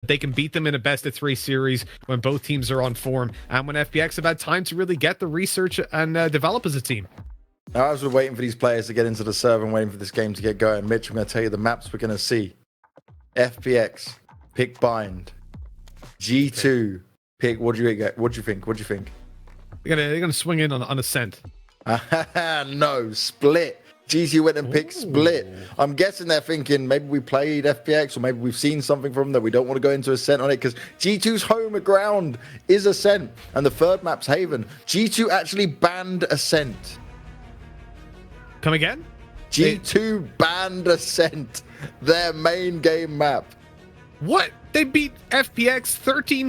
They can beat them in a best-of-3 series when both teams are on form and when FPX have had time to really get the research and develop as a team. Now, as we're waiting for these players to get into the server and waiting for this game to get going, Mitch, I'm going to tell you the maps we're going to see. FPX, pick Bind. G2, pick, what do you think? They're gonna swing in on Ascent. No, Split. G2 went and picked Split. I'm guessing they're thinking maybe we played FPX or maybe we've seen something from them that we don't want to go into Ascent on it, because G2's home ground is Ascent and the third map's Haven. G2 actually banned Ascent. Come again? G2 banned Ascent, their main game map. What? They beat FPX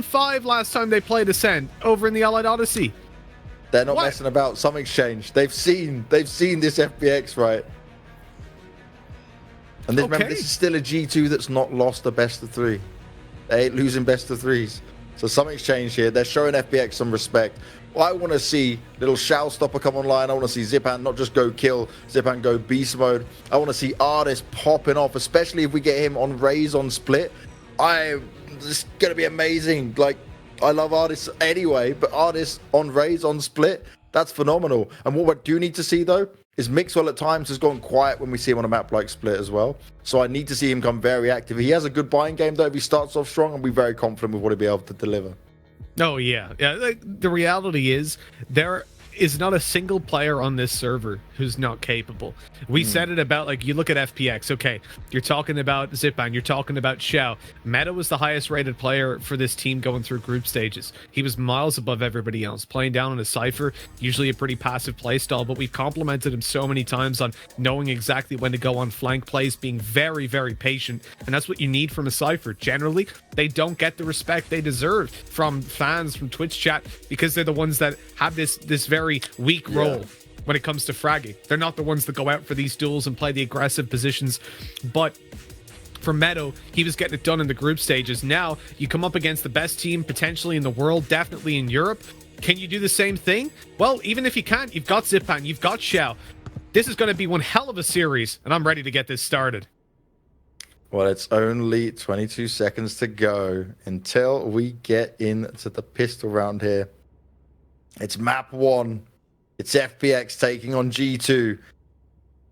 13-5 last time they played Ascent over in the Allied Odyssey. They're not messing about. Something's changed. They've seen this FPX, right? And remember, this is still a G2 that's not lost a best of 3. They ain't losing best of 3s. So something's changed here. They're showing FPX some respect. Well, I want to see little Shao Stopper come online. I want to see Zipan not just go kill, Zipan go beast mode. I want to see Artist popping off, especially if we get him on Raze on Split. It's going to be amazing. Like, I love Artists anyway, but Artists on Raze on Split, that's phenomenal. And what we do need to see, though, is Mixwell at times has gone quiet when we see him on a map like Split as well. So I need to see him come very active. He has a good buying game, though. If he starts off strong, I'll be very confident with what he'll be able to deliver. Oh, yeah. The reality is there is not a single player on this server who's not capable. We said it about, like, you look at FPX, okay, you're talking about Zipan, you're talking about Xiao. Meta was the highest rated player for this team going through group stages. He was miles above everybody else, playing down on a Cypher, usually a pretty passive play style, but we've complimented him so many times on knowing exactly when to go on flank plays, being very, very patient, and that's what you need from a Cypher. Generally, they don't get the respect they deserve from fans, from Twitch chat, because they're the ones that have this very weak role when it comes to fragging. They're not the ones that go out for these duels and play the aggressive positions. But for Meadow, he was getting it done in the group stages. Now you come up against the best team potentially in the world, definitely in Europe. Can you do the same thing? Well, even if you can't, you've got Zipan, you've got Xiao. This is going to be one hell of a series, and I'm ready to get this started. Well, it's only 22 seconds to go until we get into the pistol round here. It's map 1. It's FPX taking on G2.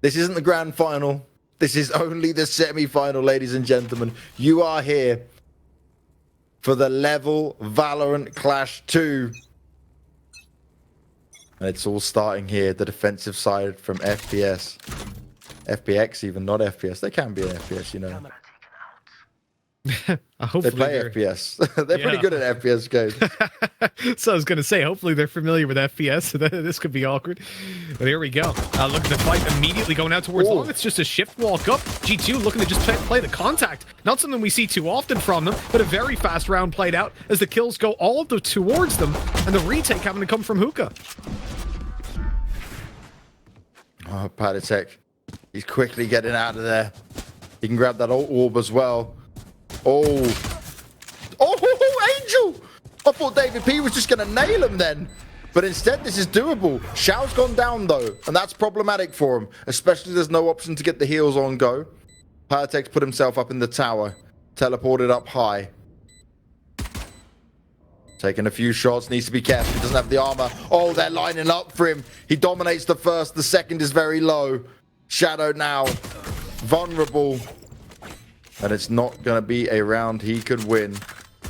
This isn't the grand final. This is only the semi-final, ladies and gentlemen. You are here for the level Valorant Clash 2. And it's all starting here, the defensive side from FPS. FPX even, not FPS. They can be an FPS, you know. They play FPS. They're pretty good at FPS games. So I was going to say, hopefully they're familiar with FPS, so this could be awkward. But here we go. Look at the fight immediately going out towards long. It's just a shift walk up. G2 looking to just play the contact. Not something we see too often from them, but a very fast round played out as the kills go all of the towards them, and the retake having to come from Hookah. Oh, Padatek. He's quickly getting out of there. He can grab that orb as well. Oh, Angel! I thought David P was just going to nail him then. But instead, this is doable. Xiao's gone down, though, and that's problematic for him, especially there's no option to get the heals on go. Padatek's put himself up in the tower, teleported up high. Taking a few shots, needs to be careful. He doesn't have the armor. Oh, they're lining up for him. He dominates the first. The second is very low. Shadow now. Vulnerable. And it's not going to be a round he could win.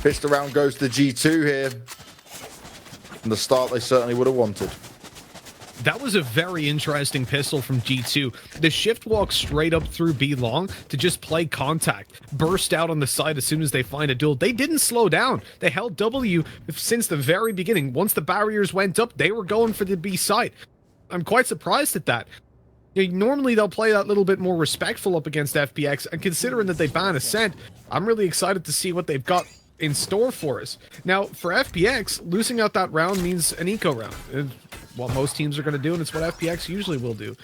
Pistol round goes to G2 here. From the start, they certainly would have wanted. That was a very interesting pistol from G2. The shift walk straight up through B long to just play contact. Burst out on the side as soon as they find a duel. They didn't slow down. They held W since the very beginning. Once the barriers went up, they were going for the B side. I'm quite surprised at that. Normally they'll play that little bit more respectful up against FPX, and considering that they ban Ascent, I'm really excited to see what they've got in store for us. Now, for FPX, losing out that round means an eco round. It's what most teams are going to do, and it's what FPX usually will do.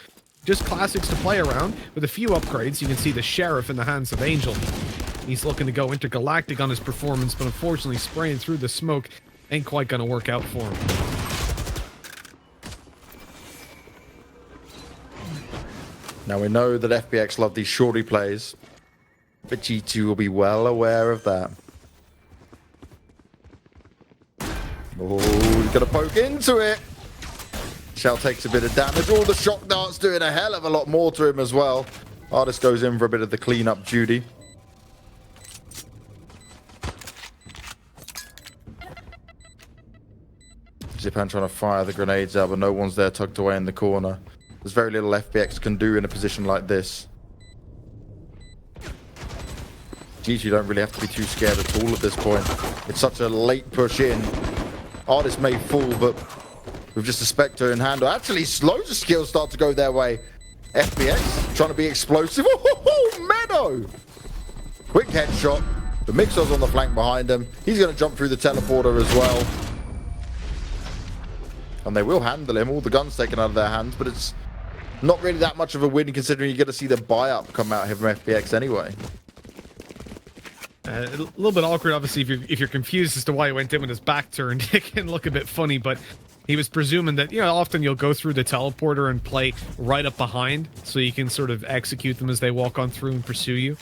Just classics to play around with a few upgrades. You can see the Sheriff in the hands of Angel. He's looking to go intergalactic on his performance, but unfortunately spraying through the smoke ain't quite going to work out for him. Now we know that FPX love these shorty plays, but G2 will be well aware of that. Oh, he's going to poke into it. Shell takes a bit of damage. All the shock darts doing a hell of a lot more to him as well. Artist goes in for a bit of the cleanup duty. Zipan trying to fire the grenades out, but no one's there, tucked away in the corner. There's very little FPX can do in a position like this. G2 don't really have to be too scared at all at this point. It's such a late push in. Artist may fall, but with just a Spectre in hand, actually loads of skills start to go their way. FPX trying to be explosive. Oh, Meadow! Quick headshot. The Mixer's on the flank behind him. He's going to jump through the teleporter as well. And they will handle him. All the guns taken out of their hands, but it's not really that much of a win considering you get to see the buy-up come out here from FPX anyway. A little bit awkward, obviously, if you're confused as to why he went in with his back turned. It can look a bit funny, but he was presuming that, you know, often you'll go through the teleporter and play right up behind, so you can sort of execute them as they walk on through and pursue you.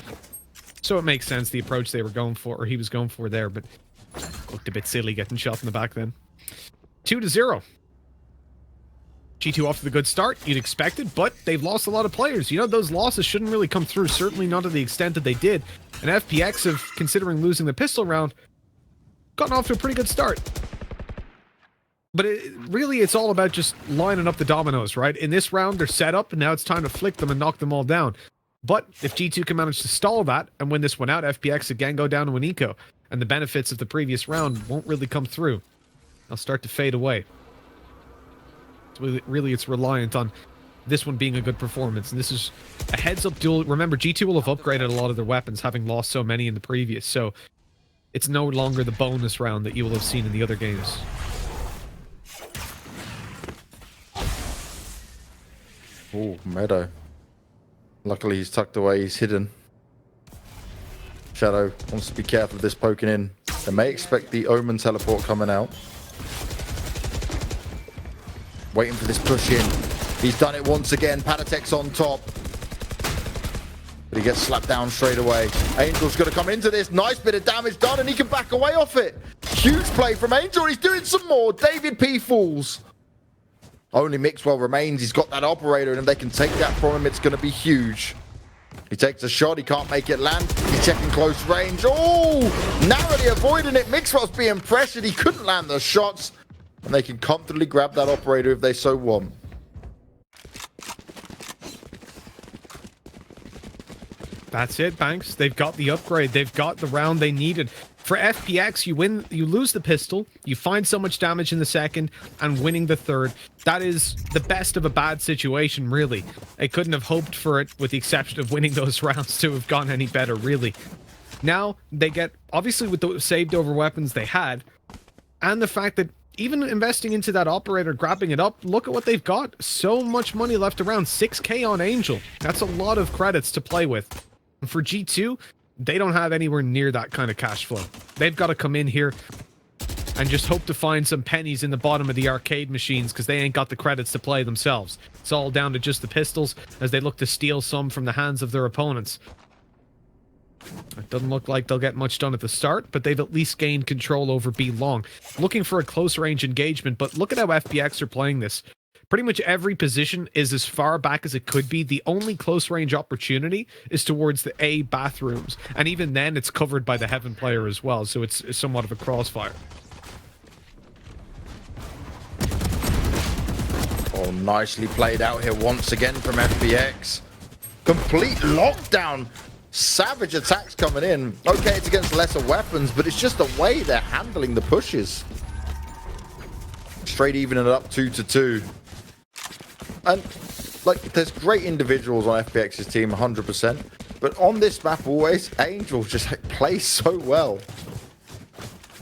So it makes sense, the approach they were going for, or he was going for there, but looked a bit silly getting shot in the back then. 2-0. G2 off to the good start, you'd expect it, but they've lost a lot of players. You know, those losses shouldn't really come through, certainly not to the extent that they did. And FPX, have, considering losing the pistol round, gotten off to a pretty good start. But really, it's all about just lining up the dominoes, right? In this round, they're set up, and now it's time to flick them and knock them all down. But if G2 can manage to stall that and win this one out, FPX again go down to an eco, and the benefits of the previous round won't really come through. They'll start to fade away. So really, it's reliant on this one being a good performance. And this is a heads-up duel. Remember, G2 will have upgraded a lot of their weapons, having lost so many in the previous. So it's no longer the bonus round that you will have seen in the other games. Oh, Meadow. Luckily, he's tucked away. He's hidden. Shadow wants to be careful of this poking in. They may expect the Omen teleport coming out. Waiting for this push in. He's done it once again. Panatek's on top. But he gets slapped down straight away. Angel's going to come into this. Nice bit of damage done, and he can back away off it. Huge play from Angel. He's doing some more. David P falls. Only Mixwell remains. He's got that operator, and if they can take that from him, it's going to be huge. He takes a shot. He can't make it land. He's checking close range. Oh! Narrowly avoiding it. Mixwell's being pressured. He couldn't land the shots. And they can comfortably grab that operator if they so want. That's it, Banks. They've got the upgrade. They've got the round they needed. For FPX, you lose the pistol, you find so much damage in the second, and winning the third. That is the best of a bad situation, really. They couldn't have hoped for it, with the exception of winning those rounds, to have gone any better, really. Now, they get, obviously with the saved over weapons they had, and the fact that even investing into that operator, grabbing it up, look at what they've got. So much money left around. 6k on Angel. That's a lot of credits to play with. And for G2, they don't have anywhere near that kind of cash flow. They've got to come in here and just hope to find some pennies in the bottom of the arcade machines, because they ain't got the credits to play themselves. It's all down to just the pistols as they look to steal some from the hands of their opponents. It doesn't look like they'll get much done at the start, but they've at least gained control over B long. Looking for a close range engagement, but look at how FPX are playing this. Pretty much every position is as far back as it could be. The only close range opportunity is towards the A bathrooms, and even then it's covered by the Heaven player as well, so it's somewhat of a crossfire. Oh, nicely played out here once again from FPX. Complete lockdown. Savage attacks coming in. Okay, it's against lesser weapons, but it's just the way they're handling the pushes. Straight evening it up 2-2. And, like, there's great individuals on FPX's team, 100%. But on this map always, Angel just plays so well.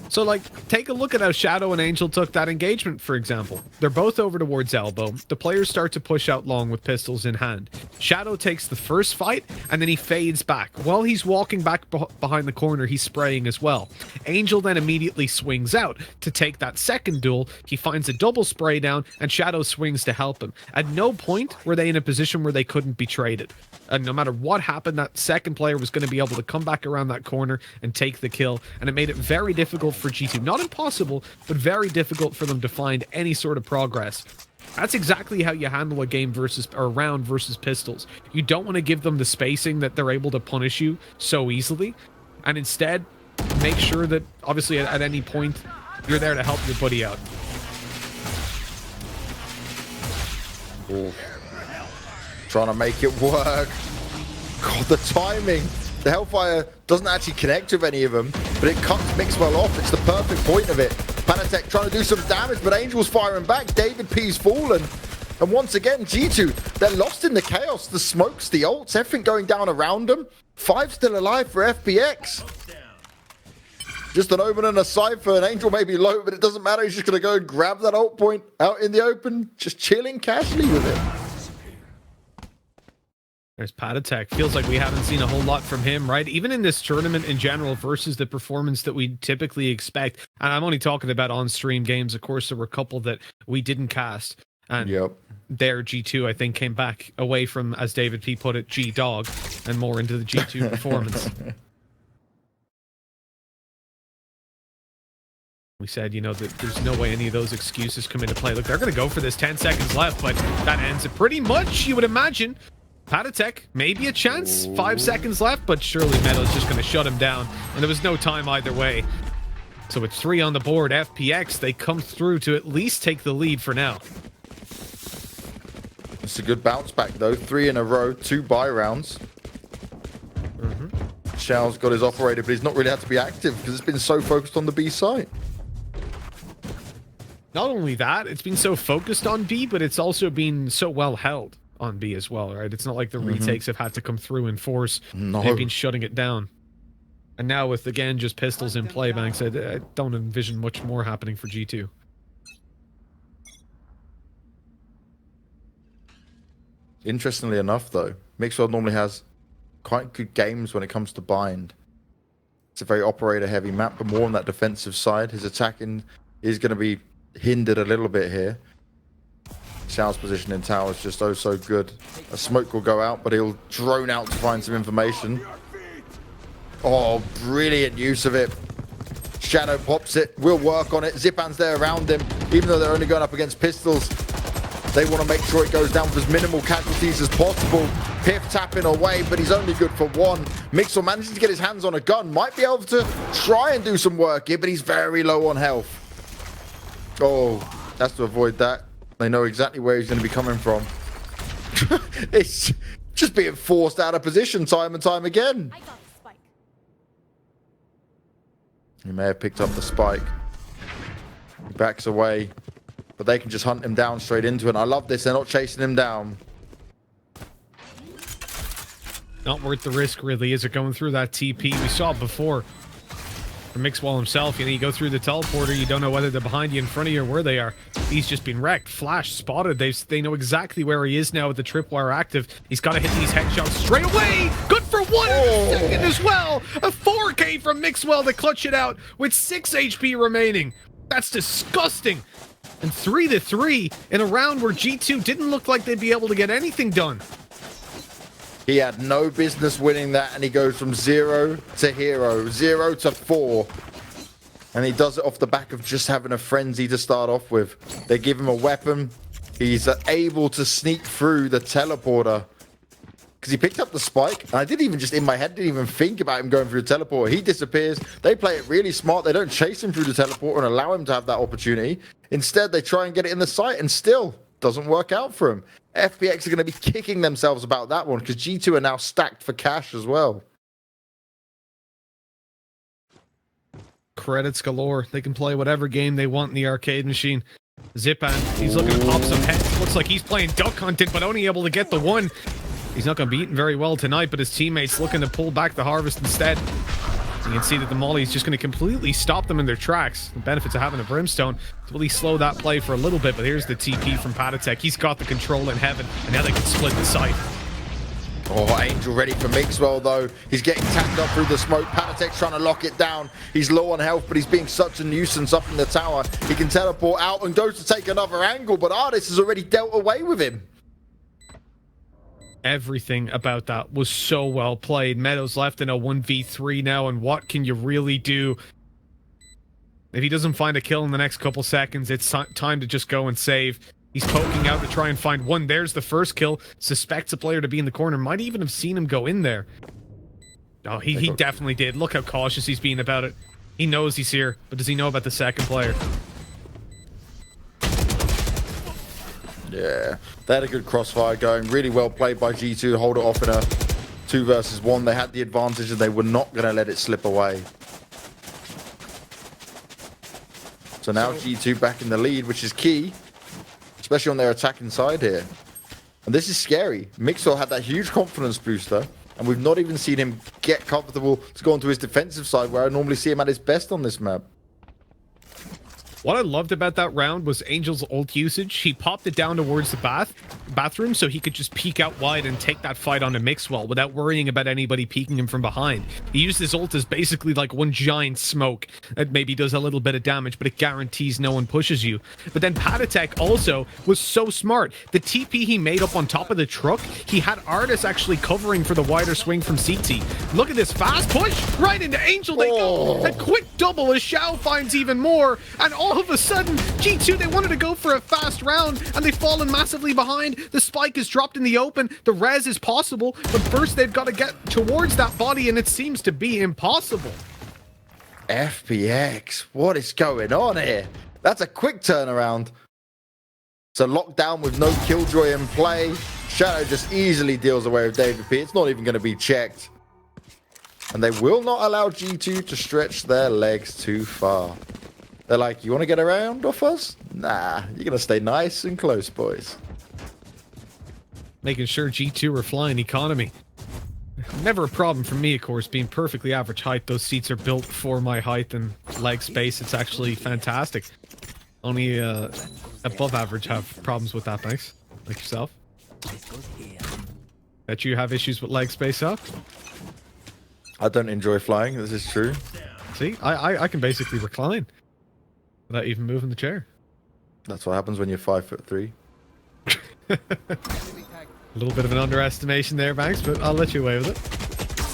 So, like, take a look at how Shadow and Angel took that engagement, for example. They're both over towards Elbow. The players start to push out long with pistols in hand. Shadow takes the first fight, and then he fades back. While he's walking back behind the corner, he's spraying as well. Angel then immediately swings out to take that second duel. He finds a double spray down, and Shadow swings to help him. At no point were they in a position where they couldn't be traded. And no matter what happened, that second player was going to be able to come back around that corner and take the kill, and it made it very difficult for G2. Not impossible, but very difficult for them to find any sort of progress. That's exactly how you handle a game versus, or round versus pistols. You don't want to give them the spacing that they're able to punish you so easily, and instead make sure that obviously at any point you're there to help your buddy out. Ooh. Trying to make it work. God, the timing. The Hellfire doesn't actually connect with any of them, but it cuts Mixwell off. It's the perfect point of it. Panatek trying to do some damage, but Angel's firing back. David P's fallen. And once again, G2, they're lost in the chaos. The smokes, the ults, everything going down around them. 5 still alive for FPX. Just an Omen and a Cypher. And Angel may be low, but it doesn't matter. He's just going to go and grab that ult point out in the open. Just chilling casually with it. There's Patatek. Feels like we haven't seen a whole lot from him, right? Even in this tournament in general versus the performance that we typically expect. And I'm only talking about on-stream games. Of course, there were a couple that we didn't cast. And their G2, I think, came back away from, as David P put it, G-Dog, and more into the G2 performance. We said, you know, that there's no way any of those excuses come into play. Look, they're going to go for this. 10 seconds left, but that ends it pretty much, you would imagine. Patatek, maybe a chance. 5 seconds left, but surely Meadows just going to shut him down. And there was no time either way. So it's 3 on the board. FPX, they come through to at least take the lead for now. It's a good bounce back, though. 3 in a row, 2 buy rounds. Shao's got his operator, but he's not really had to be active because it's been so focused on the B site. Not only that, it's been so focused on B, but it's also been so well held on B as well, right? It's not like the retakes have had to come through in force. No. They've been shutting it down. And now with, again, just pistols in play, Banks, I don't envision much more happening for G2. Interestingly enough, though, Mixwell normally has quite good games when it comes to bind. It's a very operator-heavy map, but more on that defensive side. His attacking is going to be hindered a little bit here. Xiao's position in tower is just oh so good. A smoke will go out, but he'll drone out to find some information. Oh, brilliant use of it. Shadow pops it. We'll work on it. Zipan's there around him. Even though they're only going up against pistols, they want to make sure it goes down with as minimal casualties as possible. Piff tapping away, but he's only good for 1. Mixwell manages to get his hands on a gun. Might be able to try and do some work here, but he's very low on health. Oh, has to avoid that. They know exactly where he's going to be coming from. It's just being forced out of position time and time again. I got the spike. He may have picked up the spike. He backs away, but they can just hunt him down straight into it. I love this. They're not chasing him down. Not worth the risk, really, is it, going through that TP? We saw it before. For Mixwell himself, you know, you go through the teleporter, you don't know whether they're behind you, in front of you, or where they are. He's just been wrecked. Flash spotted. They know exactly where he is now with the tripwire active. He's got to hit these headshots straight away. Good for 1 second as well. A 4K from Mixwell to clutch it out with 6 HP remaining. That's disgusting. And 3-3 in a round where G2 didn't look like they'd be able to get anything done. He had no business winning that, and he goes from 0 to hero, 0 to 4. And he does it off the back of just having a frenzy to start off with. They give him a weapon. He's able to sneak through the teleporter. Because he picked up the spike, and I didn't even just in my head, didn't even think about him going through the teleporter. He disappears. They play it really smart. They don't chase him through the teleporter and allow him to have that opportunity. Instead, they try and get it in the site, and still doesn't work out for him. FPX are going to be kicking themselves about that one because G2 are now stacked for cash as well. Credits galore. They can play whatever game they want in the arcade machine. Zipan, he's looking to pop some heads. Looks like he's playing duck hunting, but only able to get the 1. He's not going to be eaten very well tonight, but his teammates looking to pull back the harvest instead. You can see that the molly is just going to completely stop them in their tracks. The benefits of having a brimstone to really slow that play for a little bit, but here's the TP from Patatek. He's got the control in heaven, and now they can split the site. Oh, Angel ready for Mixwell, though. He's getting tapped up through the smoke. Patatek's trying to lock it down. He's low on health, but he's being such a nuisance up in the tower. He can teleport out and goes to take another angle, but Artis has already dealt away with him. Everything about that was so well played. Meadows left in a 1v3 now, and what can you really do? If he doesn't find a kill in the next couple seconds, it's time to just go and save. He's poking out to try and find one. There's the first kill. Suspects a player to be in the corner. Might even have seen him go in there. Oh, he definitely did. Look how cautious he's being about it. He knows he's here, but does he know about the second player? Yeah, they had a good crossfire going. Really well played by G2 to hold it off in a 2 versus 1. They had the advantage and they were not going to let it slip away. So now G2 back in the lead, which is key, especially on their attacking side here. And this is scary. Mixwell had that huge confidence booster, and we've not even seen him get comfortable to go onto his defensive side, where I normally see him at his best on this map. What I loved about that round was Angel's ult usage. He popped it down towards the bathroom so he could just peek out wide and take that fight onto Mixwell without worrying about anybody peeking him from behind. He used his ult as basically like one giant smoke that maybe does a little bit of damage, but it guarantees no one pushes you. But then Patatek also was so smart. The TP he made up on top of the truck, he had Artis actually covering for the wider swing from CT. Look at this fast push right into Angel. They go a quick double as Xiao finds even more, and all of a sudden, G2, they wanted to go for a fast round, and they've fallen massively behind. The spike is dropped in the open. The res is possible, but first they've got to get towards that body, and it seems to be impossible. FPX, what is going on here? That's a quick turnaround. It's a lockdown with no Killjoy in play. Shadow just easily deals away with David P. It's not even going to be checked. And they will not allow G2 to stretch their legs too far. They're like, you want to get around off us? Nah, you're going to stay nice and close, boys. Making sure G2 are flying economy. Never a problem for me, of course, being perfectly average height. Those seats are built for my height and leg space. It's actually fantastic. Only above average have problems with that, thanks. Like yourself. Bet you have issues with leg space up? I don't enjoy flying, this is true. See, I can basically recline without even moving the chair. That's what happens when you're 5'3". A little bit of an underestimation there, Banks, but I'll let you away with it.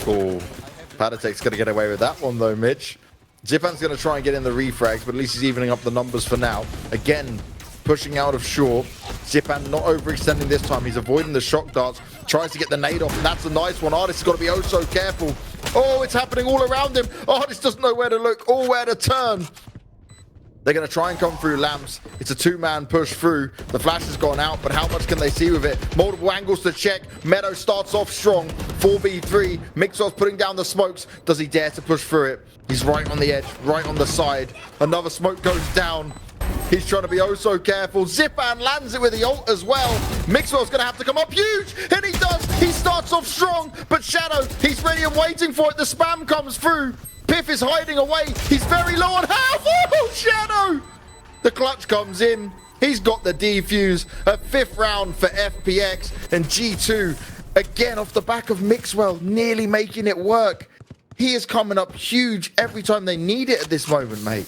Oh, Patatek's going to get away with that one, though, Mitch. Zipan's going to try and get in the refrags, but at least he's evening up the numbers for now. Again, pushing out of short. Zipan not overextending this time. He's avoiding the shock darts. Tries to get the nade off, and that's a nice one. Artist has got to be oh so careful. Oh, it's happening all around him. Artist doesn't know where to look or where to turn. They're going to try and come through lamps. It's a 2-man push through. The flash has gone out, but how much can they see with it? Multiple angles to check. Meadow starts off strong. 4v3. Mixwell's putting down the smokes. Does he dare to push through it? He's right on the edge, right on the side. Another smoke goes down. He's trying to be oh so careful. Zipan lands it with the ult as well. Mixwell's going to have to come up huge, and he does. He starts off strong, but Shadow, he's ready and waiting for it. The spam comes through. Piff is hiding away. He's very low on health. Oh, Shadow! The clutch comes in. He's got the defuse. A 5th round for FPX, and G2 again off the back of Mixwell, nearly making it work. He is coming up huge every time they need it at this moment, mate.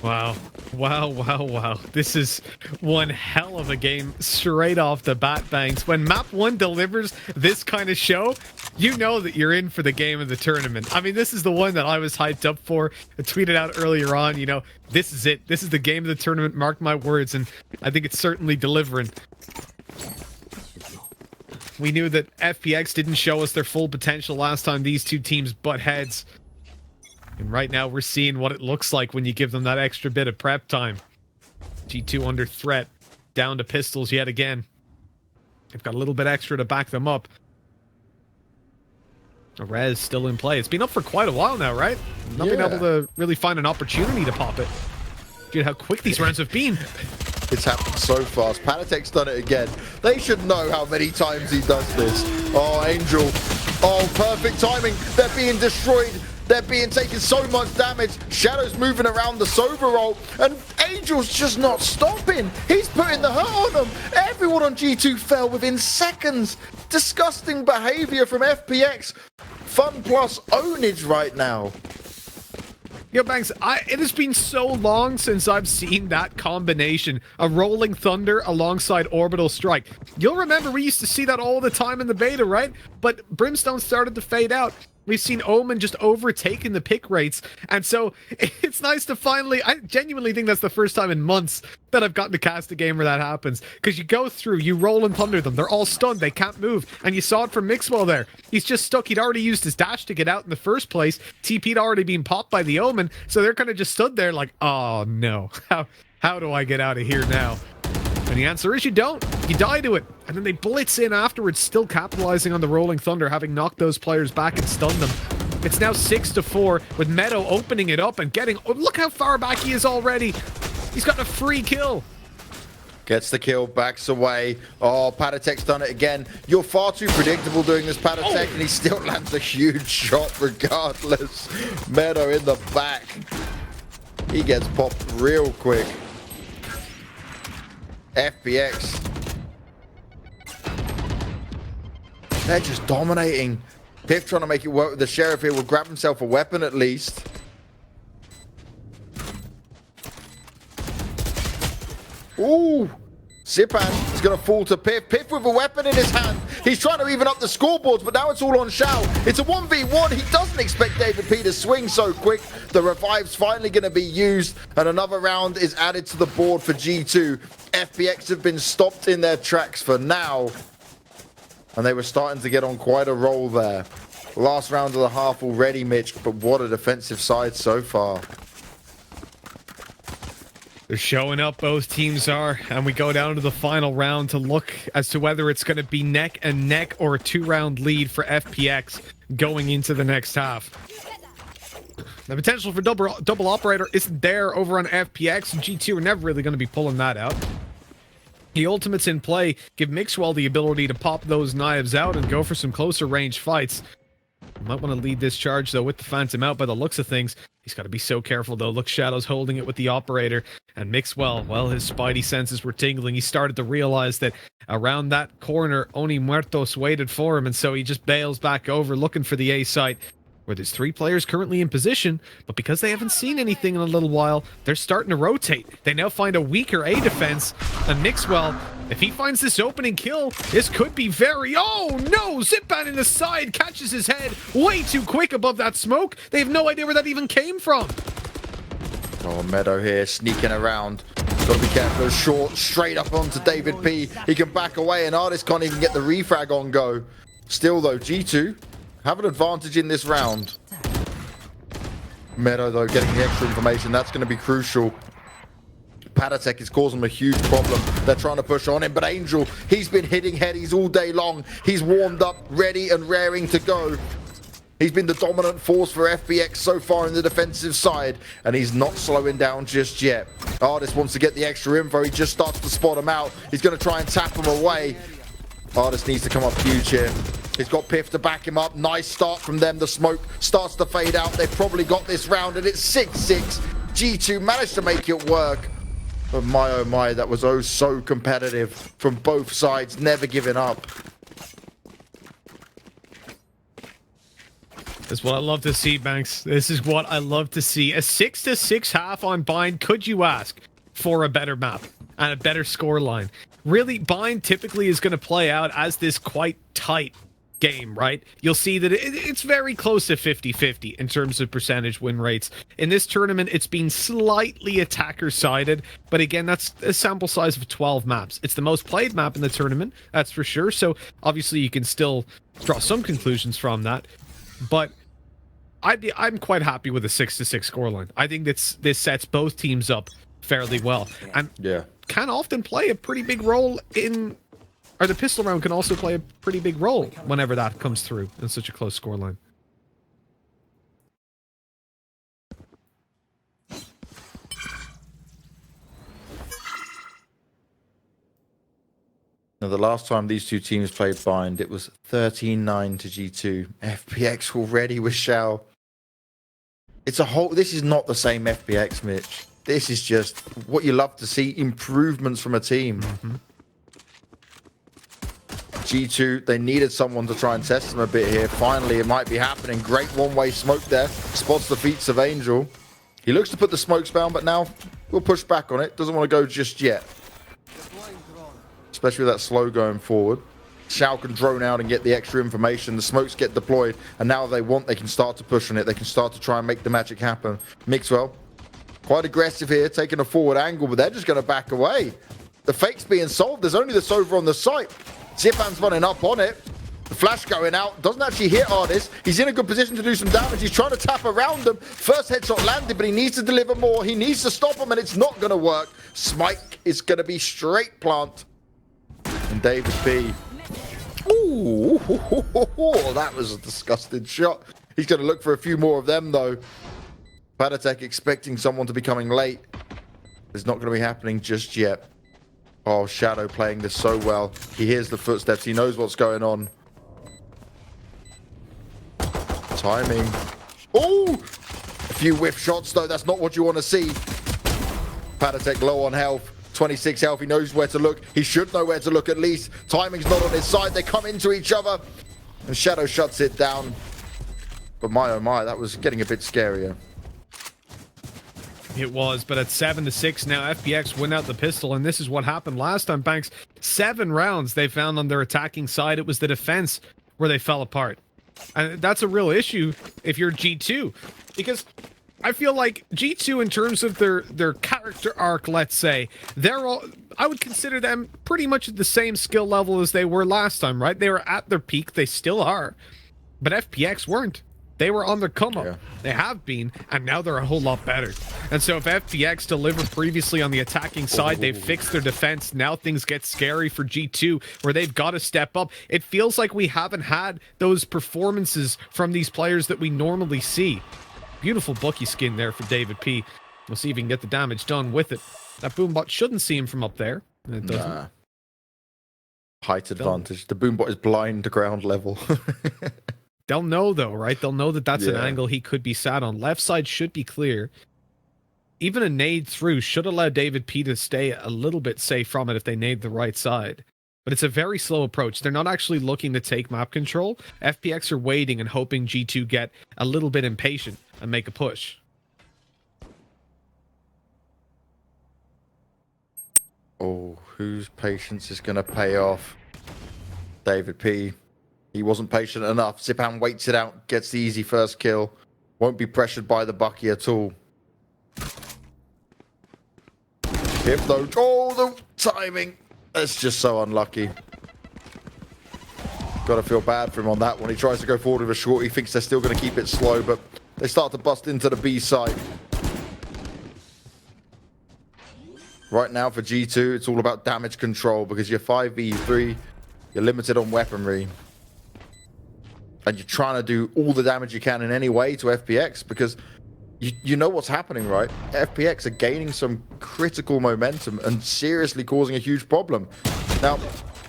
Wow. Wow, wow, wow. This is one hell of a game straight off the bat, Banks. When Map 1 delivers this kind of show, you know that you're in for the game of the tournament. I mean, this is the one that I was hyped up for. I tweeted out earlier on, you know, this is it. This is the game of the tournament, mark my words, and I think it's certainly delivering. We knew that FPX didn't show us their full potential last time these two teams butt heads. And right now we're seeing what it looks like when you give them that extra bit of prep time. G2 under threat. Down to pistols yet again. They've got a little bit extra to back them up. A res still in play. It's been up for quite a while now, right? Not been able to really find an opportunity to pop it. Dude, how quick these rounds have been. It's happened so fast. Panatek's done it again. They should know how many times he does this. Oh, Angel. Oh, perfect timing. They're being destroyed. They're being taken so much damage. Shadow's moving around the Sober roll, and Angel's just not stopping. He's putting the hurt on them. Everyone on G2 fell within seconds. Disgusting behavior from FPX. Fun plus ownage right now. Yo, Banks, it has been so long since I've seen that combination. A Rolling Thunder alongside Orbital Strike. You'll remember we used to see that all the time in the beta, right? But Brimstone started to fade out. We've seen Omen just overtaking the pick rates. And so it's nice to finally, I genuinely think that's the first time in months that I've gotten to cast a game where that happens. Because you go through, you roll and thunder them. They're all stunned. They can't move. And you saw it from Mixwell there. He's just stuck. He'd already used his dash to get out in the first place. TP'd already been popped by the Omen. So they're kind of just stood there like, oh no, how do I get out of here now? And the answer is you don't. You die to it. And then they blitz in afterwards, still capitalizing on the Rolling Thunder, having knocked those players back and stunned them. It's now 6-4 with Meadow opening it up and getting... Oh, look how far back he is already. He's got a free kill. Gets the kill, backs away. Oh, Patatek's done it again. You're far too predictable doing this, Patatek, and he still lands a huge shot regardless. Meadow in the back. He gets popped real quick. FPX. They're just dominating. Piff trying to make it work with the Sheriff here. Will grab himself a weapon at least. Ooh. Zipan is going to fall to Piff. Piff with a weapon in his hand. He's trying to even up the scoreboards, but now it's all on Shao. It's a 1v1. He doesn't expect David P to swing so quick. The revive's finally going to be used, and another round is added to the board for G2. FPX have been stopped in their tracks for now, and they were starting to get on quite a roll there. Last round of the half already, Mitch, but what a defensive side so far. They're showing up, both teams are, and we go down to the final round to look as to whether it's going to be neck and neck or a 2-round lead for FPX going into the next half. The potential for double operator isn't there over on FPX, and G2 are never really going to be pulling that out. The ultimates in play give Mixwell the ability to pop those knives out and go for some closer range fights. Might want to lead this charge, though, with the Phantom out by the looks of things. He's got to be so careful, though. Look, Shadow's holding it with the operator. And Mixwell, well, his spidey senses were tingling. He started to realize that around that corner, Oni Muertos waited for him. And so he just bails back over, looking for the A site, where there's 3 players currently in position. But because they haven't seen anything in a little while, they're starting to rotate. They now find a weaker A defense. And Mixwell, if he finds this opening kill, this could be very... Oh, no! Zipan in the side catches his head way too quick above that smoke. They have no idea where that even came from. Oh, Meadow here sneaking around. Got to be careful. Short, straight up onto David P. He can back away, and Artist can't even get the refrag on go. Still, though, G2 have an advantage in this round. Meadow, though, getting the extra information. That's going to be crucial. Patatek is causing them a huge problem. They're trying to push on him, but Angel, he's been hitting headies all day long. He's warmed up, ready and raring to go. He's been the dominant force for FPX so far in the defensive side, and he's not slowing down just yet. Artist wants to get the extra info. He just starts to spot him out. He's going to try and tap him away. Artist needs to come up huge here. He's got Piff to back him up. Nice start from them. The smoke starts to fade out. They've probably got this round, and it's 6-6. G2 managed to make it work. But my oh my, that was oh so competitive from both sides, never giving up. That's what I love to see, Banks. This is what I love to see. A 6-6 half on Bind, could you ask for a better map and a better scoreline? Really, Bind typically is going to play out as this quite tight game, right? You'll see that it's very close to 50-50 in terms of percentage win rates. In this tournament, it's been slightly attacker-sided, but again, that's a sample size of 12 maps. It's the most played map in the tournament, that's for sure, so obviously you can still draw some conclusions from that, but I'm quite happy with a 6-6 scoreline. I think this sets both teams up fairly well, and can often play a pretty big role in... Or the pistol round can also play a pretty big role whenever that comes through in such a close scoreline. Now, the last time these two teams played Bind, it was 13-9 to G2. FPX already with Shao. It's a whole... This is not the same FPX, Mitch. This is just what you love to see, improvements from a team. G2, they needed someone to try and test them a bit here. Finally, it might be happening. Great one-way smoke there. Spots the feats of Angel. He looks to put the smoke down, but now we'll push back on it. Doesn't want to go just yet. Especially with that slow going forward. Shao can drone out and get the extra information. The smokes get deployed, and now if they want, they can start to push on it. They can start to try and make the magic happen. Mixwell, quite aggressive here, taking a forward angle, but they're just going to back away. The fake's being solved. There's only the Sova on the site. Zipan's running up on it. The flash going out. Doesn't actually hit Artis. He's in a good position to do some damage. He's trying to tap around them. First headshot landed, but he needs to deliver more. He needs to stop him, and it's not going to work. Smike is going to be straight plant. And David P. Ooh, that was a disgusting shot. He's going to look for a few more of them, though. Padatek expecting someone to be coming late. It's not going to be happening just yet. Oh, Shadow playing this so well. He hears the footsteps. He knows what's going on. Timing. Oh! A few whiff shots, though. That's not what you want to see. Padatek low on health. 26 health. He knows where to look. He should know where to look at least. Timing's not on his side. They come into each other. And Shadow shuts it down. But my oh my, that was getting a bit scarier. It was, but at 7-6 now, FPX win out the pistol, and this is what happened last time, Banks. 7 rounds they found on their attacking side. It was the defense where they fell apart. And that's a real issue if you're G2, because I feel like G2, in terms of their character arc, let's say, they're all, I would consider them pretty much at the same skill level as they were last time, right? They were at their peak, they still are, but FPX weren't. They were on their come up. Yeah. They have been, and now they're a whole lot better. And so if FPX delivered previously on the attacking side, they've fixed their defense. Now things get scary for G2, where they've got to step up. It feels like we haven't had those performances from these players that we normally see. Beautiful Bucky skin there for David P. We'll see if he can get the damage done with it. That Boombot shouldn't see him from up there. And it doesn't. Nah. Height advantage. The Boombot is blind to ground level. They'll know, though, right? They'll know that that's an angle he could be sat on. Left side should be clear. Even a nade through should allow David P to stay a little bit safe from it if they nade the right side. But it's a very slow approach. They're not actually looking to take map control. FPX are waiting and hoping G2 get a little bit impatient and make a push. Oh, whose patience is going to pay off? David P. He wasn't patient enough. Zipan waits it out, gets the easy first kill. Won't be pressured by the Bucky at all. If though, oh, the timing. That's just so unlucky. Got to feel bad for him on that one. He tries to go forward with a short. He thinks they're still going to keep it slow, but they start to bust into the B side. Right now for G2, it's all about damage control because you're 5v3. You're limited on weaponry. And you're trying to do all the damage you can in any way to FPX because you know what's happening, right? FPX are gaining some critical momentum and seriously causing a huge problem. Now,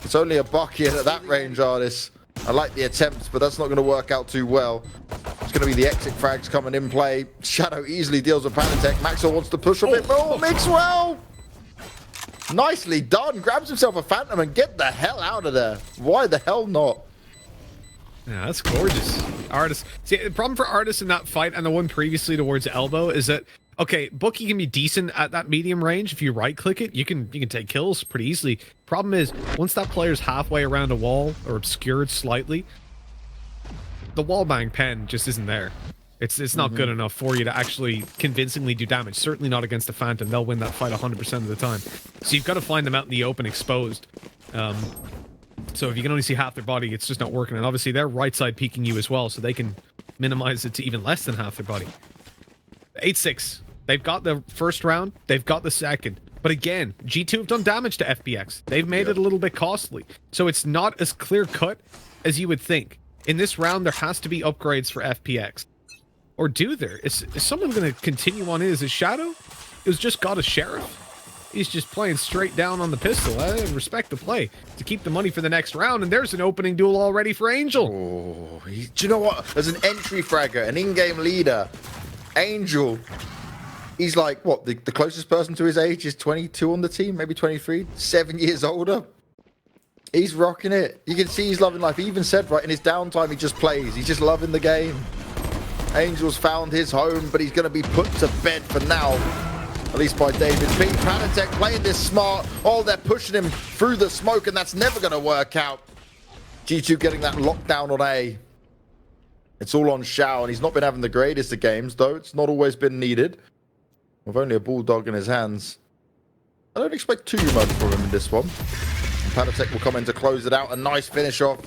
it's only a buck here at that range, Artis. I like the attempts, but that's not going to work out too well. It's going to be the exit frags coming in play. Shadow easily deals with Panatek. Maxwell wants to push a bit more. Mixwell! Nicely done. Grabs himself a Phantom and get the hell out of there. Why the hell not? Yeah, that's gorgeous. Artis. See, the problem for Artis in that fight and the one previously towards Elbow is that, okay, Bucky can be decent at that medium range. If you right-click it, you can take kills pretty easily. Problem is, once that player's halfway around a wall or obscured slightly, the wallbang pen just isn't there. It's not good enough for you to actually convincingly do damage. Certainly not against the Phantom. They'll win that fight 100% of the time. So you've got to find them out in the open exposed. So if you can only see half their body, it's just not working. And obviously they're right side peeking you as well, so they can minimize it to even less than half their body. 8-6. They've got the first round. They've got the second. But again, G2 have done damage to FPX. They've made it a little bit costly. So it's not as clear-cut as you would think. In this round, there has to be upgrades for FPX. Or do there? Is someone going to continue on in as a Shadow? Who's just got a Sheriff? He's just playing straight down on the pistol. I respect the play to keep the money for the next round, and there's an opening duel already for Angel. Oh, do you know what? As an entry fragger, an in-game leader, Angel, he's like, what, the closest person to his age is 22 on the team, maybe 23, 7 years older. He's rocking it. You can see he's loving life. He even said, right, in his downtime, he just plays. He's just loving the game. Angel's found his home, but he's going to be put to bed for now. At least by David P. Panatek playing this smart. Oh, they're pushing him through the smoke, and that's never going to work out. G2 getting that lockdown on A. It's all on Xiao, and he's not been having the greatest of games, though. It's not always been needed. With only a bulldog in his hands. I don't expect too much from him in this one. Padatek will come in to close it out. A nice finish off.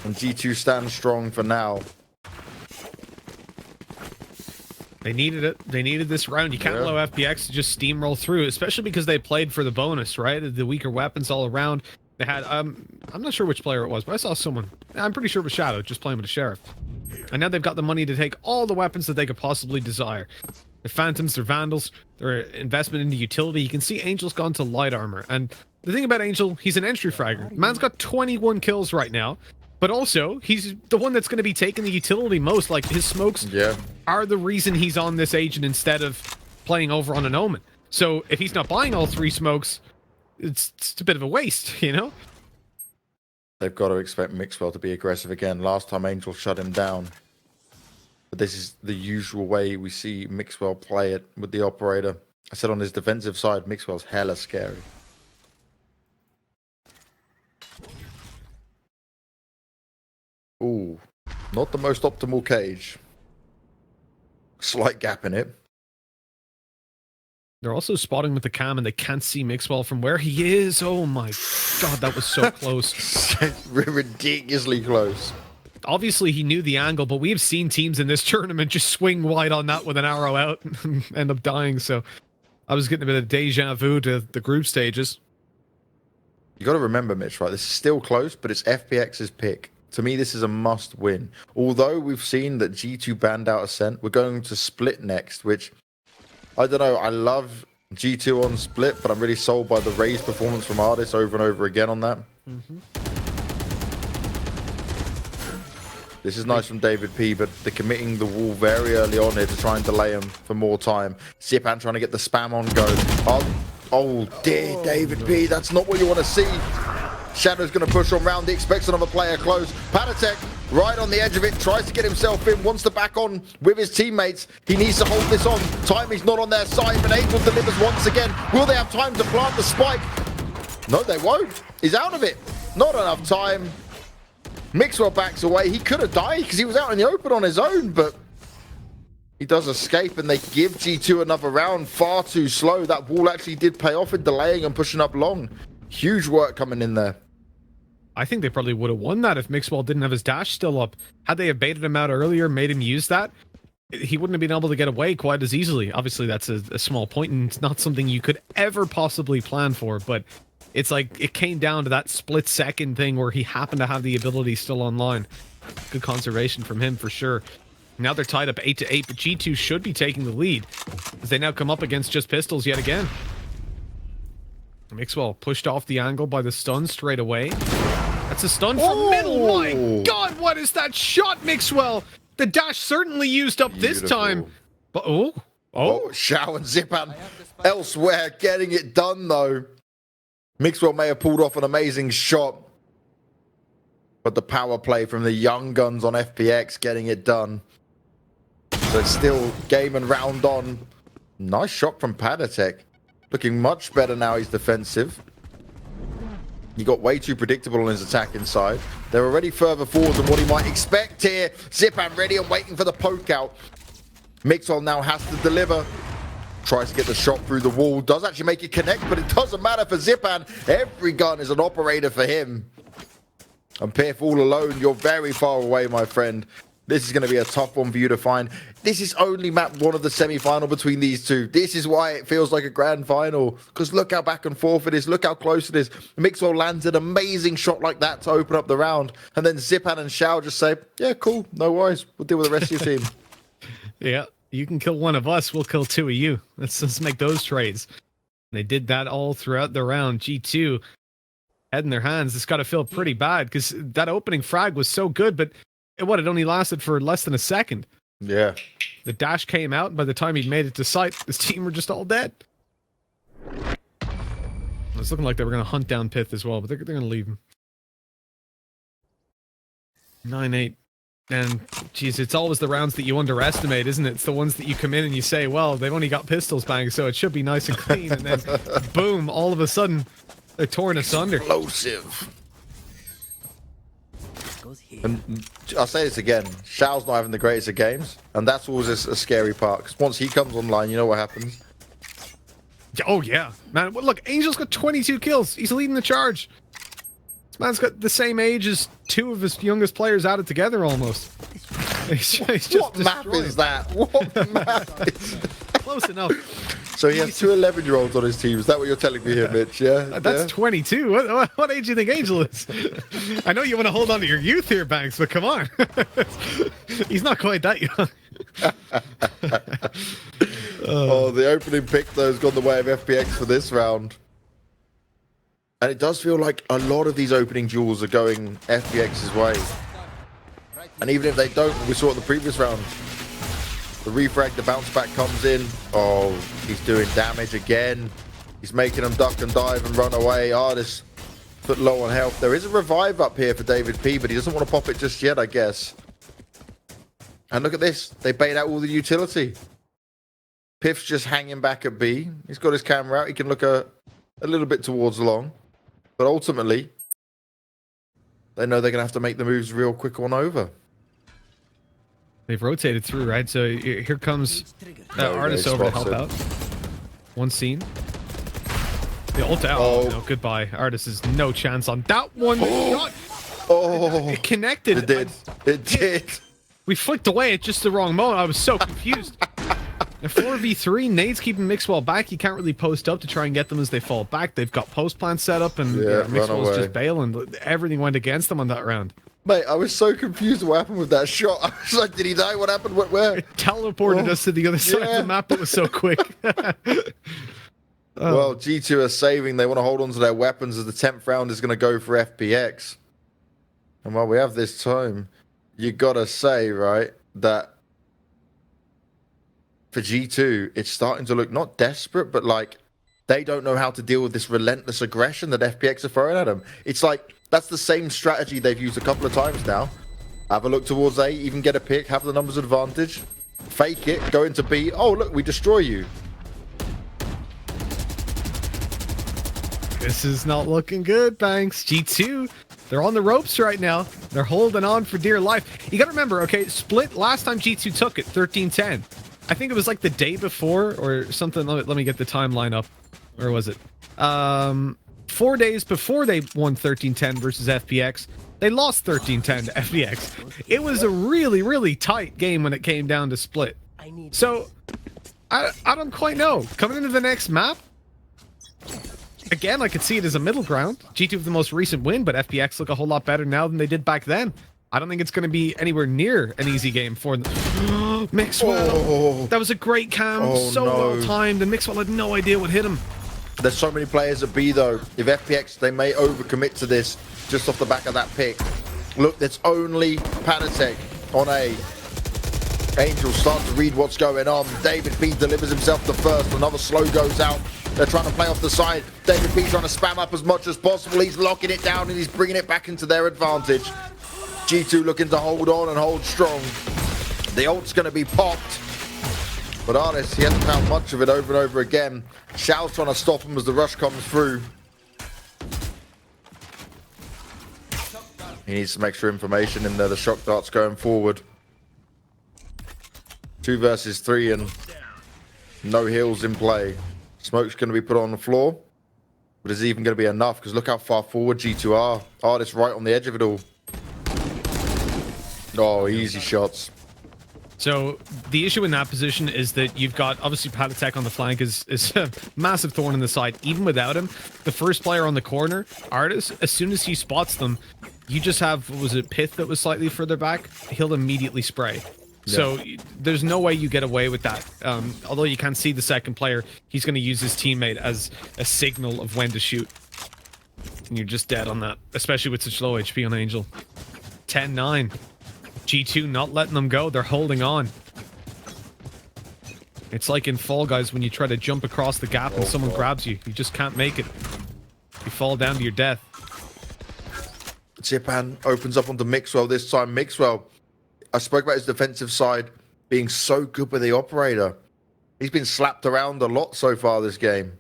And G2 stands strong for now. They needed it. They needed this round. You can't allow FPX to just steamroll through, especially because they played for the bonus, right? The weaker weapons all around. They had, I'm not sure which player it was, but I saw someone. I'm pretty sure it was Shadow, just playing with a Sheriff. And now they've got the money to take all the weapons that they could possibly desire. Their Phantoms, their Vandals, their investment into utility. You can see Angel's gone to light armor. And the thing about Angel, he's an entry fragger. Man's got 21 kills right now. But also, he's the one that's going to be taking the utility most. Like, his smokes are the reason he's on this agent instead of playing over on an Omen. So, if he's not buying all 3 smokes, it's a bit of a waste, you know? They've got to expect Mixwell to be aggressive again. Last time Angel shut him down. But this is the usual way we see Mixwell play it with the operator. I said on his defensive side, Mixwell's hella scary. Ooh, not the most optimal cage. Slight gap in it. They're also spotting with the cam and they can't see Mixwell from where he is. Oh my god, that was so close. Ridiculously close. Obviously, he knew the angle, but we've seen teams in this tournament just swing wide on that with an arrow out and end up dying. So I was getting a bit of deja vu to the group stages. You got to remember, Mitch, right? This is still close, but it's FPX's pick. To me, this is a must win. Although we've seen that G2 banned out Ascent, we're going to Split next, which, I don't know, I love G2 on Split, but I'm really sold by the raised performance from Artis over and over again on that. This is nice from David P, but they're committing the wall very early on here to try and delay him for more time. Zipan trying to get the spam on go. Oh dear, David P, that's not what you want to see. Shadow's going to push on round. He expects another player close. Padatek right on the edge of it. Tries to get himself in. Wants to back on with his teammates. He needs to hold this on. Timing's not on their side, but Angel delivers once again. Will they have time to plant the spike? No, they won't. He's out of it. Not enough time. Mixwell backs away. He could have died because he was out in the open on his own, but he does escape and they give G2 another round. Far too slow. That wall actually did pay off in delaying and pushing up long. Huge work coming in there. I think they probably would have won that if Mixwell didn't have his dash still up. Had they baited him out earlier, made him use that, he wouldn't have been able to get away quite as easily. Obviously, that's a small point, and it's not something you could ever possibly plan for, but it's like it came down to that split-second thing where he happened to have the ability still online. Good conservation from him, for sure. Now they're tied up 8-8, but G2 should be taking the lead as they now come up against just pistols yet again. Mixwell pushed off the angle by the stun straight away. That's a stun from middle. My god, what is that shot, Mixwell? The dash certainly used up this time. But oh, Xiao and Zipan elsewhere getting it done though. Mixwell may have pulled off an amazing shot, but the power play from the young guns on FPX getting it done. So it's still game and round on. Nice shot from Padatek. Looking much better now he's defensive. He got way too predictable on his attack inside. They're already further forward than what he might expect here. Zipan ready and waiting for the poke out. Mixwell now has to deliver. Tries to get the shot through the wall. Does actually make it connect, but it doesn't matter for Zipan. Every gun is an operator for him. And Piff all alone, you're very far away, my friend. This is going to be a tough one for you to find. This is only map 1 of the semi-final between these two. This is why it feels like a grand final. Because look how back and forth it is. Look how close it is. Mixwell lands an amazing shot like that to open up the round. And then Zipan and Xiao just say, yeah, cool. No worries. We'll deal with the rest of your team. Yeah, you can kill one of us. We'll kill 2 of you. Let's make those trades. And they did that all throughout the round. G2 head in their hands. It's got to feel pretty bad because that opening frag was so good, but it only lasted for less than a second. Yeah. The dash came out, and by the time he'd made it to site, his team were just all dead. It's looking like they were going to hunt down Pith as well, but they're going to leave him. 9-8. And, geez, it's always the rounds that you underestimate, isn't it? It's the ones that you come in and you say, well, they've only got pistols bang, so it should be nice and clean. And then, boom, all of a sudden, they're torn asunder. Explosive. And I'll say this again, Shao's not having the greatest of games, and that's always a scary part, because once he comes online, you know what happens. Oh, yeah. Man, look, Angel's got 22 kills. He's leading the charge. This man's got the same age as two of his youngest players added together, almost. He's just what map is that? What map is that? Close enough. So he has two 11-year-olds on his team. Is that what you're telling me here, Mitch? Yeah? That's 22. What age do you think Angel is? I know you want to hold on to your youth here, Banks, but come on. He's not quite that young. Oh, the opening pick, though, has gone the way of FPX for this round. And it does feel like a lot of these opening duels are going FPX's way. And even if they don't, we saw it in the previous round. The refrag, the bounce back comes in. Oh, he's doing damage again. He's making them duck and dive and run away. Artist put low on health. There is a revive up here for David P, but he doesn't want to pop it just yet, I guess. And look at this. They bait out all the utility. Piff's just hanging back at B. He's got his camera out. He can look a little bit towards long. But ultimately, they know they're going to have to make the moves real quick on over. They've rotated through, right? So here comes Artist over to help out. One scene. The ult out. Oh, no, goodbye. Artist has no chance on that one. Oh, it connected. It did. It did. We flicked away at just the wrong moment. I was so confused. A 4v3, Nade's keeping Mixwell back. You can't really post up to try and get them as they fall back. They've got post plant set up, and Mixwell's just bailing. Everything went against them on that round. Mate, I was so confused what happened with that shot. I was like, did he die? What happened? Where? It teleported us to the other side of the map. It was so quick. Well, G2 are saving. They want to hold on to their weapons as the 10th round is going to go for FPX. And while we have this time, you got to say, right, that for G2, it's starting to look not desperate, but like they don't know how to deal with this relentless aggression that FPX are throwing at them. It's like that's the same strategy they've used a couple of times now. Have a look towards A, even get a pick, have the numbers advantage, fake it, go into B. Oh, look, we destroy you. This is not looking good, Banks. G2, they're on the ropes right now. They're holding on for dear life. You got to remember, okay, Split, last time G2 took it, 13-10. I think it was like the day before or something. Let me get the timeline up. Or was it? 4 days before they won 13-10 versus FPX, they lost 13-10 to FPX. It was a really, really tight game when it came down to Split. So, I don't quite know. Coming into the next map, again, I could see it as a middle ground. G2 with the most recent win, but FPX look a whole lot better now than they did back then. I don't think it's going to be anywhere near an easy game for them. Mixwell! Oh. That was a great cam, well timed, and Mixwell had no idea what hit him. There's so many players at B though. If FPX, they may overcommit to this just off the back of that pick. Look, it's only Panatek on A. Angel starts to read what's going on. David B delivers himself the first. Another slow goes out. They're trying to play off the side. David B trying to spam up as much as possible. He's locking it down and he's bringing it back into their advantage. G2 looking to hold on and hold strong. The ult's going to be popped. But Artist, he hasn't found much of it over and over again. Shao's trying to stop him as the rush comes through. He needs some extra information in there. The shock dart's going forward. 2 versus 3 and no heals in play. Smoke's going to be put on the floor. But is it even going to be enough? Because look how far forward G2 are. Artist right on the edge of it all. Oh, easy shots. So the issue in that position is that you've got obviously Panatek on the flank is a massive thorn in the side. Even without him, the first player on the corner, Artist, as soon as he spots them, you just have, was it Pith that was slightly further back? He'll immediately spray. Yeah. So there's no way you get away with that. Although you can't see the second player, he's going to use his teammate as a signal of when to shoot. And you're just dead on that, especially with such low HP on Angel. 10-9. G2 not letting them go. They're holding on. It's like in Fall Guys when you try to jump across the gap and someone grabs you. You just can't make it. You fall down to your death. Zipan opens up onto Mixwell this time. Mixwell, I spoke about his defensive side being so good with the operator. He's been slapped around a lot so far this game.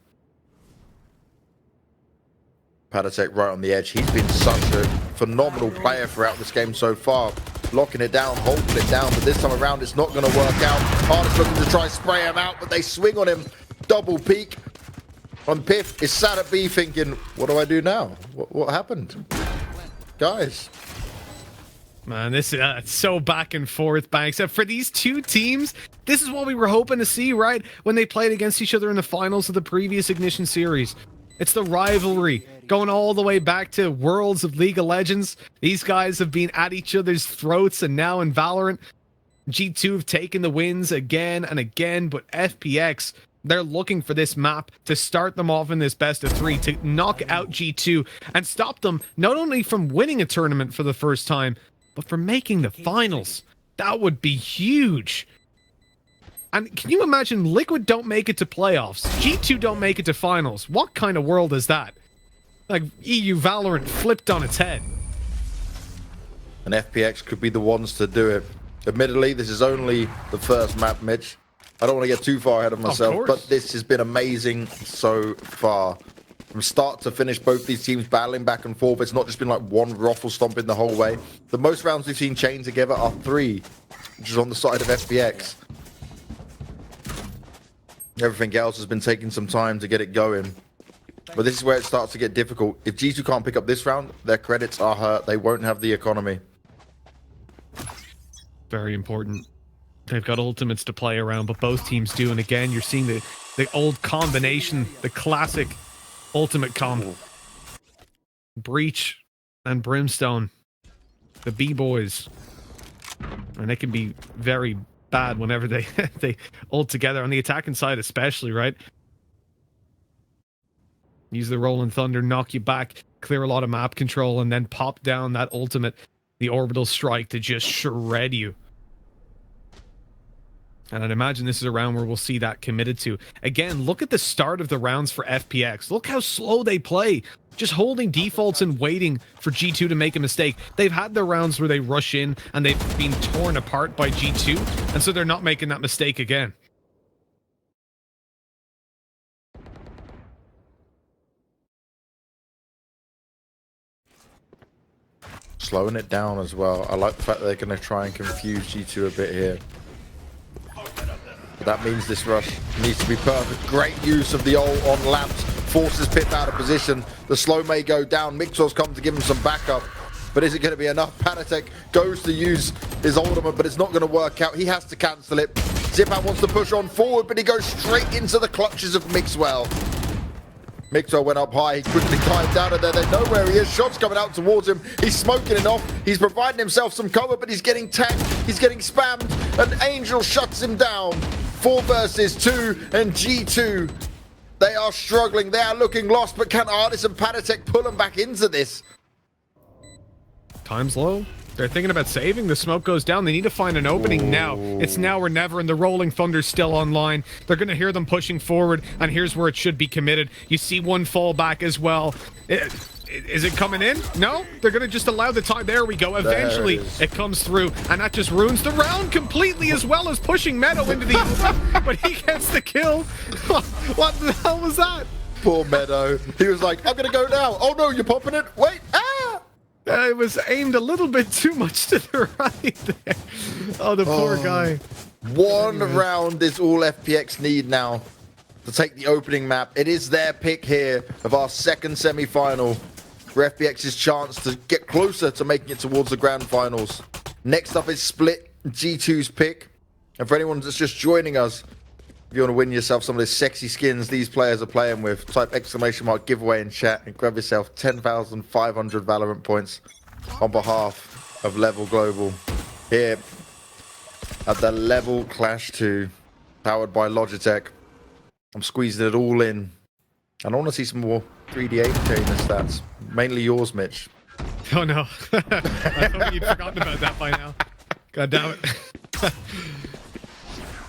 Patatech right on the edge. He's been such a phenomenal player throughout this game so far. Locking it down, holding it down, but this time around it's not going to work out. Hardest looking to try spray him out, but they swing on him. Double peek on Piff. Is sat at B thinking, what do I do now? What happened? Guys. Man, this is so back and forth, Banks. For these two teams, this is what we were hoping to see, right? When they played against each other in the finals of the previous Ignition series. It's the rivalry going all the way back to Worlds of League of Legends. These guys have been at each other's throats, and now in Valorant, G2 have taken the wins again and again, but FPX, they're looking for this map to start them off in this best of 3, to knock out G2 and stop them not only from winning a tournament for the first time, but from making the finals. That would be huge. And can you imagine Liquid don't make it to playoffs, G2 don't make it to finals? What kind of world is that? Like EU Valorant flipped on its head. And FPX could be the ones to do it. Admittedly, this is only the first map, Mitch. I don't want to get too far ahead of myself, but this has been amazing so far. From start to finish, both these teams battling back and forth. It's not just been like one ruffle stomping the whole way. The most rounds we've seen chain together are 3, which is on the side of FPX. Everything else has been taking some time to get it going. But this is where it starts to get difficult. If G2 can't pick up this round, their credits are hurt. They won't have the economy. Very important. They've got ultimates to play around, but both teams do. And again, you're seeing the old combination, the classic ultimate combo. Breach and Brimstone. The B-boys. And they can be very bad whenever they ult together on the attacking side, especially, right? Use the Rolling Thunder, knock you back, clear a lot of map control, and then pop down that ultimate, the orbital strike, to just shred you. And I'd imagine this is a round where we'll see that committed to. Again, look at the start of the rounds for FPX. Look how slow they play. Just holding defaults and waiting for G2 to make a mistake. They've had their rounds where they rush in and they've been torn apart by G2, and so they're not making that mistake again. Slowing it down as well. I like the fact that they're going to try and confuse G2 a bit here. But that means this rush needs to be perfect. Great use of the ult on lamps. Forces Pip out of position. The slow may go down. Mixor's come to give him some backup. But is it going to be enough? Patatech goes to use his ultimate, but it's not going to work out. He has to cancel it. Zipan wants to push on forward, but he goes straight into the clutches of Mixwell. Mixwell went up high. He quickly climbed out of there. They know where he is. Shots coming out towards him. He's smoking it off. He's providing himself some cover, but he's getting tagged. He's getting spammed. And Angel shuts him down. 4 versus 2, and G2, they are struggling. They are looking lost, but can Artis and Patatech pull them back into this? Time's low. They're thinking about saving. The smoke goes down. They need to find an opening now. It's now or never, and the Rolling Thunder's still online. They're going to hear them pushing forward, and here's where it should be committed. You see one fall back as well. Is it coming in? No? They're going to just allow the time. There we go. Eventually, it comes through, and that just ruins the round completely, as well as pushing Meadow into the... but he gets the kill. What the hell was that? Poor Meadow. He was like, I'm going to go now. Oh, no, you're popping it. Wait. Ah! It was aimed a little bit too much to the right there. Oh, the poor guy. One round is all FPX need now to take the opening map. It is their pick here of our second semi-final for FPX's chance to get closer to making it towards the grand finals. Next up is Split, G2's pick. And for anyone that's just joining us, if you want to win yourself some of the sexy skins these players are playing with, type !giveaway in chat and grab yourself 10,500 Valorant points on behalf of Level Global here at the Level Clash 2, powered by Logitech. I'm squeezing it all in. And I want to see some more 3D aim trainer stats. Mainly yours, Mitch. Oh no. I thought you'd forgotten about that by now. God damn it.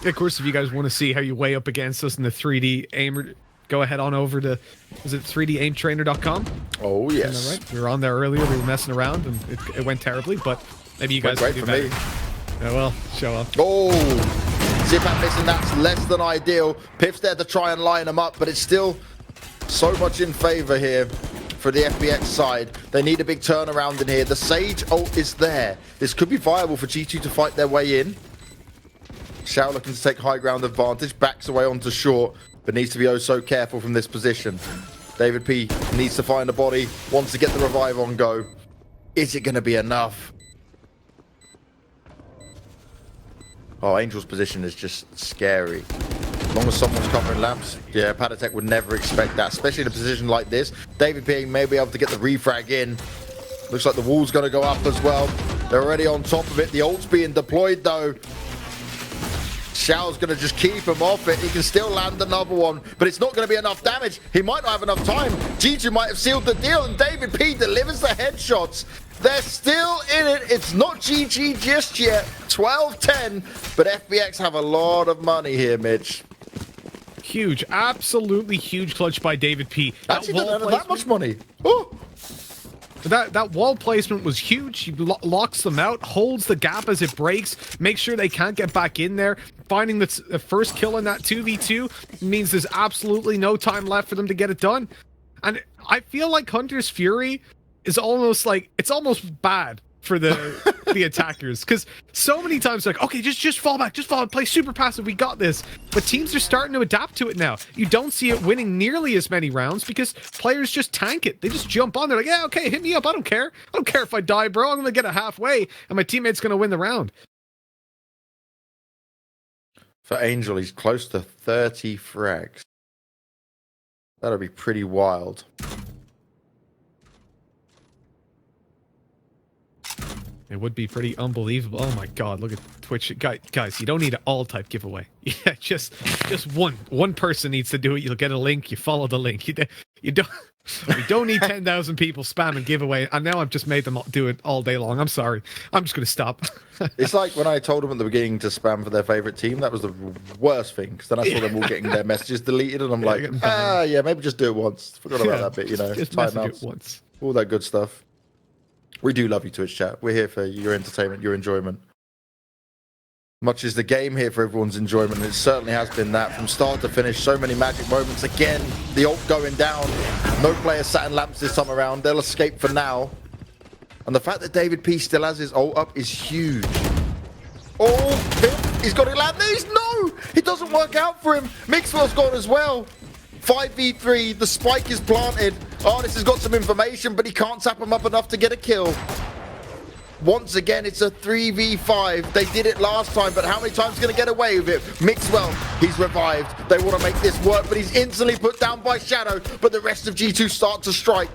Of course, if you guys want to see how you weigh up against us in the 3D aimer, go ahead on over to, is it 3daimtrainer.com? Oh, yes. Right? We were on there earlier, we were messing around, and it went terribly, but maybe you guys can do better. Yeah, well, show up. Oh, Zipan missing, that's less than ideal. Piff's there to try and line him up, but it's still so much in favor here for the FPX side. They need a big turnaround in here. The Sage ult is there. This could be viable for G2 to fight their way in. Xiao looking to take high ground advantage, backs away onto short, but needs to be oh so careful from this position. David P needs to find a body, wants to get the revive on go. Is it going to be enough? Oh, Angel's position is just scary. As long as someone's covering lamps, yeah, Padatek would never expect that, especially in a position like this. David P may be able to get the refrag in. Looks like the wall's going to go up as well. They're already on top of it. The ult's being deployed though. Xiao's going to just keep him off it. He can still land another one, but it's not going to be enough damage. He might not have enough time. G2 might have sealed the deal, and David P delivers the headshots. They're still in it. It's not GG just yet. 12-10, but FPX have a lot of money here, Mitch. Huge, absolutely huge clutch by David P. Actually, doesn't have that much money. Oh. That wall placement was huge. He locks them out, holds the gap as it breaks, makes sure they can't get back in there. Finding the first kill in that 2v2 means there's absolutely no time left for them to get it done. And I feel like Hunter's Fury is almost like, it's almost bad for the attackers, because so many times like, okay, just fall back, play super passive, we got this. But teams are starting to adapt to it now. You don't see it winning nearly as many rounds because players just tank it. They just jump on, they're like, yeah, okay, hit me up, I don't care if I die, bro, I'm gonna get it halfway and my teammate's gonna win the round. For Angel, he's close to 30 frags. That'll be pretty wild. It would be pretty unbelievable. Oh my god, look at Twitch. Guys, you don't need an all type giveaway. Yeah, just one person needs to do it. You'll get a link, you follow the link. You don't need 10,000 people spamming giveaway. And now I've just made them do it all day long. I'm sorry. I'm just going to stop. It's like when I told them at the beginning to spam for their favorite team, that was the worst thing, because then I saw them all getting their messages deleted and I'm like, yeah, maybe just do it once. Forgot about that bit, you know. Just message it once. All that good stuff. We do love you, Twitch chat. We're here for your entertainment, your enjoyment. Much is the game here for everyone's enjoyment, and it certainly has been that from start to finish. So many magic moments. Again, the ult going down. No player sat in lamps this time around. They'll escape for now. And the fact that David P still has his ult up is huge. Oh, he's got to land these. No, it doesn't work out for him. Mixwell's gone as well. 5v3, the spike is planted. Artis has got some information, but he can't tap him up enough to get a kill. Once again, it's a 3v5. They did it last time, but how many times going to get away with it? Mixwell, he's revived. They want to make this work, but he's instantly put down by Shadow, but the rest of G2 start to strike.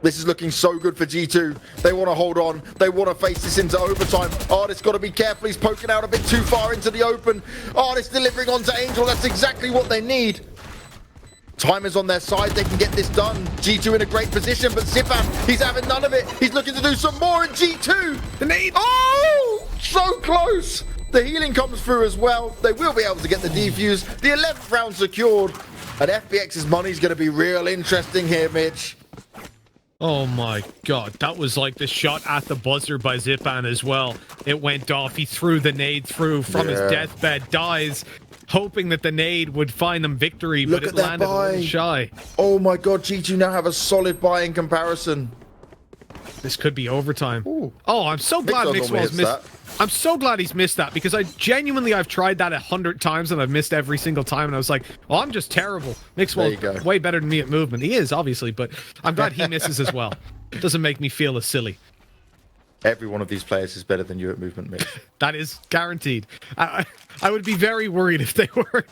This is looking so good for G2. They want to hold on. They want to face this into overtime. Artis got to be careful. He's poking out a bit too far into the open. Artis delivering onto Angel. That's exactly what they need. Time is on their side. They can get this done. G2 in a great position, but Zipan, he's having none of it. He's looking to do some more in G2. The nade. Oh, so close. The healing comes through as well. They will be able to get the defuse. The 11th round secured. And FPX's money's going to be real interesting here, Mitch. Oh my god, that was like the shot at the buzzer by Zipan as well. It went off. He threw the nade through from his deathbed, dies, hoping that the nade would find them victory, but it landed a little shy. Oh my god, G2 now have a solid buy in comparison. This could be overtime. Ooh. Oh, I'm so glad Mixwell's missed that. I'm so glad he's missed that, because I've tried that 100 times and I've missed every single time, and I was like, well, I'm just terrible. Mixwell's way better than me at movement. He is, obviously, but I'm glad he misses as well. It doesn't make me feel as silly. Every one of these players is better than you at movement, Mitch. That is guaranteed. I would be very worried if they were.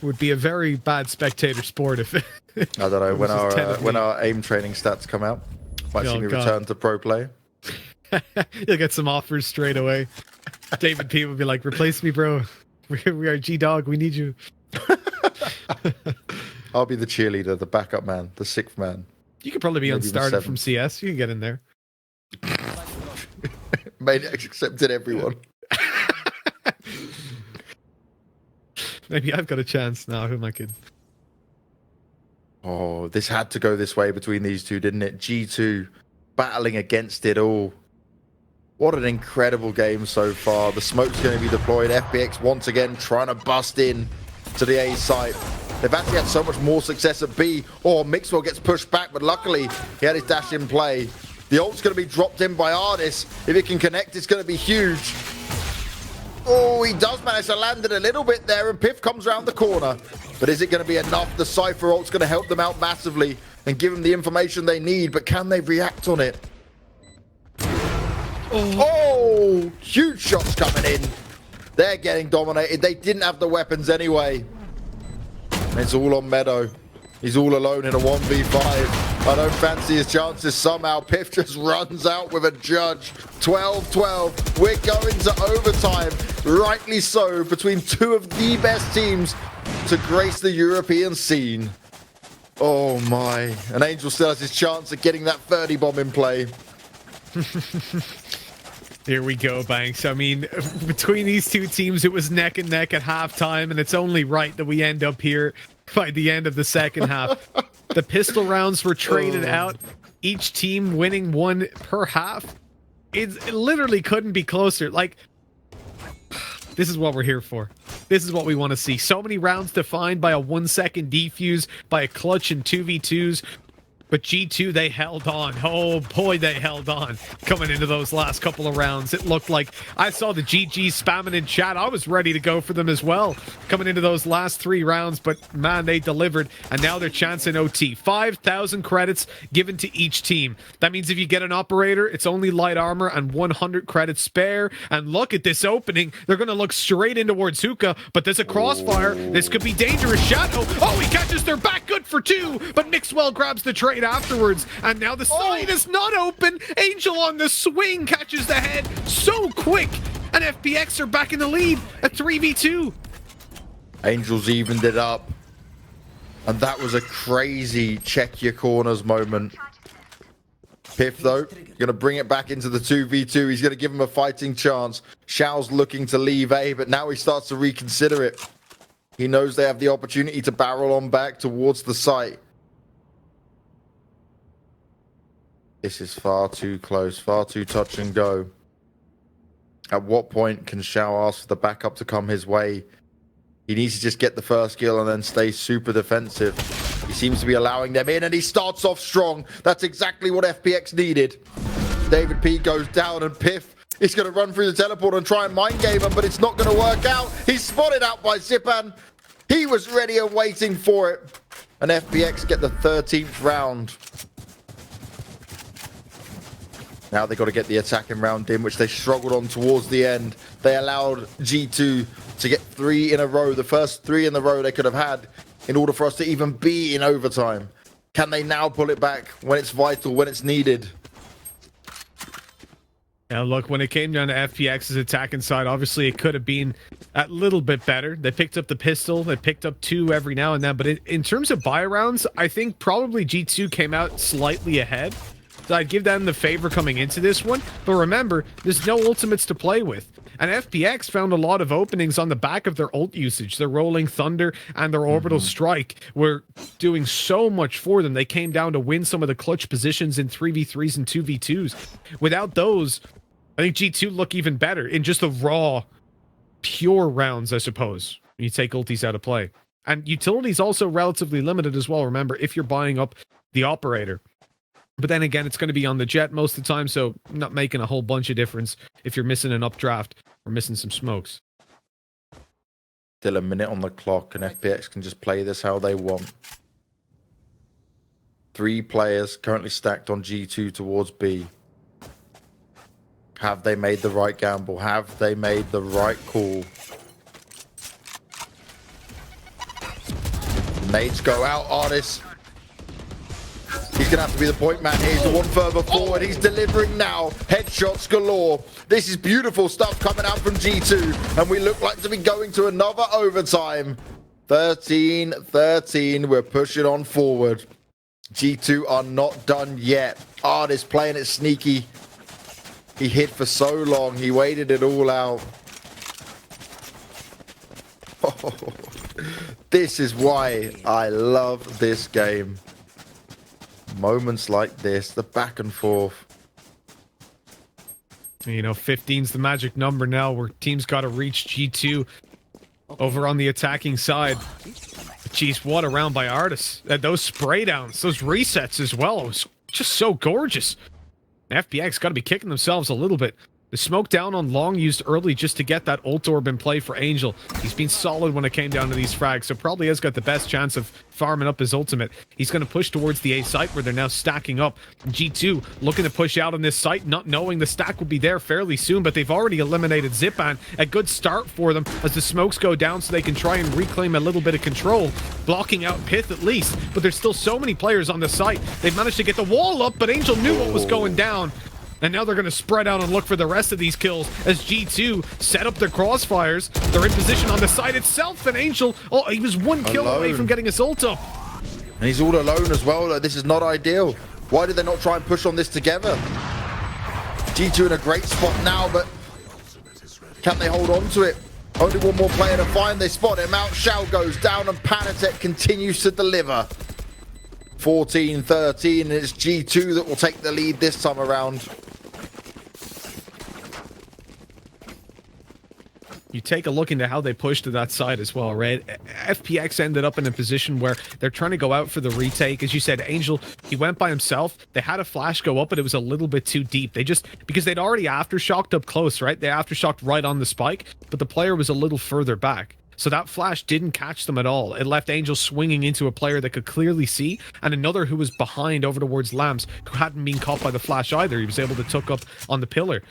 Would be a very bad spectator sport if I don't know, when our aim training stats come out, might see me return to pro play. You'll get some offers straight away. David P will be like, replace me, bro. We are G-Dog. We need you. I'll be the cheerleader, the backup man, the sixth man. You could probably be unstarted from CS. You can get in there. Maniacs accepted everyone. Maybe I've got a chance now. Who am I kidding? Oh, this had to go this way between these two, didn't it? G2 battling against it all. What an incredible game so far. The smoke's going to be deployed. FPX once again trying to bust in to the A site. They've actually had so much more success at B. Oh, Mixwell gets pushed back, but luckily he had his dash in play. The ult's going to be dropped in by Ardis. If it can connect, it's going to be huge. Oh, he does manage to land it a little bit there, and Piff comes around the corner. But is it going to be enough? The Cypher ult's going to help them out massively and give them the information they need, but can they react on it? Oh, huge shots coming in. They're getting dominated. They didn't have the weapons anyway. And it's all on Meadow. He's all alone in a 1v5. I don't fancy his chances somehow. Piff just runs out with a judge. 12-12. We're going to overtime. Rightly so, between two of the best teams to grace the European scene. Oh my. And Angel still has his chance at getting that 30 bomb in play. Here we go, Banks. I mean, between these two teams, it was neck and neck at halftime, and it's only right that we end up here by the end of the second half. The pistol rounds were traded out, each team winning one per half. It literally couldn't be closer. Like, this is what we're here for. This is what we want to see. So many rounds defined by a 1-second defuse, by a clutch in 2v2s. But G2, they held on. Oh boy, they held on. Coming into those last couple of rounds, it looked like I saw the GG spamming in chat. I was ready to go for them as well. Coming into those last 3 rounds, but man, they delivered. And now their chance in OT. 5,000 credits given to each team. That means if you get an operator, it's only light armor and 100 credits spare. And look at this opening. They're going to look straight in towards Hookah, but there's a crossfire. This could be dangerous. Shadow. Oh, he catches their back. Good for 2. But Mixwell grabs the trade afterwards, and now the side is not open. Angel on the swing catches the head so quick, and FPX are back in the lead at 3v2. Angels evened it up, and that was a crazy check your corners moment. Piff, though, going to bring it back into the 2v2. He's going to give him a fighting chance. Xiao's looking to leave A, but now he starts to reconsider it. He knows they have the opportunity to barrel on back towards the site. This is far too close, far too touch and go. At what point can Xiao ask for the backup to come his way? He needs to just get the first kill and then stay super defensive. He seems to be allowing them in, and he starts off strong. That's exactly what FPX needed. David P goes down, and Piff is going to run through the teleport and try and mind game him, but it's not going to work out. He's spotted out by Zipan. He was ready and waiting for it. And FPX get the 13th round. Now they've got to get the attacking round in, which they struggled on towards the end. They allowed G2 to get 3 in a row, the first 3 in the row they could have had in order for us to even be in overtime. Can they now pull it back when it's vital, when it's needed? Yeah, look, when it came down to FPX's attacking side, obviously it could have been a little bit better. They picked up the pistol, they picked up 2 every now and then, but in terms of buy rounds, I think probably G2 came out slightly ahead. So I'd give them the favor coming into this one. But remember, there's no ultimates to play with. And FPX found a lot of openings on the back of their ult usage. Their Rolling Thunder and their Orbital Strike were doing so much for them. They came down to win some of the clutch positions in 3v3s and 2v2s. Without those, I think G2 look even better in just the raw, pure rounds, I suppose. When you take ultis out of play. And utility's also relatively limited as well, remember, if you're buying up the operator. But then again, it's going to be on the jet most of the time, so not making a whole bunch of difference if you're missing an updraft or missing some smokes. Still a minute on the clock, and FPX can just play this how they want. 3 players currently stacked on G2 towards B. Have they made the right gamble? Have they made the right call? Nades go out, Artis. He's going to have to be the point man here. He's the one further forward. He's delivering now. Headshots galore. This is beautiful stuff coming out from G2. And we look like to be going to another overtime. 13-13. We're pushing on forward. G2 are not done yet. Artis playing it sneaky. He hid for so long. He waited it all out. Oh, this is why I love this game. Moments like this, the back and forth. You know, 15's the magic number now where teams got to reach G2 over on the attacking side. Jeez, what a round by Artis. Those spray downs, those resets as well. It was just so gorgeous. FPX got to be kicking themselves a little bit. The smoke down on long used early just to get that ult orb in play for Angel. He's been solid when it came down to these frags, so probably has got the best chance of farming up his ultimate. He's going to push towards the A site where they're now stacking up. G2 looking to push out on this site, not knowing the stack will be there fairly soon, but they've already eliminated Zipan. A good start for them as the smokes go down so they can try and reclaim a little bit of control, blocking out Pith at least, but there's still so many players on the site. They've managed to get the wall up, but Angel knew what was going down. And now they're going to spread out and look for the rest of these kills as G2 set up their crossfires. They're in position on the site itself, and Angel, oh, he was one kill away from getting his ult up. And he's all alone as well. This is not ideal. Why did they not try and push on this together? G2 in a great spot now, but can they hold on to it? Only one more player to find. They spot him out. Shao goes down, and Panatek continues to deliver. 14-13, and it's G2 that will take the lead this time around. You take a look into how they pushed to that side as well, right? FPX ended up in a position where they're trying to go out for the retake. As you said, Angel, he went by himself. They had a flash go up, but it was a little bit too deep. They just, because they'd already aftershocked up close, right? They aftershocked right on the spike, but the player was a little further back. So that flash didn't catch them at all. It left Angel swinging into a player that could clearly see, and another who was behind over towards Lambs, who hadn't been caught by the flash either. He was able to tuck up on the pillar.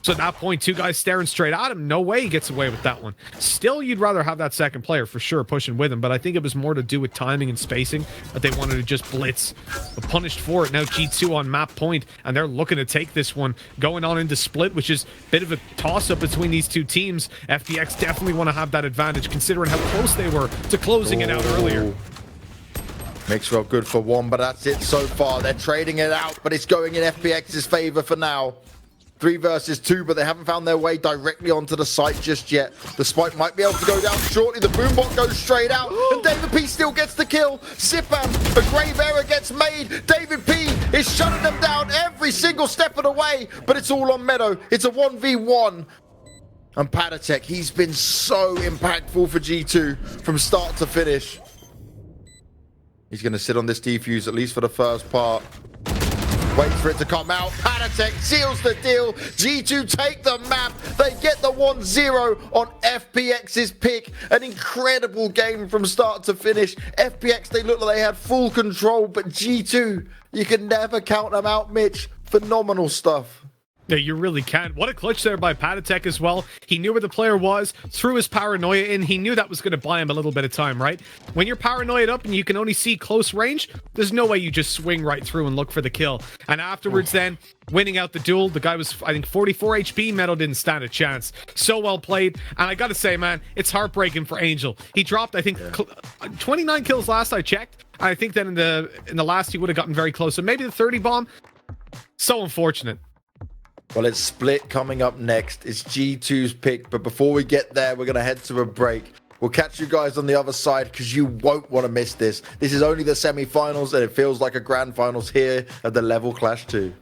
So at that point, two guys staring straight at him. No way he gets away with that one. Still, you'd rather have that second player for sure pushing with him, but I think it was more to do with timing and spacing that they wanted to just blitz. But punished for it. Now G2 on map point, and they're looking to take this one, going on into split, which is a bit of a toss-up between these two teams. FPX definitely want to have that advantage, considering how close they were to closing it out earlier. Makes well good for one, but that's it so far. They're trading it out, but it's going in FPX's favor for now. 3 versus 2, but they haven't found their way directly onto the site just yet. The spike might be able to go down shortly. The boombot goes straight out, and David P still gets the kill. Zipan, a grave error gets made. David P is shutting them down every single step of the way, but it's all on Meadow. It's a 1v1. And Panatek, he's been so impactful for G2 from start to finish. He's going to sit on this defuse, at least for the first part. Waits for it to come out. Panatek seals the deal. G2 take the map. They get the 1-0 on FPX's pick. An incredible game from start to finish. FPX, they looked like they had full control, but G2, you can never count them out, Mitch. Phenomenal stuff. Yeah, you really can. What a clutch there by Panatek as well. He knew where the player was, threw his paranoia in. He knew that was going to buy him a little bit of time, right? When you're paranoid up and you can only see close range, there's no way you just swing right through and look for the kill. And afterwards then, winning out the duel, the guy was, I think, 44 HP. Meadow didn't stand a chance. So well played. And I got to say, man, it's heartbreaking for Angel. He dropped, I think, 29 kills last I checked. I think that in the last he would have gotten very close. So maybe the 30 bomb. So unfortunate. Well, it's split coming up next. It's G2's pick, but before we get there, we're going to head to a break. We'll catch you guys on the other side because you won't want to miss this. This is only the semi-finals, and it feels like a grand finals here at the Level Clash 2.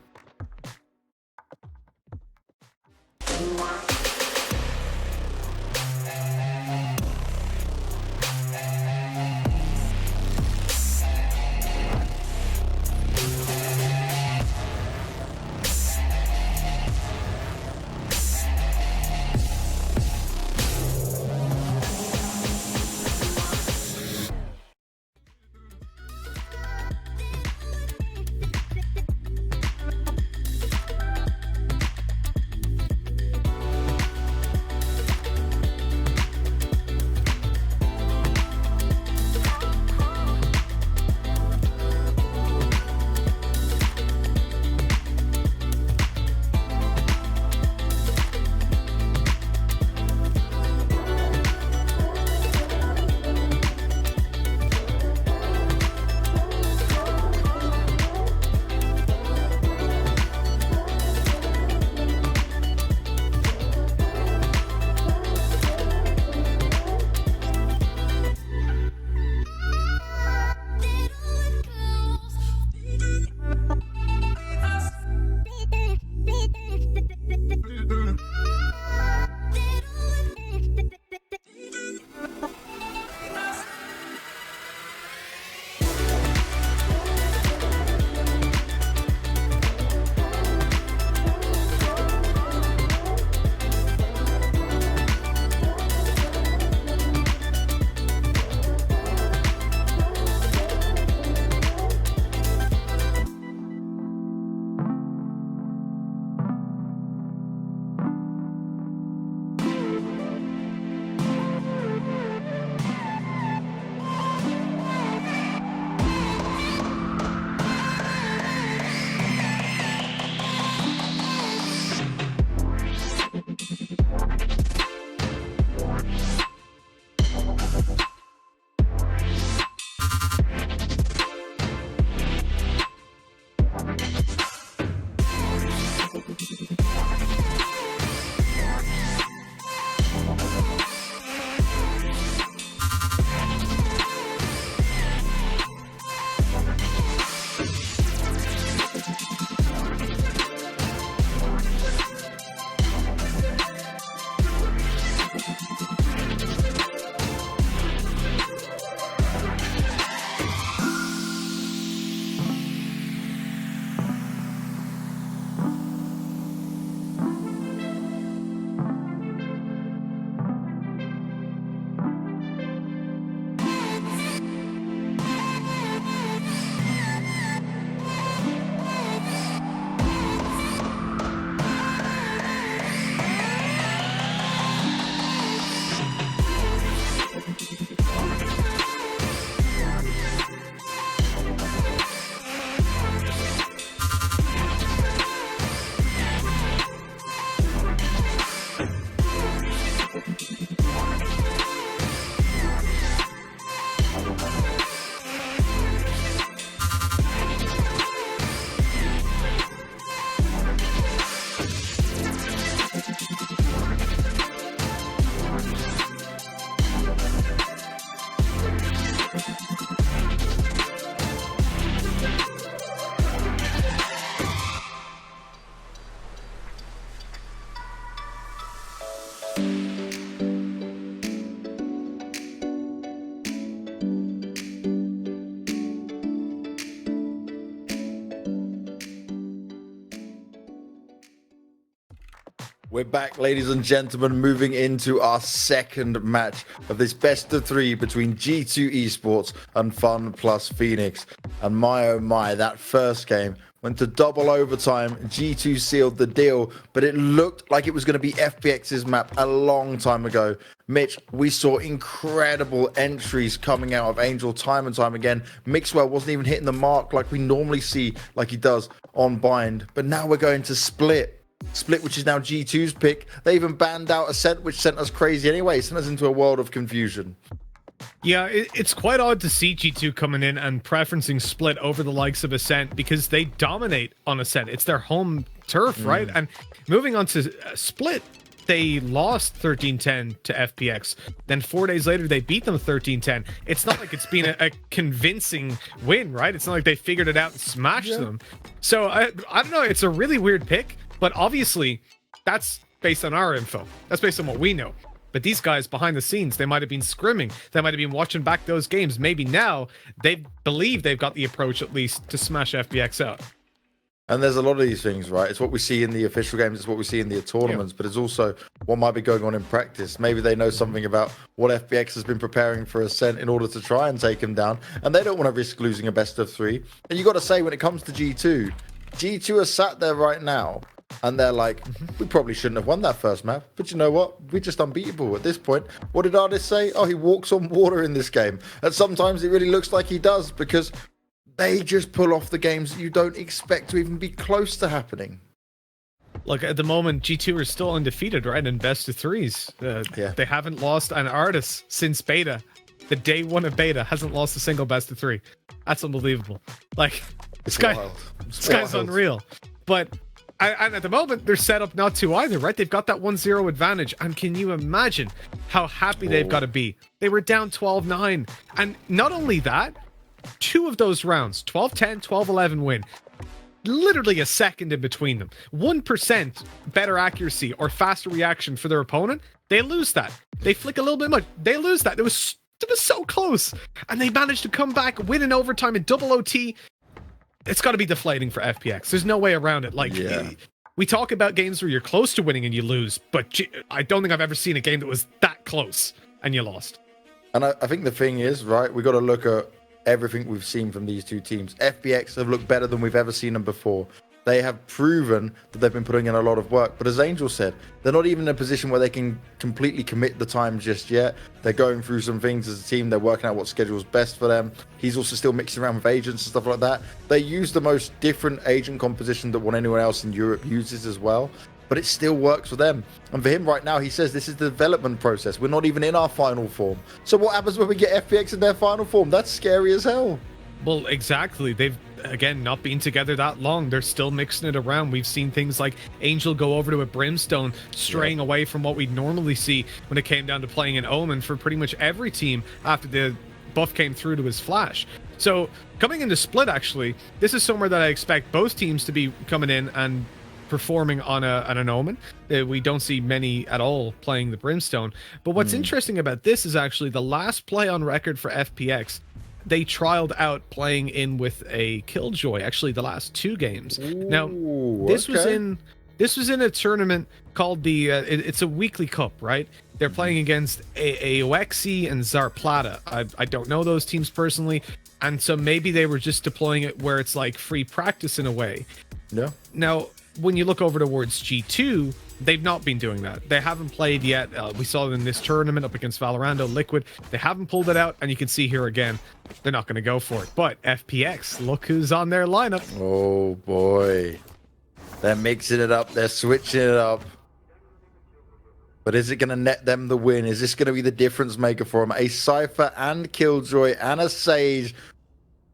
We're back, ladies and gentlemen, moving into our second match of this best of three between G2 Esports and Fun Plus Phoenix. And my oh my, that first game went to double overtime. G2 sealed the deal, but it looked like it was going to be FPX's map a long time ago. Mitch, we saw incredible entries coming out of Angel time and time again. Mixwell wasn't even hitting the mark like we normally see, like he does on Bind. But now we're going to Split, which is now G2's pick. They even banned out Ascent, which sent us crazy anyway, sent us into a world of confusion. Yeah, it's quite odd to see G2 coming in and preferencing Split over the likes of Ascent because they dominate on Ascent. It's their home turf, right? And moving on to Split, they lost 13-10 to FPX. Then 4 days later, they beat them 13-10. It's not like it's been a convincing win, right? It's not like they figured it out and smashed them. So I don't know. It's a really weird pick. But obviously, that's based on our info. That's based on what we know. But these guys behind the scenes, they might have been scrimming. They might have been watching back those games. Maybe now they believe they've got the approach at least to smash FPX out. And there's a lot of these things, right? It's what we see in the official games. It's what we see in the tournaments. But it's also what might be going on in practice. Maybe they know something about what FPX has been preparing for Ascent in order to try and take him down. And they don't want to risk losing a best of three. And you got to say, when it comes to G2, G2 are sat there right now. And they're like, we probably shouldn't have won that first map. But you know what? We're just unbeatable at this point. What did artists say? Oh, he walks on water in this game. And sometimes it really looks like he does because they just pull off the games that you don't expect to even be close to happening. Look, at the moment, G2 are still undefeated, right? In best of threes. They haven't lost an artist since beta. The day one of beta hasn't lost a single best of three. That's unbelievable. Like, this guy's unreal. But... And at the moment, they're set up not to either, right? They've got that 1-0 advantage. And can you imagine how happy they've got to be? They were down 12-9. And not only that, two of those rounds, 12-10, 12-11 win, literally a second in between them. 1% better accuracy or faster reaction for their opponent, they lose that. They flick a little bit much, they lose that. It was so close. And they managed to come back, win in overtime in double OT. It's got to be deflating for FPX. There's no way around it. Like, we talk about games where you're close to winning and you lose, but I don't think I've ever seen a game that was that close and you lost. And I think the thing is, right, we got to look at everything we've seen from these two teams. FPX have looked better than we've ever seen them before. They have proven that they've been putting in a lot of work. But as Angel said, they're not even in a position where they can completely commit the time just yet. They're going through some things as a team. They're working out what schedule is best for them. He's also still mixing around with agents and stuff like that. They use the most different agent composition that what anyone else in Europe uses as well. But it still works for them. And for him right now, he says this is the development process. We're not even in our final form. So what happens when we get FPX in their final form? That's scary as hell. Well, exactly. They've, again, not been together that long. They're still mixing it around. We've seen things like Angel go over to a Brimstone, straying away from what we'd normally see when it came down to playing an Omen for pretty much every team after the buff came through to his flash. So coming into Split, actually, this is somewhere that I expect both teams to be coming in and performing on an Omen. We don't see many at all playing the Brimstone. But what's interesting about this is actually the last play on record for FPX. They trialed out playing in with a Killjoy, actually the last two games. Now, this was in a tournament called the it's a weekly cup, right? They're playing against AOXE and Zarplata. I don't know those teams personally, and so maybe they were just deploying it where it's like free practice in a way. Yeah. Now, when you look over towards G2, they've not been doing that. They haven't played yet. We saw them in this tournament up against Valorant, Liquid. They haven't pulled it out, and you can see here again, they're not going to go for it. But FPX, look who's on their lineup. Oh, boy. They're mixing it up. They're switching it up. But is it going to net them the win? Is this going to be the difference maker for them? A Cypher and Killjoy and a Sage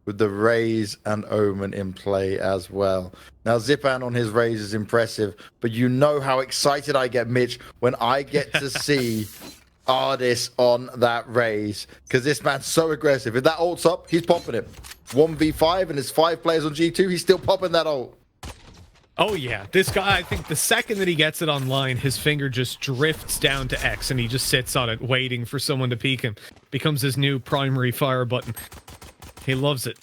with the Raze and Omen in play as well. Now, Zipan on his Raze is impressive, but you know how excited I get, Mitch, when I get to see Ardis on that Raze, because this man's so aggressive. If that ult's up, he's popping it. 1v5 and there's 5 players on G2, he's still popping that ult. Oh yeah, this guy, I think the second that he gets it online, his finger just drifts down to X and he just sits on it waiting for someone to peek him. Becomes his new primary fire button. He loves it.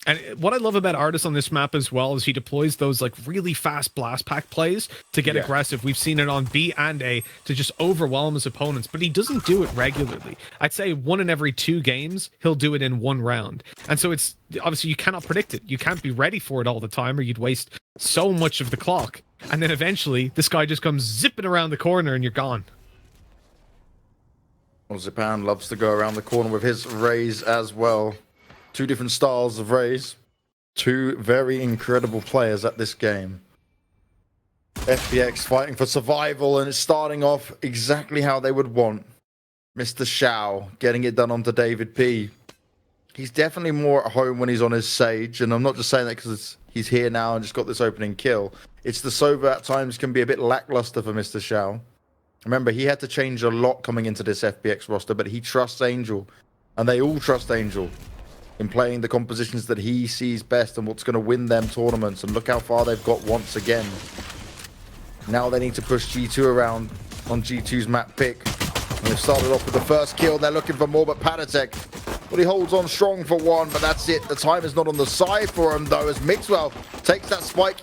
And what I love about Artis on this map as well is he deploys those like really fast blast pack plays to get aggressive. We've seen it on B and A to just overwhelm his opponents, but he doesn't do it regularly. I'd say 1 in every 2 games, he'll do it in 1 round. And so it's obviously you cannot predict it. You can't be ready for it all the time or you'd waste so much of the clock. And then eventually this guy just comes zipping around the corner and you're gone. Well, Zipan loves to go around the corner with his Raze as well. 2 different styles of Raze. 2 very incredible players at this game. FPX fighting for survival, and it's starting off exactly how they would want. Mr. Shao getting it done onto David P. He's definitely more at home when he's on his Sage, and I'm not just saying that because he's here now and just got this opening kill. It's the Sova at times can be a bit lackluster for Mr. Shao. Remember, he had to change a lot coming into this FPX roster, but he trusts Angel, and they all trust Angel in playing the compositions that he sees best and what's going to win them tournaments. And look how far they've got once again. Now they need to push G2 around on G2's map pick. And they've started off with the first kill. They're looking for more, but Panatek, well, he holds on strong for 1, but that's it. The time is not on the side for him, though, as Mixwell takes that spike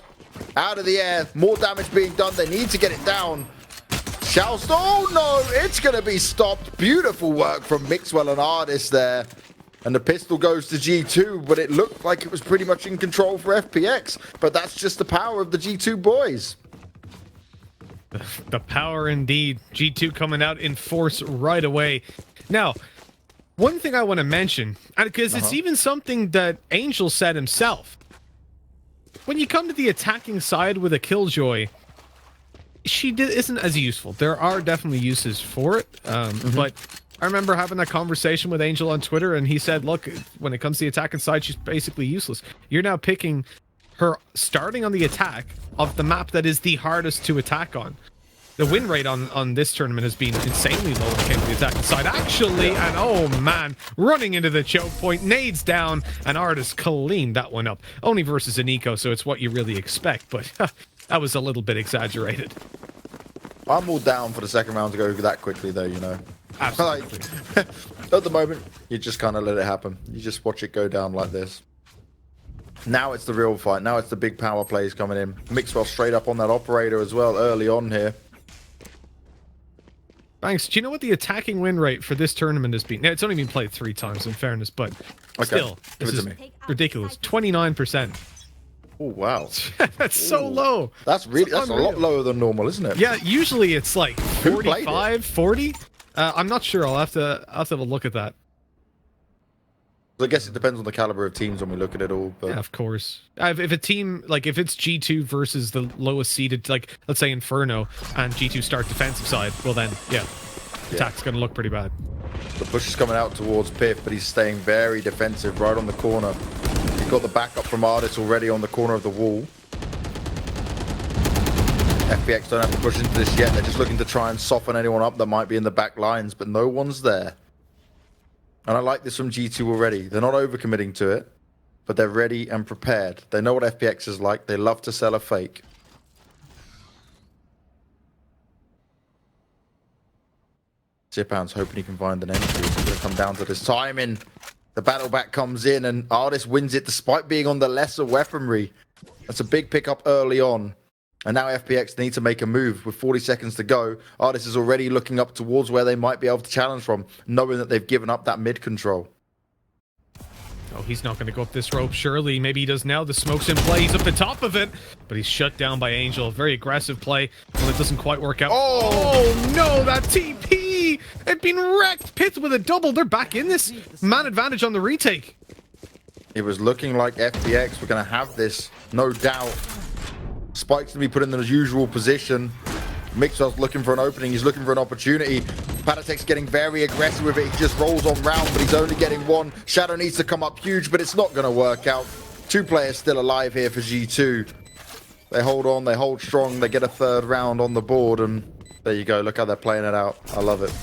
out of the air. More damage being done. They need to get it down. Shouts, oh no, it's going to be stopped. Beautiful work from Mixwell and Artis there. And the pistol goes to G2, but it looked like it was pretty much in control for FPX. But that's just the power of the G2 boys. The power indeed. G2 coming out in force right away. Now, one thing I want to mention, because it's even something that Angel said himself. When you come to the attacking side with a Killjoy, isn't as useful. There are definitely uses for it, but I remember having that conversation with Angel on Twitter, and he said, look, when it comes to the attacking side, she's basically useless. You're now picking her starting on the attack of the map that is the hardest to attack on. The win rate on this tournament has been insanely low when it came to the attacking side, actually, and oh man, running into the choke point, nades down, and Artis cleaned that one up. Only versus an eco, so it's what you really expect, but that was a little bit exaggerated. I'm all down for the second round to go that quickly, though, you know. Absolutely. At the moment, you just kind of let it happen. You just watch it go down like this. Now it's the real fight. Now it's the big power plays coming in. Mixwell straight up on that operator as well early on here. Thanks. Do you know what the attacking win rate for this tournament has been? Now, it's only been played 3 times, in fairness, but still, this is ridiculous. 29%. Oh, wow. That's so low. That's a lot lower than normal, isn't it? Yeah, usually it's like 45, 40. I'm not sure. I'll have to have a look at that. I guess it depends on the caliber of teams when we look at it all. But... yeah, of course. If a team, like if it's G2 versus the lowest seeded, like let's say Inferno, and G2 start defensive side, well then, yeah, attack's going to look pretty bad. The push is coming out towards Piff, but he's staying very defensive right on the corner. He's got the backup from Artis already on the corner of the wall. FPX don't have to push into this yet. They're just looking to try and soften anyone up that might be in the back lines, but no one's there. And I like this from G2 already. They're not overcommitting to it, but they're ready and prepared. They know what FPX is like. They love to sell a fake. Zipan's hoping he can find an entry. It's going to come down to this timing. The battle back comes in, and Artis wins it despite being on the lesser weaponry. That's a big pickup early on. And now FPX need to make a move with 40 seconds to go. Artis is already looking up towards where they might be able to challenge from, knowing that they've given up that mid control. Oh, he's not going to go up this rope, surely. Maybe he does now. The smoke's in play. He's up the top of it, but he's shut down by Angel. Very aggressive play. Well, it doesn't quite work out. Oh no, that TP! It's been wrecked. Pits with a double. They're back in this. Man advantage on the retake. It was looking like FPX were going to have this, no doubt. Spike's to be put in the usual position. Mixwell's looking for an opening. He's looking for an opportunity. Panatek's getting very aggressive with it. He just rolls on round, but he's only getting 1. Shadow needs to come up huge, but it's not going to work out. 2 players still alive here for G2. They hold on. They hold strong. They get a 3rd round on the board, and there you go. Look how they're playing it out. I love it.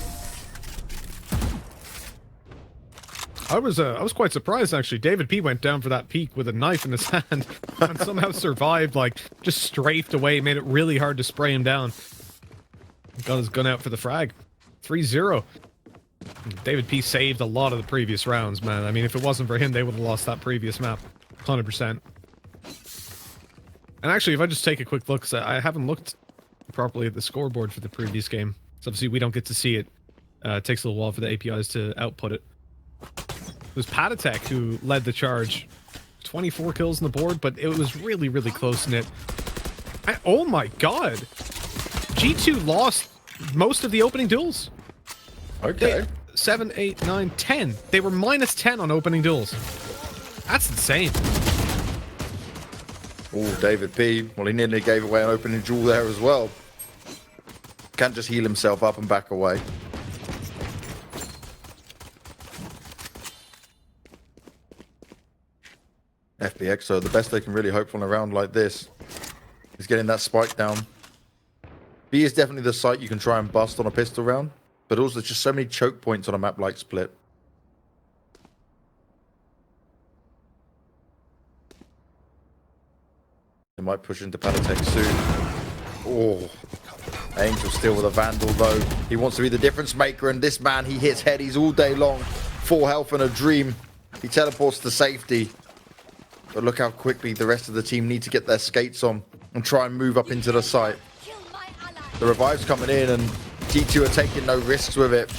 I was quite surprised, actually. David P went down for that peek with a knife in his hand and somehow survived, like, just strafed away, made it really hard to spray him down. Got his gun out for the frag. 3-0. David P saved a lot of the previous rounds, man. I mean, if it wasn't for him, they would have lost that previous map. 100%. And actually, if I just take a quick look, 'cause I haven't looked properly at the scoreboard for the previous game. So obviously we don't get to see it. It takes a little while for the APIs to output it. It was Patatek who led the charge. 24 kills on the board, but it was really, really close knit. Oh my god! G2 lost most of the opening duels. Okay. 7, 8, 9, 10. They were minus 10 on opening duels. That's insane. Oh, David P. Well, he nearly gave away an opening duel there as well. Can't just heal himself up and back away. FPX, so the best they can really hope for in a round like this is getting that spike down. B is definitely the site you can try and bust on a pistol round, but also there's just so many choke points on a map like Split. They might push into Patatek soon. Oh, Angel still with a Vandal though. He wants to be the difference maker, and this man, he hits headies all day long. 4 health and a dream. He teleports to safety. But look how quickly the rest of the team need to get their skates on and try and move up into the site. The revive's coming in and G2 are taking no risks with it.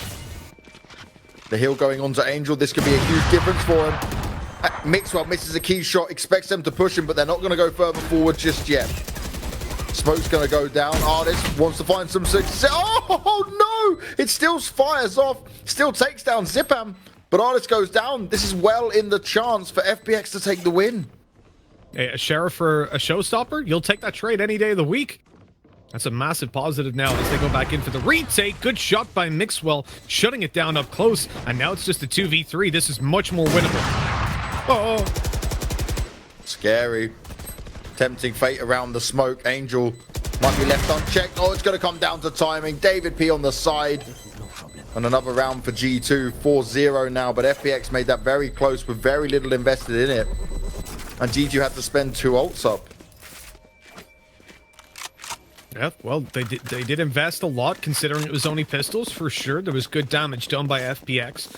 The heal going on to Angel. This could be a huge difference for him. Mixwell misses a key shot, expects them to push him, but they're not going to go further forward just yet. Smoke's going to go down. Artist wants to find some success. Oh, no! It still fires off. Still takes down Zipam. But Artist goes down. This is well in the chance for FPX to take the win. Hey, a sheriff for a showstopper? You'll take that trade any day of the week. That's a massive positive now as they go back in for the retake. Good shot by Mixwell, shutting it down up close. And now it's just a 2v3. This is much more winnable. Oh. Scary. Tempting fate around the smoke. Angel might be left unchecked. Oh, it's going to come down to timing. David P on the side. And another round for G2, 4-0 now, but FPX made that very close with very little invested in it. And G2 had to spend 2 ults up. Yeah, well, they did invest a lot, considering it was only pistols, for sure. There was good damage done by FPX.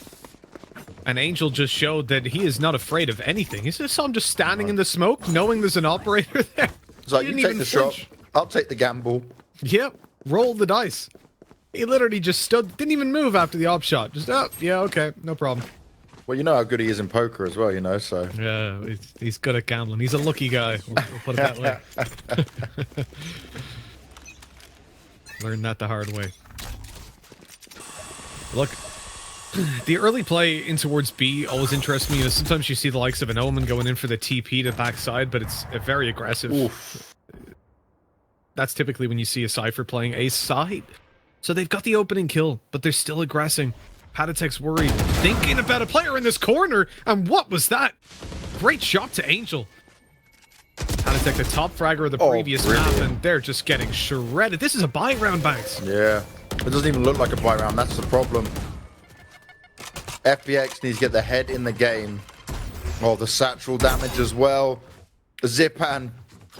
And Angel just showed that he is not afraid of anything. He saw him just standing in the smoke, knowing there's an operator there. It's like, you take the shot, I'll take the gamble. Yep, roll the dice. He literally just stood, didn't even move after the op shot. Just, oh, yeah, okay, no problem. Well, you know how good he is in poker as well, you know, so. Yeah, he's good at gambling. He's a lucky guy, we'll put it that way. Learned that the hard way. Look, the early play in towards B always interests me. You know, sometimes you see the likes of an Omen going in for the TP to backside, but it's very aggressive. Oof. That's typically when you see a Cypher playing a side. So they've got the opening kill, but they're still aggressing. Patatek's worried, thinking about a player in this corner, and what was that? Great shot to Angel. Patatek, the top fragger of the previous map, and they're just getting shredded. This is a buy round, Banks. Yeah, it doesn't even look like a buy round. That's the problem. FPX needs to get their head in the game. Oh, the satchel damage as well. The Zipan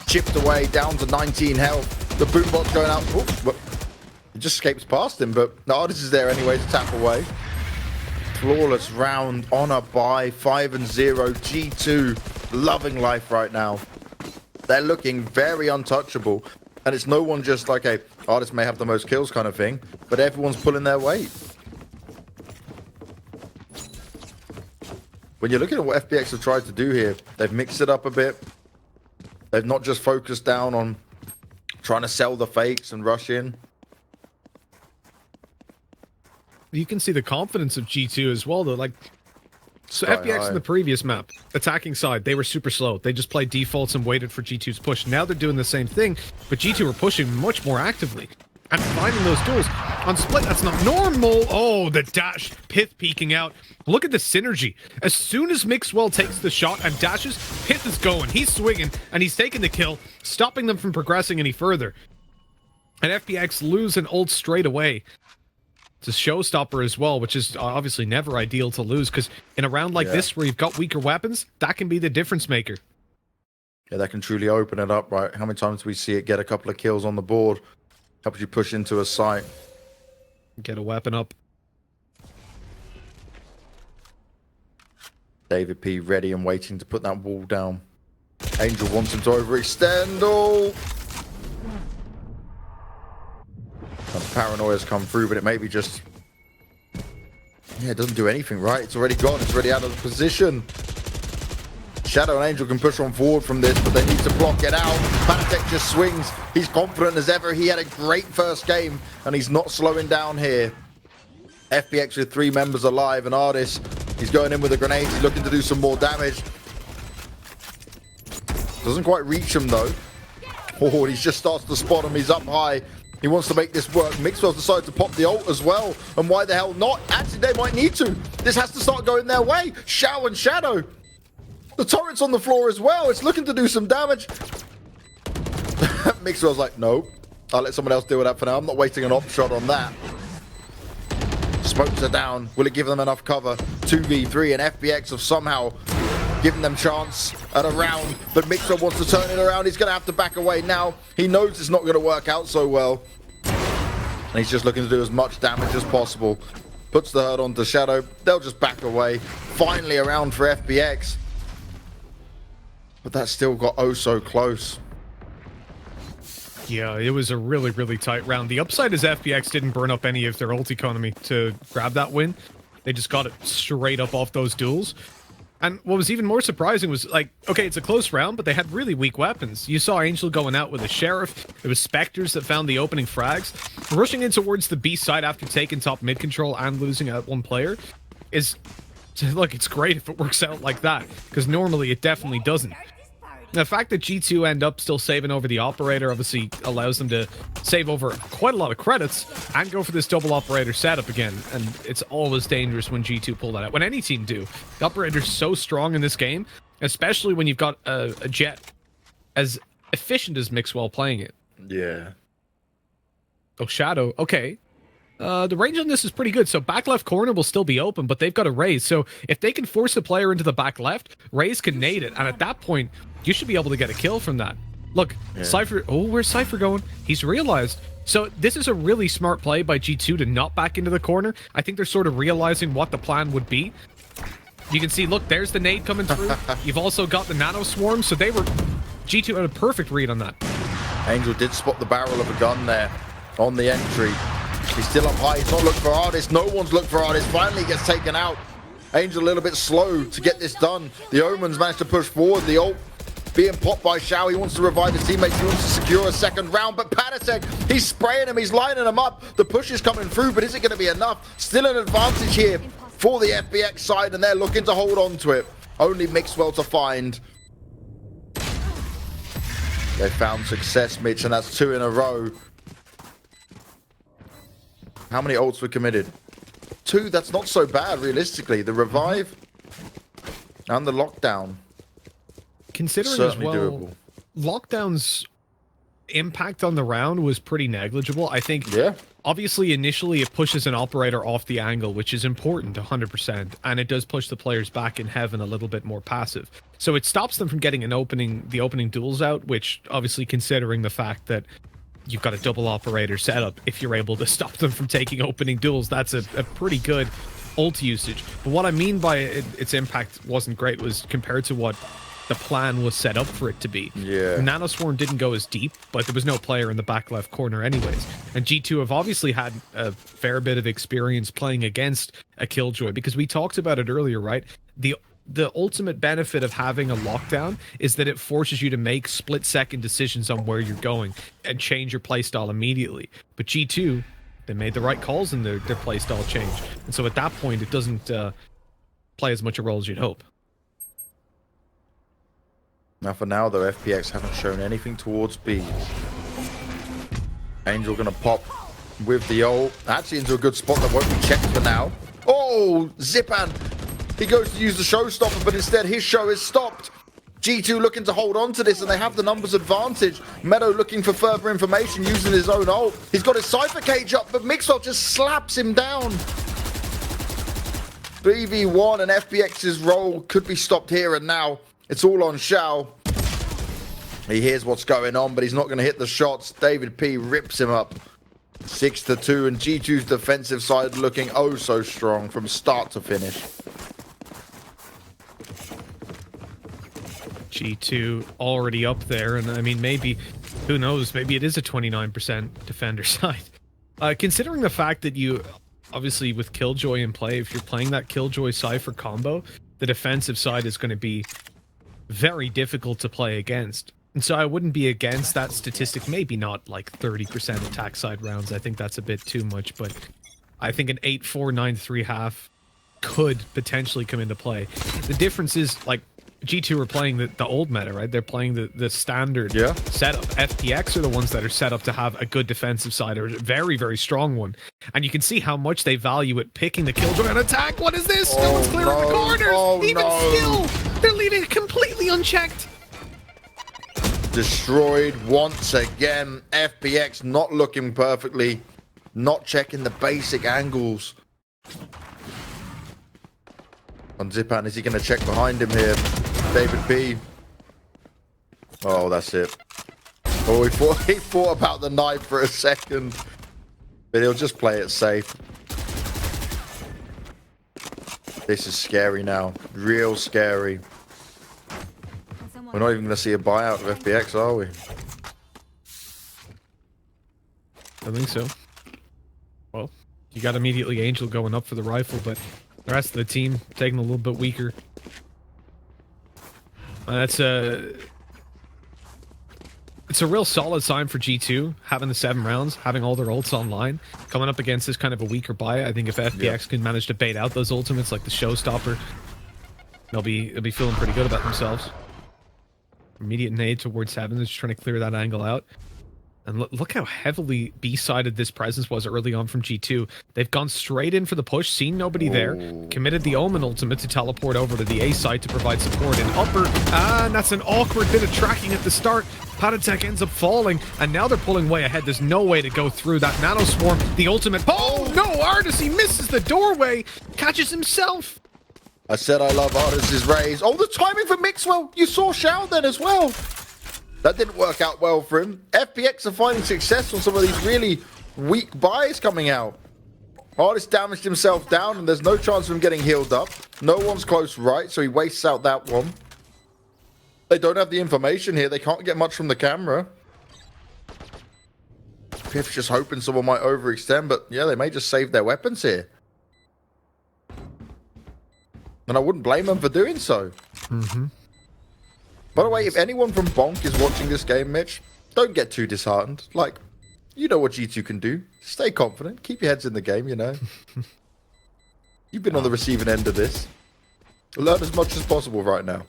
chipped away down to 19 health. The boombot's going out. Oops, it just escapes past him, but the artist is there anyway to tap away. Flawless round on a buy. 5-0. G2 loving life right now. They're looking very untouchable. And it's no one just like a artist may have the most kills kind of thing, but everyone's pulling their weight. When you're looking at what FPX have tried to do here, they've mixed it up a bit. They've not just focused down on trying to sell the fakes and rush in. You can see the confidence of G2 as well, though. Like, so Sky FPX high. in the previous map, attacking side, they were super slow. They just played defaults and waited for G2's push. Now they're doing the same thing, but G2 are pushing much more actively and finding those duels. On Split, that's not normal. Oh, the dash, Pith peeking out. Look at the synergy. As soon as Mixwell takes the shot and dashes, Pith is going. He's swinging, and he's taking the kill, stopping them from progressing any further. And FPX lose an ult straight away. It's a showstopper as well, which is obviously never ideal to lose, because in a round like this where you've got weaker weapons, that can be the difference maker. Yeah, that can truly open it up, right? How many times do we see it get a couple of kills on the board? Helps you push into a site. Get a weapon up. David P ready and waiting to put that wall down. Angel wants him to overextend. Oh! And paranoia's come through, but it may be just... Yeah, it doesn't do anything, right? It's already gone. It's already out of the position. Shadow and Angel can push on forward from this, but they need to block it out. Patek just swings. He's confident as ever. He had a great first game, and he's not slowing down here. FPX with 3 members alive, and Artis, he's going in with a grenade. He's looking to do some more damage. Doesn't quite reach him, though. Oh, he just starts to spot him. He's up high. He wants to make this work. Mixwell's decided to pop the ult as well. And why the hell not? Actually, they might need to. This has to start going their way. Shao and Shadow. The turret's on the floor as well. It's looking to do some damage. Mixwell's like, no. I'll let someone else deal with that for now. I'm not wasting an op shot on that. Smokes are down. Will it give them enough cover? 2v3 and FPX have somehow given them chance at a round, but Mixwell wants to turn it around. He's going to have to back away now. He knows it's not going to work out so well. And he's just looking to do as much damage as possible. Puts the hurt onto Shadow. They'll just back away. Finally a round for FPX. But that still got oh so close. Yeah, it was a really, really tight round. The upside is FPX didn't burn up any of their ult economy to grab that win. They just got it straight up off those duels. And what was even more surprising was, like, okay, it's a close round, but they had really weak weapons. You saw Angel going out with a Sheriff. It was Spectres that found the opening frags. Rushing in towards the B side after taking top mid control and losing out 1 player is... Look, it's great if it works out like that, because normally it definitely doesn't. The fact that G2 end up still saving over the operator obviously allows them to save over quite a lot of credits and go for this double operator setup again. And it's always dangerous when G2 pull that out. When any team do. The operator's so strong in this game, especially when you've got a Jet as efficient as Mixwell playing it. Yeah. Oh, Shadow. Okay. The range on this is pretty good. So back left corner will still be open, but they've got a Raze. So if they can force a player into the back left, Raze can nade it. And at that point, you should be able to get a kill from that. Look, yeah. Cypher. Oh, where's Cypher going? He's realized. So this is a really smart play by G2 to not back into the corner. I think they're sort of realizing what the plan would be. You can see, look, there's the nade coming through. You've also got the nano swarm. So they were... G2 had a perfect read on that. Angel did spot the barrel of a gun there on the entry. He's still up high. He's not looking for Artis. No one's looking for Artis. Finally gets taken out. Angel a little bit slow to get this done. The Omens managed to push forward. The ult being popped by Shao. He wants to revive his teammates. He wants to secure a second round. But Patek, he's spraying him. He's lining him up. The push is coming through, but is it going to be enough? Still an advantage here for the FPX side, and they're looking to hold on to it. Only Mixwell to find. They found success, Mitch, and that's 2 in a row. How many ults were committed? 2, that's not so bad, realistically. The revive and the lockdown. Considering certainly as well, doable. Lockdown's impact on the round was pretty negligible. I think, yeah. Obviously, initially, it pushes an operator off the angle, which is important, 100%. And it does push the players back in heaven a little bit more passive. So it stops them from getting the opening duels out, which, obviously, considering the fact that you've got a double operator setup, if you're able to stop them from taking opening duels, that's a pretty good ult usage. But what I mean by its impact wasn't great was compared to what the plan was set up for it to be. Yeah. Nanoswarm didn't go as deep, but there was no player in the back left corner anyways. And G2 have obviously had a fair bit of experience playing against a Killjoy, because we talked about it earlier, right? The ultimate benefit of having a lockdown is that it forces you to make split-second decisions on where you're going and change your playstyle immediately. But G2, they made the right calls in their playstyle change. And so at that point, it doesn't play as much a role as you'd hope. Now for now, though, FPX haven't shown anything towards B. Angel going to pop with the ult. Actually into a good spot that won't be checked for now. Oh, Zipan. He goes to use the showstopper, but instead his show is stopped. G2 looking to hold on to this, and they have the numbers advantage. Meadow looking for further information using his own ult. He's got his Cypher cage up, but Mixwell just slaps him down. 3v1, and FPX's role could be stopped here and now. It's all on Shao. He hears what's going on, but he's not going to hit the shots. David P rips him up. 6-2, and G2's defensive side looking oh so strong from start to finish. G2 already up there, and I mean, maybe, who knows, maybe it is a 29% defender side. Considering the fact that you, obviously with Killjoy in play, if you're playing that Killjoy Cypher combo, the defensive side is going to be very difficult to play against. And so I wouldn't be against that statistic, maybe not like 30% attack side rounds, I think that's a bit too much, but I think an 8-4, 9-3 half could potentially come into play. The difference is, like, G2 are playing the old meta, right? They're playing the standard setup. FPX are the ones that are set up to have a good defensive side, or a very, very strong one. And you can see how much they value it picking the Killjoy on attack. What is this? No one's clearing the corners! Even still, they're leaving it completely unchecked. Destroyed once again. FPX not looking perfectly, not checking the basic angles. On Zipan, is he going to check behind him here? David P. Oh, that's it. Oh, he thought about the knife for a second, but he'll just play it safe. This is scary now. Real scary. We're not even going to see a buyout of FPX, are we? I think so. Well, you got immediately Angel going up for the rifle, but the rest of the team taking a little bit weaker. It's a real solid sign for G2, having the 7 rounds, having all their ults online, coming up against this kind of a weaker buy. I think if FPX can manage to bait out those ultimates like the Showstopper, they'll be feeling pretty good about themselves. Immediate nade towards Heaven, just trying to clear that angle out. And look how heavily B-sided this presence was early on from G2. They've gone straight in for the push, seen nobody there, committed the Omen ultimate to teleport over to the A side to provide support. And upper, and that's an awkward bit of tracking at the start. Patatek ends up falling, and now they're pulling way ahead. There's no way to go through that Nano Swarm. The ultimate, oh no, Artis, he misses the doorway, catches himself. I said I love Artis' raise. Oh, the timing for Mixwell. You saw Shao then as well. That didn't work out well for him. FPX are finding success on some of these really weak buys coming out. Artis damaged himself down, and there's no chance of him getting healed up. No one's close right, so he wastes out that one. They don't have the information here. They can't get much from the camera. Piff's just hoping someone might overextend, but yeah, they may just save their weapons here. And I wouldn't blame them for doing so. By the way, if anyone from Bonk is watching this game, Mitch, don't get too disheartened. Like, you know what G2 can do. Stay confident. Keep your heads in the game, you know. You've been on the receiving end of this. Learn as much as possible right now.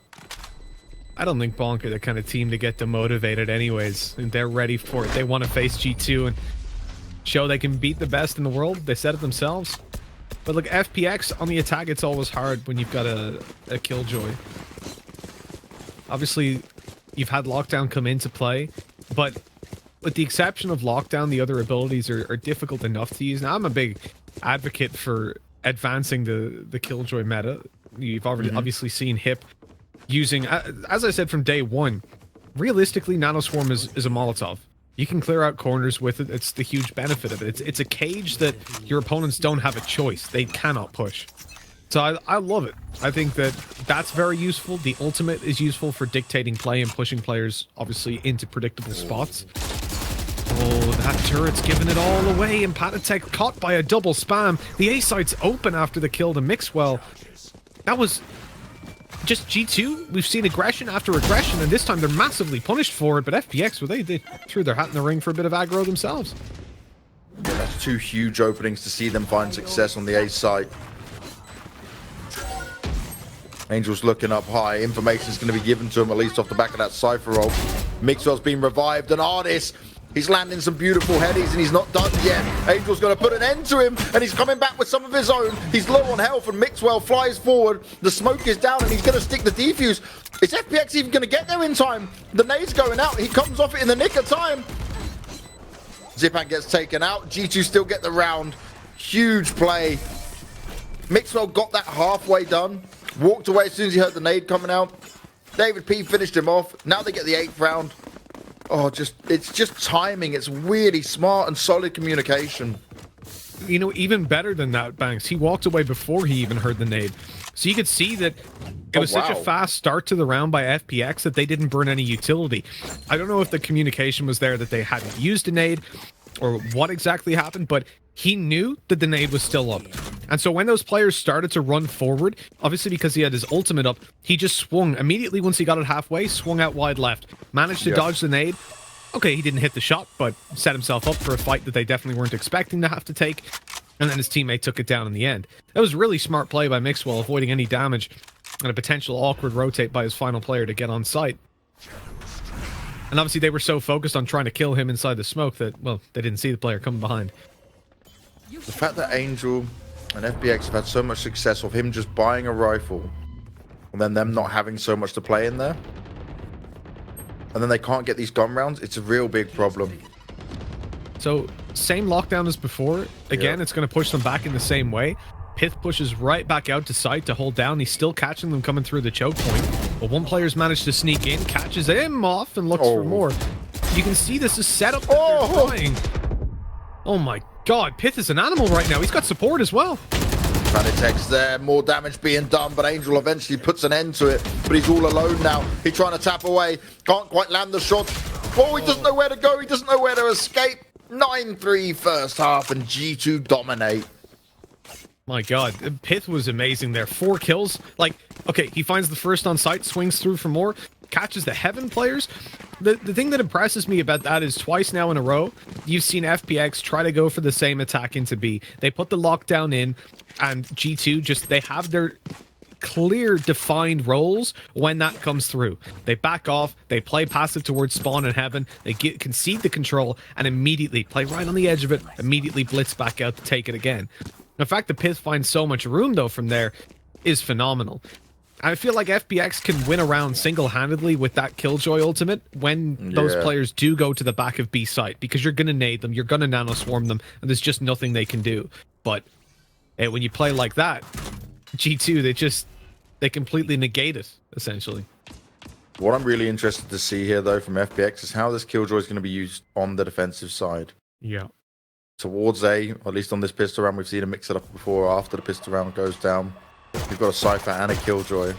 I don't think Bonk are the kind of team to get demotivated anyways. And they're ready for it. They want to face G2 and show they can beat the best in the world. They said it themselves. But look, FPX on the attack, it's always hard when you've got a Killjoy. Obviously, you've had Lockdown come into play, but with the exception of Lockdown, the other abilities are difficult enough to use. Now, I'm a big advocate for advancing the Killjoy meta. You've already obviously seen Hip using, as I said from day one, realistically, Nano Swarm is a Molotov. You can clear out corners with it. It's the huge benefit of it. It's a cage that your opponents don't have a choice. They cannot push. So I love it. I think that's very useful. The ultimate is useful for dictating play and pushing players, obviously, into predictable spots. Oh, that turret's giving it all away, and Patatek caught by a double spam. The A site's open after the kill to Mixwell. That was just G2. We've seen aggression after aggression, and this time they're massively punished for it. But FPX, well, they threw their hat in the ring for a bit of aggro themselves. Yeah, that's 2 huge openings to see them find success on the A site. Angel's looking up high. Information's going to be given to him, at least off the back of that Cypher roll. Mixwell's been revived, and Artis, he's landing some beautiful headies, and he's not done yet. Angel's going to put an end to him, and he's coming back with some of his own. He's low on health, and Mixwell flies forward. The smoke is down, and he's going to stick the defuse. Is FPX even going to get there in time? The nade's going out. He comes off it in the nick of time. Zipan gets taken out. G2 still get the round. Huge play. Mixwell got that halfway done. Walked away as soon as he heard the nade coming out. David P finished him off. Now they get the 8th round. Oh, it's just timing. It's really smart and solid communication. You know, even better than that, Banks, he walked away before he even heard the nade. So you could see that It was such a fast start to the round by FPX that they didn't burn any utility. I don't know if the communication was there that they hadn't used a nade or what exactly happened, but he knew that the nade was still up. And so when those players started to run forward, obviously because he had his ultimate up, he just swung immediately once he got it halfway, swung out wide left, managed to dodge the nade. Okay, he didn't hit the shot, but set himself up for a fight that they definitely weren't expecting to have to take. And then his teammate took it down in the end. That was really smart play by Mixwell, avoiding any damage and a potential awkward rotate by his final player to get on site. And obviously they were so focused on trying to kill him inside the smoke that, well, they didn't see the player coming behind. The fact that Angel and FPX have had so much success of him just buying a rifle and then them not having so much to play in there, and then they can't get these gun rounds, it's a real big problem. So, same lockdown as before. Again, it's going to push them back in the same way. Pith pushes right back out to site to hold down. He's still catching them coming through the choke point. But one player's managed to sneak in, catches him off, and looks for more. You can see this is set up that they're trying. Oh my god, Pith is an animal right now. He's got support as well. Vanitex there, more damage being done, but Angel eventually puts an end to it. But he's all alone now. He's trying to tap away. Can't quite land the shot. Oh, he doesn't know where to go. He doesn't know where to escape. 9-3 first half, and G2 dominate. My god, Pith was amazing there. 4 kills. Like, okay, he finds the first on site, swings through for more, catches the Heaven players. The thing that impresses me about that is twice now in a row, you've seen FPX try to go for the same attack into B. They put the lockdown in, and G2 just, they have their clear defined roles when that comes through. They back off, they play passive towards spawn and Heaven, they concede the control, and immediately play right on the edge of it, immediately blitz back out to take it again. The fact that Pith finds so much room though from there is phenomenal. I feel like FPX can win around single-handedly with that Killjoy ultimate when those players do go to the back of B site, because you're going to nade them, you're going to nano swarm them, and there's just nothing they can do. But when you play like that, G2, they completely negate it, essentially. What I'm really interested to see here, though, from FPX is how this Killjoy is going to be used on the defensive side. Yeah. Towards A, or at least on this pistol round, we've seen him mix it up before or after the pistol round goes down. We've got a Cypher and a Killjoy.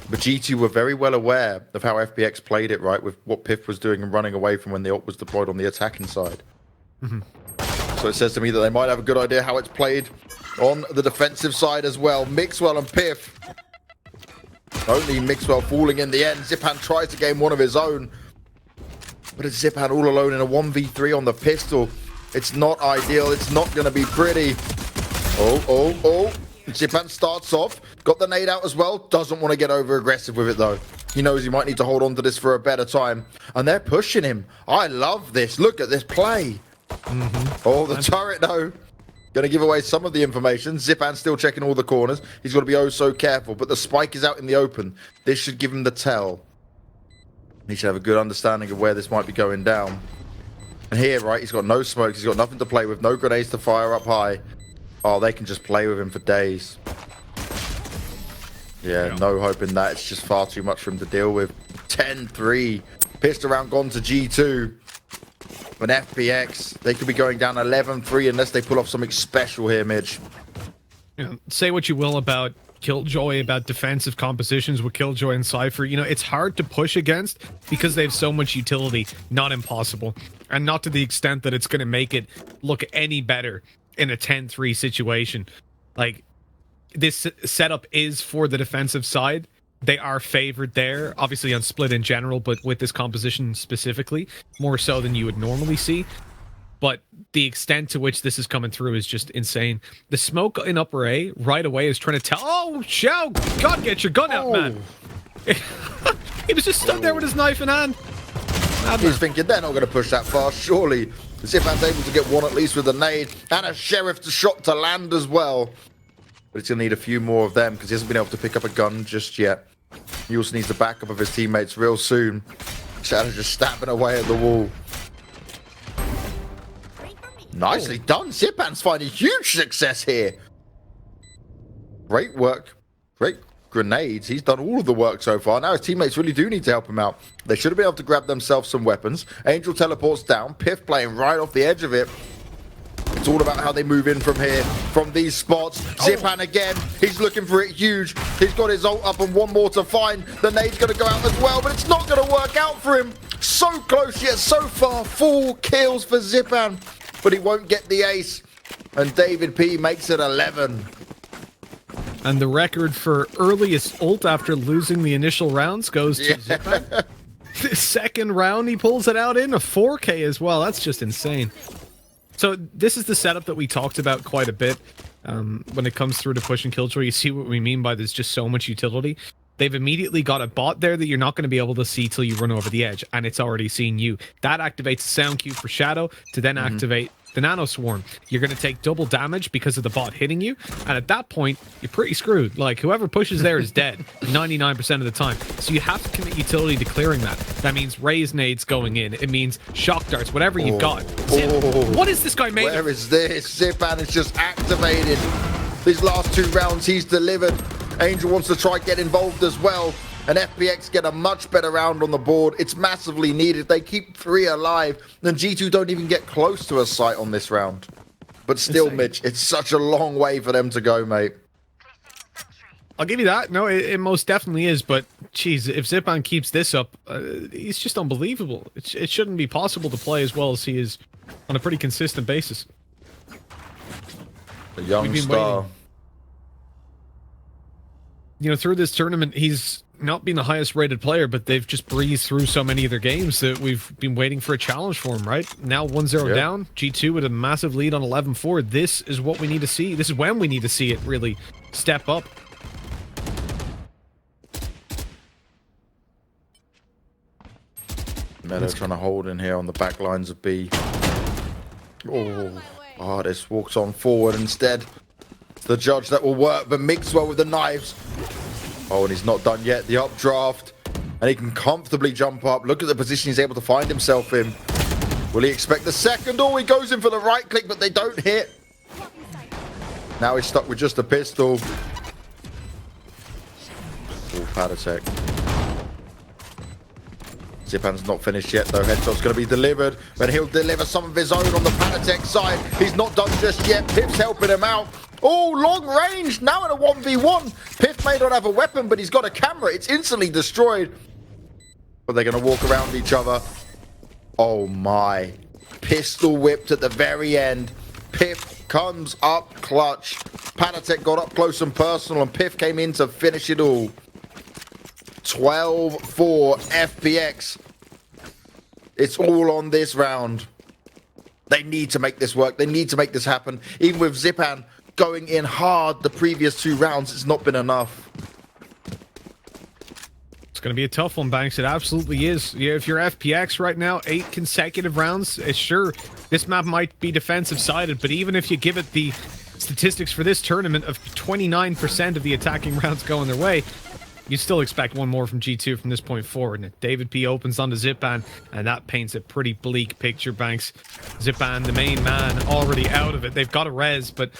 But G2 were very well aware of how FPX played it, right, with what Pith was doing and running away from when the ult was deployed on the attacking side. So it says to me that they might have a good idea how it's played on the defensive side as well. Mixwell and Pith. Only Mixwell falling in the end. Zipan tries to gain one of his own. But it's Zipan all alone in a 1v3 on the pistol. It's not ideal. It's not going to be pretty. Oh. Zipan starts off. Got the nade out as well. Doesn't want to get over aggressive with it though. He knows he might need to hold on to this for a better time. And they're pushing him. I love this. Look at this play. Oh, the turret though. Going to give away some of the information. Zipan still checking all the corners. He's got to be oh so careful. But the spike is out in the open. This should give him the tell. He should have a good understanding of where this might be going down. And here, right, he's got no smokes. He's got nothing to play with. No grenades to fire up high. Oh, they can just play with him for days. Yeah, no hope in that. It's just far too much for him to deal with. 10-3. Pissed around, gone to G2. But FPX, they could be going down 11-3 unless they pull off something special here, Midge. Yeah, say what you will about Killjoy, about defensive compositions with Killjoy and Cypher. You know, it's hard to push against because they have so much utility. Not impossible. And not to the extent that it's going to make it look any better in a 10-3 situation. Like, this setup is for the defensive side. They are favored there, obviously on split in general, but with this composition specifically, more so than you would normally see. But the extent to which this is coming through is just insane. The smoke in upper A right away is trying to tell, oh, Shao, God, get your gun out, man. He was just stood there with his knife in hand. He's thinking they're not going to push that far, surely. Zipan's able to get one at least with a nade, and a Sheriff's shot to land as well. But it's going to need a few more of them because he hasn't been able to pick up a gun just yet. He also needs the backup of his teammates real soon. Shadow just stabbing away at the wall. Nicely done. Zipan's finding huge success here. Great work. Great grenades. He's done all of the work so far. Now his teammates really do need to help him out. They should have been able to grab themselves some weapons. Angel teleports down. Pith playing right off the edge of it. It's all about how they move in from here, from these spots. Zipan again, he's looking for it huge. He's got his ult up and one more to find. The nade's going to go out as well, but it's not going to work out for him. So close yet so far. 4 kills for Zipan, but he won't get the ace. And David P makes it 11. And the record for earliest ult after losing the initial rounds goes to Zipan. The second round, he pulls it out in a 4K as well. That's just insane. So this is the setup that we talked about quite a bit when it comes through to push and killjoy. You see what we mean by there's just so much utility. They've immediately got a bot there that you're not going to be able to see till you run over the edge, and it's already seen you. That activates the sound cue for Shadow to then activate the Nano Swarm. You're going to take double damage because of the bot hitting you, and at that point, you're pretty screwed. Like, whoever pushes there is dead 99% of the time. So you have to commit utility to clearing that. That means raise nades going in. It means shock darts, whatever you've got. What is this guy made Where is this? Zipan is just activated. These last 2 rounds, he's delivered. Angel wants to try get involved as well. And FPX get a much better round on the board. It's massively needed. They keep 3 alive. And G2 don't even get close to a sight on this round. But still, Mitch, it's such a long way for them to go, mate. I'll give you that. No, it most definitely is. But, geez, if Zipan keeps this up, he's just unbelievable. It shouldn't be possible to play as well as he is on a pretty consistent basis. A young star. Waiting. You know, through this tournament, he's not been the highest rated player, but they've just breezed through so many of their games that we've been waiting for a challenge for him, right? Now 1-0 down, G2 with a massive lead on 11-4. This is what we need to see. This is when we need to see it really step up. Meadow trying to hold in here on the back lines of B. Oh, this walks on forward instead. It's the judge that will work, but Mixwell with the knives. Oh, and he's not done yet. The updraft. And he can comfortably jump up. Look at the position he's able to find himself in. Will he expect the second? Oh, he goes in for the right click, but they don't hit. Now he's stuck with just a pistol. Oh, Padatech. Zipan's not finished yet, though. Headshot's going to be delivered, but he'll deliver some of his own on the Padatech side. He's not done just yet. Pip's helping him out. Oh, long range. Now in a 1v1. Pip may not have a weapon, but he's got a camera. It's instantly destroyed. But they're going to walk around each other. Oh, my. Pistol whipped at the very end. Pip comes up clutch. Padatech got up close and personal, and Piff came in to finish it all. 12-4 FPX. It's all on this round. They need to make this work. They need to make this happen. Even with Zipan going in hard the previous 2 rounds, it's not been enough. It's going to be a tough one, Banks. It absolutely is. Yeah, if you're FPX right now, 8 consecutive rounds, sure, this map might be defensive-sided, but even if you give it the statistics for this tournament of 29% of the attacking rounds going their way, you still expect one more from G2 from this point forward. And David P opens onto Zipan, and that paints a pretty bleak picture, Banks. Zipan, the main man, already out of it. They've got a res, but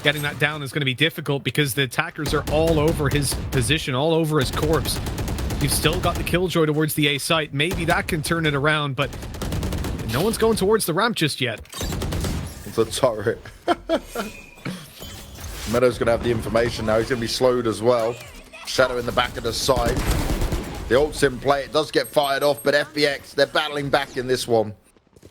getting that down is going to be difficult because the attackers are all over his position, all over his corpse. You've still got the Killjoy towards the A site. Maybe that can turn it around, but no one's going towards the ramp just yet. It's a turret. Meadow's going to have the information now. He's going to be slowed as well. Shadow in the back of the side. The ult's in play. It does get fired off, but FPX, they're battling back in this one.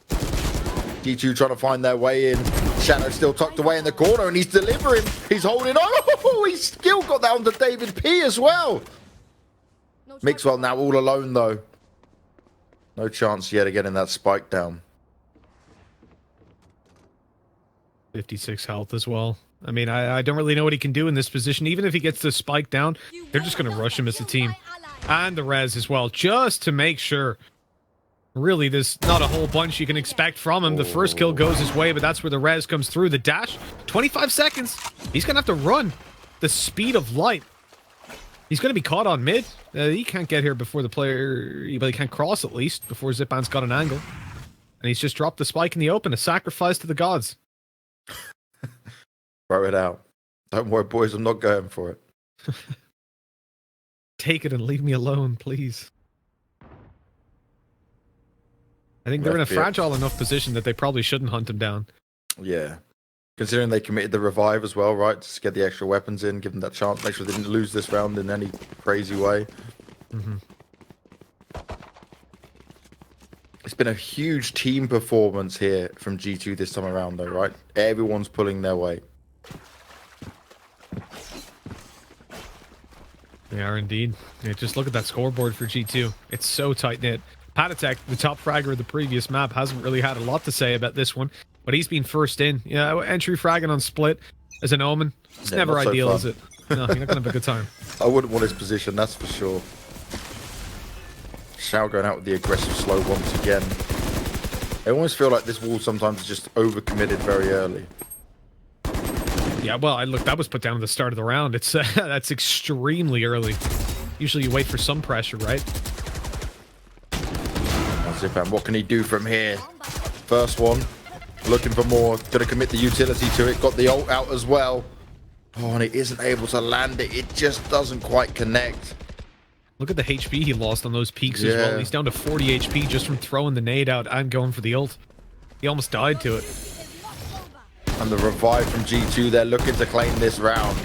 G2 trying to find their way in. Shadow still tucked away in the corner, and he's delivering. He's holding on. Oh, he's still got that onto David P as well. Mixwell now all alone, though. No chance yet of getting that spike down. 56 health as well. I mean, I don't really know what he can do in this position. Even if he gets the spike down, they're just going to rush him as a team. And the res as well, just to make sure. Really, there's not a whole bunch you can expect from him. The first kill goes his way, but that's where the res comes through. The dash, 25 seconds. He's going to have to run the speed of light. He's going to be caught on mid. He can't get here before the player, but he can't cross at least before Zipan's got an angle. And he's just dropped the spike in the open, a sacrifice to the gods. Throw it out. Don't worry, boys. I'm not going for it. Take it and leave me alone, please. I think they're in a fragile enough position that they probably shouldn't hunt him down. Yeah. Considering they committed the revive as well, right? Just to get the extra weapons in, give them that chance, make sure they didn't lose this round in any crazy way. It's been a huge team performance here from G2 this time around, though, right? Everyone's pulling their weight. They are indeed. Yeah, just look at that scoreboard for G2. It's so tight-knit. Patatek, the top fragger of the previous map, hasn't really had a lot to say about this one, but he's been first in. Yeah, entry fragging on split as an omen. It's never ideal, is it? No, you're not going to have a good time. I wouldn't want his position, that's for sure. Shao going out with the aggressive slow once again. I almost feel like this wall sometimes is just overcommitted very early. Yeah, well, look, that was put down at the start of the round. It's that's extremely early. Usually you wait for some pressure, right? Zipan, what can he do from here? First one, looking for more. Gonna commit the utility to it. Got the ult out as well. Oh, and he isn't able to land it. It just doesn't quite connect. Look at the HP he lost on those peaks as well. He's down to 40 HP just from throwing the nade out and going for the ult. He almost died to it. And the revive from G2, they're looking to claim this round.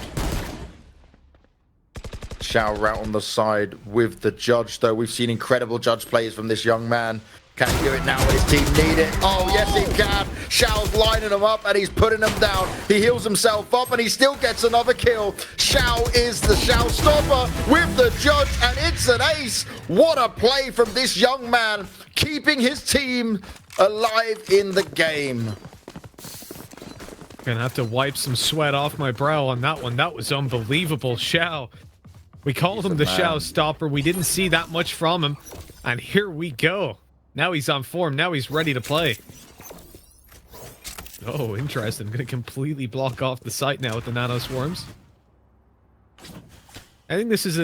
Shao out on the side with the judge, though. We've seen incredible judge plays from this young man. Can he do it now when his team need it? Oh, yes, he can. Shao's lining them up, and he's putting them down. He heals himself up, and he still gets another kill. Shao is the Shao stopper with the judge, and it's an ace. What a play from this young man, keeping his team alive in the game. Gonna have to wipe some sweat off my brow on that one. That was unbelievable. Shao. We called him the Shao stopper. We didn't see that much from him. And here we go. Now he's on form. Now he's ready to play. Oh, interesting. Gonna completely block off the site now with the nano swarms. I think this is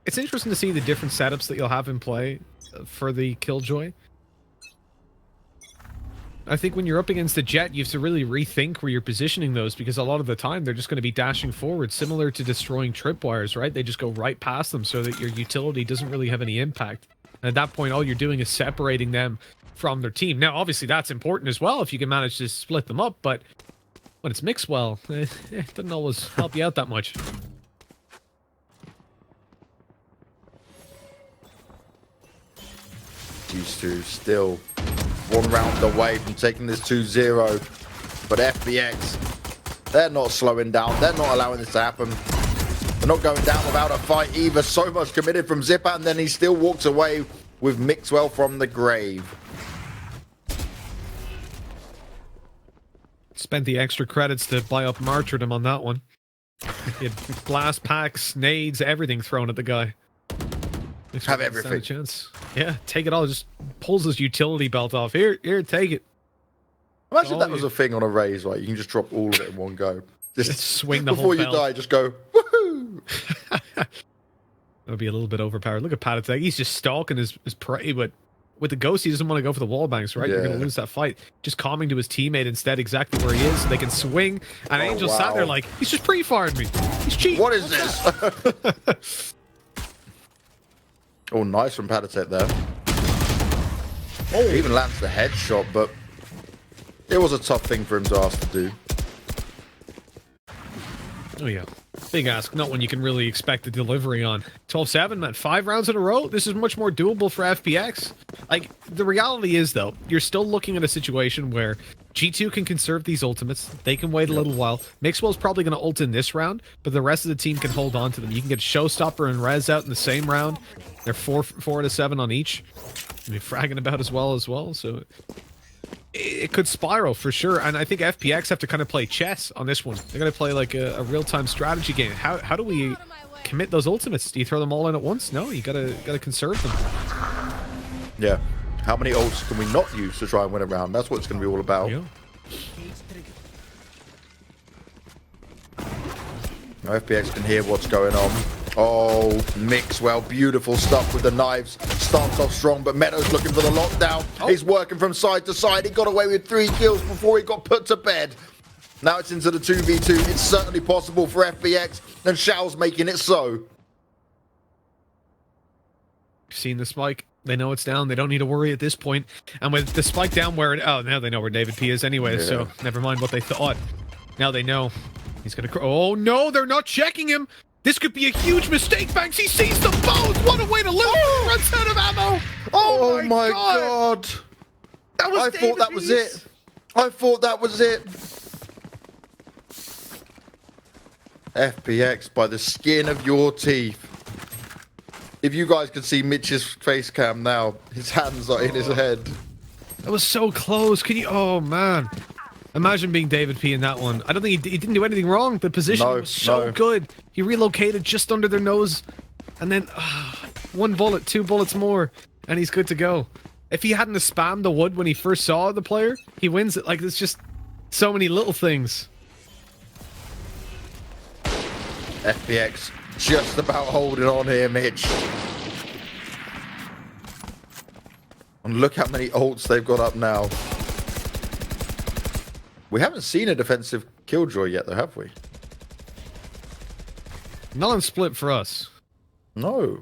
it's interesting to see the different setups that you'll have in play for the Killjoy. I think when you're up against the Jet, you have to really rethink where you're positioning those, because a lot of the time they're just going to be dashing forward, similar to destroying tripwires, right? They just go right past them so that your utility doesn't really have any impact. And at that point, all you're doing is separating them from their team. Now, obviously, that's important as well if you can manage to split them up, but when it's mixed well, it doesn't always help you out that much. These two still one round away from taking this 2-0, but FPX, they're not slowing down. They're not allowing this to happen. They're not going down without a fight either. So much committed from Zipper, and then he still walks away with Mixwell from the grave. Spent the extra credits to buy up martyrdom on that one. He had blast packs, nades, everything thrown at the guy. Have everything. A chance. Yeah, take it all. Just pulls his utility belt off. Here, take it. Imagine that was a thing on a raise, right? You can just drop all of it in one go. Just swing the whole before you belt. die, just go, woohoo! That would be a little bit overpowered. Look at Patatek. He's just stalking his prey, but with the ghost, he doesn't want to go for the wall banks, right? Yeah. You're going to lose that fight. Just calming to his teammate instead, exactly where he is, so they can swing. And Angel sat there like, he's just pre-firing me. He's cheating. What is this? Oh, nice from Patatek there. Oh, he even lands the headshot, but it was a tough thing for him to ask to do. Oh, yeah. Big ask. Not one you can really expect a delivery on. 12-7, man. 5 rounds in a row? This is much more doable for FPX. Like, the reality is, though, you're still looking at a situation where G2 can conserve these ultimates. They can wait a little while. Mixwell's probably going to ult in this round, but the rest of the team can hold on to them. You can get Showstopper and Rez out in the same round. They're 4 out of 7 on each. I mean, fragging about as well, so it could spiral for sure. And I think FPX have to kind of play chess on this one. They're going to play like a real-time strategy game. How do we commit those ultimates? Do you throw them all in at once? No, you gotta conserve them. Yeah. How many ults can we not use to try and win a round? That's what it's going to be all about. Yeah. Now FPX can hear what's going on. Oh, Mixwell, beautiful stuff with the knives. Starts off strong, but Meadows looking for the lockdown. He's working from side to side. He got away with 3 kills before he got put to bed. Now it's into the 2v2. It's certainly possible for FPX, and Shao's making it so. seen the spike. They know it's down. They don't need to worry at this point. And with the spike down where it... Oh, now they know where David P is anyway, so never mind what they thought. Now they know. He's gonna... Oh, no, they're not checking him! This could be a huge mistake, Banks! He sees them both! What a way to lose! He runs out of ammo! Oh my god! That was thought that was it. I thought that was it. FPX by the skin of your teeth. If you guys could see Mitch's face cam now, his hands are in his head. That was so close. Can you... Oh, man. Imagine being David P in that one. I don't think he didn't do anything wrong. The position was so good. He relocated just under their nose. And then... one bullet, 2 bullets more. And he's good to go. If he hadn't spammed the wood when he first saw the player, he wins it. Like, it's just so many little things. FPX just about holding on here, Mitch. And look how many ults they've got up now. We haven't seen a defensive killjoy yet, though, have we? Null and split for us. No.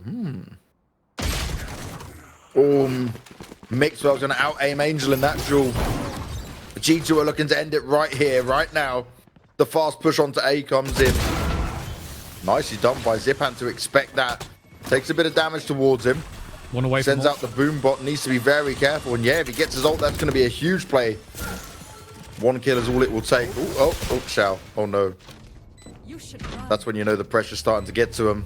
Mixwell's going to out-aim Angel in that duel. G2 are looking to end it right here, right now. The fast push onto A comes in. Nicely done by Zipan to expect that. Takes a bit of damage towards him. One away Sends out the boom bot. Needs to be very careful. And yeah, if he gets his ult, that's going to be a huge play. 1 kill is all it will take. Oh, Shao. Oh no. That's when you know the pressure's starting to get to him.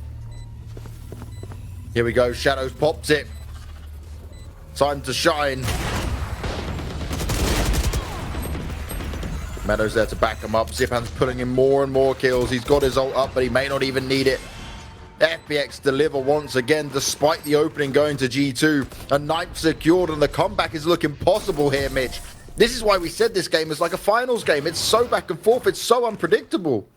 Here we go. Shadows popped it. Time to shine. Meadows there to back him up. Zipan's pulling in more and more kills. He's got his ult up, but he may not even need it. FPX deliver once again, despite the opening going to G2. A 9th secured, and the comeback is looking possible here, Mitch. This is why we said this game is like a finals game. It's so back and forth. It's so unpredictable.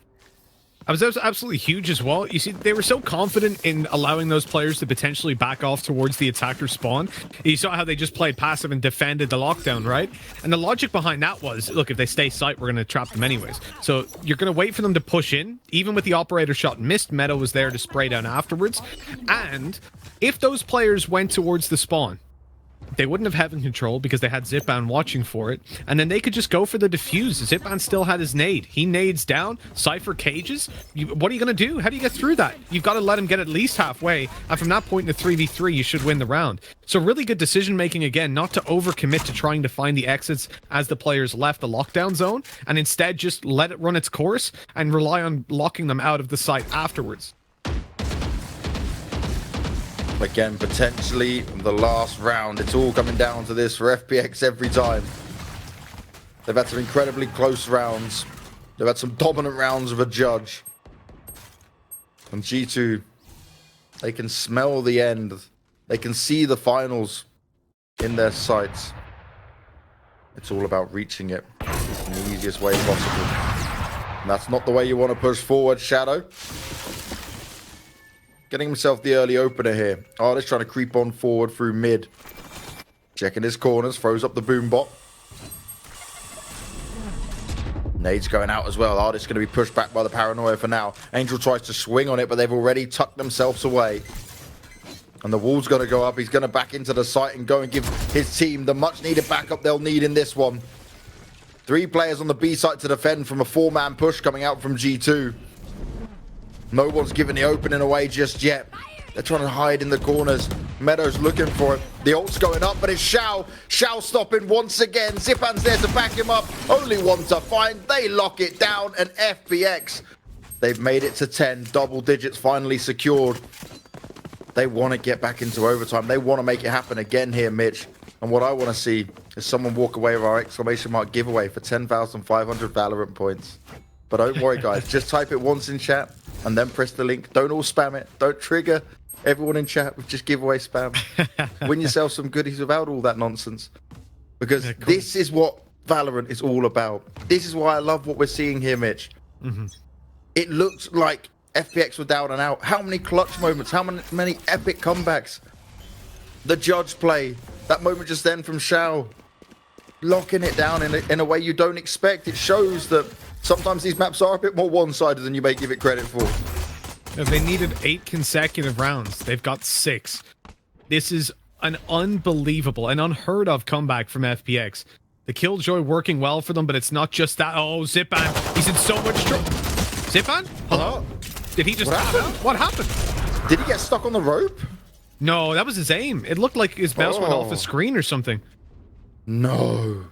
I was absolutely huge as well. You see, they were so confident in allowing those players to potentially back off towards the attacker spawn. You saw how they just played passive and defended the lockdown, right? And the logic behind that was, look, if they stay sight, we're going to trap them anyways. So you're going to wait for them to push in. Even with the operator shot missed, Meadow was there to spray down afterwards. And if those players went towards the spawn, they wouldn't have Heaven Control because they had Zipan watching for it, and then they could just go for the defuse. Zipan still had his nade. He nades down. Cypher cages. What are you going to do? How do you get through that? You've got to let him get at least halfway, and from that point in the 3v3, you should win the round. So really good decision-making again, not to overcommit to trying to find the exits as the players left the lockdown zone, and instead just let it run its course and rely on locking them out of the site afterwards. Again, potentially the last round. It's all coming down to this for FPX every time. They've had some incredibly close rounds. They've had some dominant rounds of a judge. And G2, they can smell the end. They can see the finals in their sights. It's all about reaching it in the easiest way possible. And that's not the way you want to push forward, Shadow. Getting himself the early opener here. Artist trying to creep on forward through mid. Checking his corners, throws up the boom bot. Nade's going out as well. Artist going to be pushed back by the paranoia for now. Angel tries to swing on it, but they've already tucked themselves away. And the wall's going to go up. He's going to back into the site and go and give his team the much needed backup they'll need in this one. 3 players on the B site to defend from a 4-man push coming out from G2. No one's giving the opening away just yet. They're trying to hide in the corners. Meadows looking for it. The ult's going up, but it's Shao. Shao stopping once again. Zipan's there to back him up. Only one to find. They lock it down, and FPX, they've made it to 10. Double digits finally secured. They want to get back into overtime. They want to make it happen again here, Mitch. And what I want to see is someone walk away with our exclamation mark giveaway for 10,500 Valorant points. But don't worry, guys. Just type it once in chat and then press the link. Don't all spam it. Don't trigger everyone in chat with just giveaway spam. Win yourself some goodies without all that nonsense. Because this is what Valorant is all about. This is why I love what we're seeing here, Mitch. It looks like FPX were down and out. How many clutch moments? How many epic comebacks? The judge play. That moment just then from Shao. Locking it down in a way you don't expect. It shows that sometimes these maps are a bit more one-sided than you may give it credit for. They needed 8 consecutive rounds. They've got 6. This is an unbelievable and unheard of comeback from FPX. The Killjoy working well for them, but it's not just that. Oh, Zipan, he's in so much trouble. Zipan? Hello? Did he just What happened? What happened? Did he get stuck on the rope? No, that was his aim. It looked like his mouse went off the screen or something. No.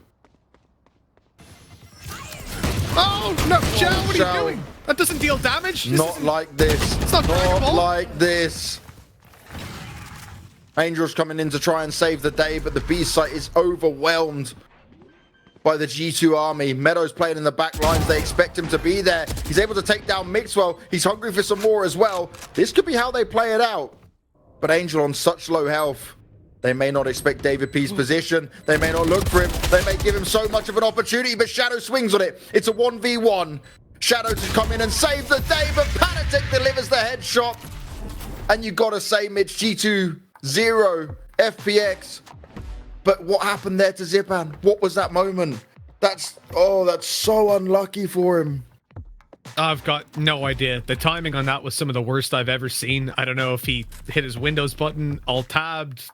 Oh, no, Xiao, what are you doing? That doesn't deal damage. Not like this. It's not like this. Angel's coming in to try and save the day, but the B site is overwhelmed by the G2 army. Meadows playing in the back lines. They expect him to be there. He's able to take down Mixwell. He's hungry for some more as well. This could be how they play it out. But Angel on such low health. They may not expect David P's position. They may not look for him. They may give him so much of an opportunity, but Shadow swings on it. It's a 1v1. Shadow to come in and save the day, but Panatic delivers the headshot. And you gotta say, Mitch, G2 0 FPX. But what happened there to Zipan? What was that moment? That's so unlucky for him. I've got no idea. The timing on that was some of the worst I've ever seen. I don't know if he hit his Windows button, alt-tabbed.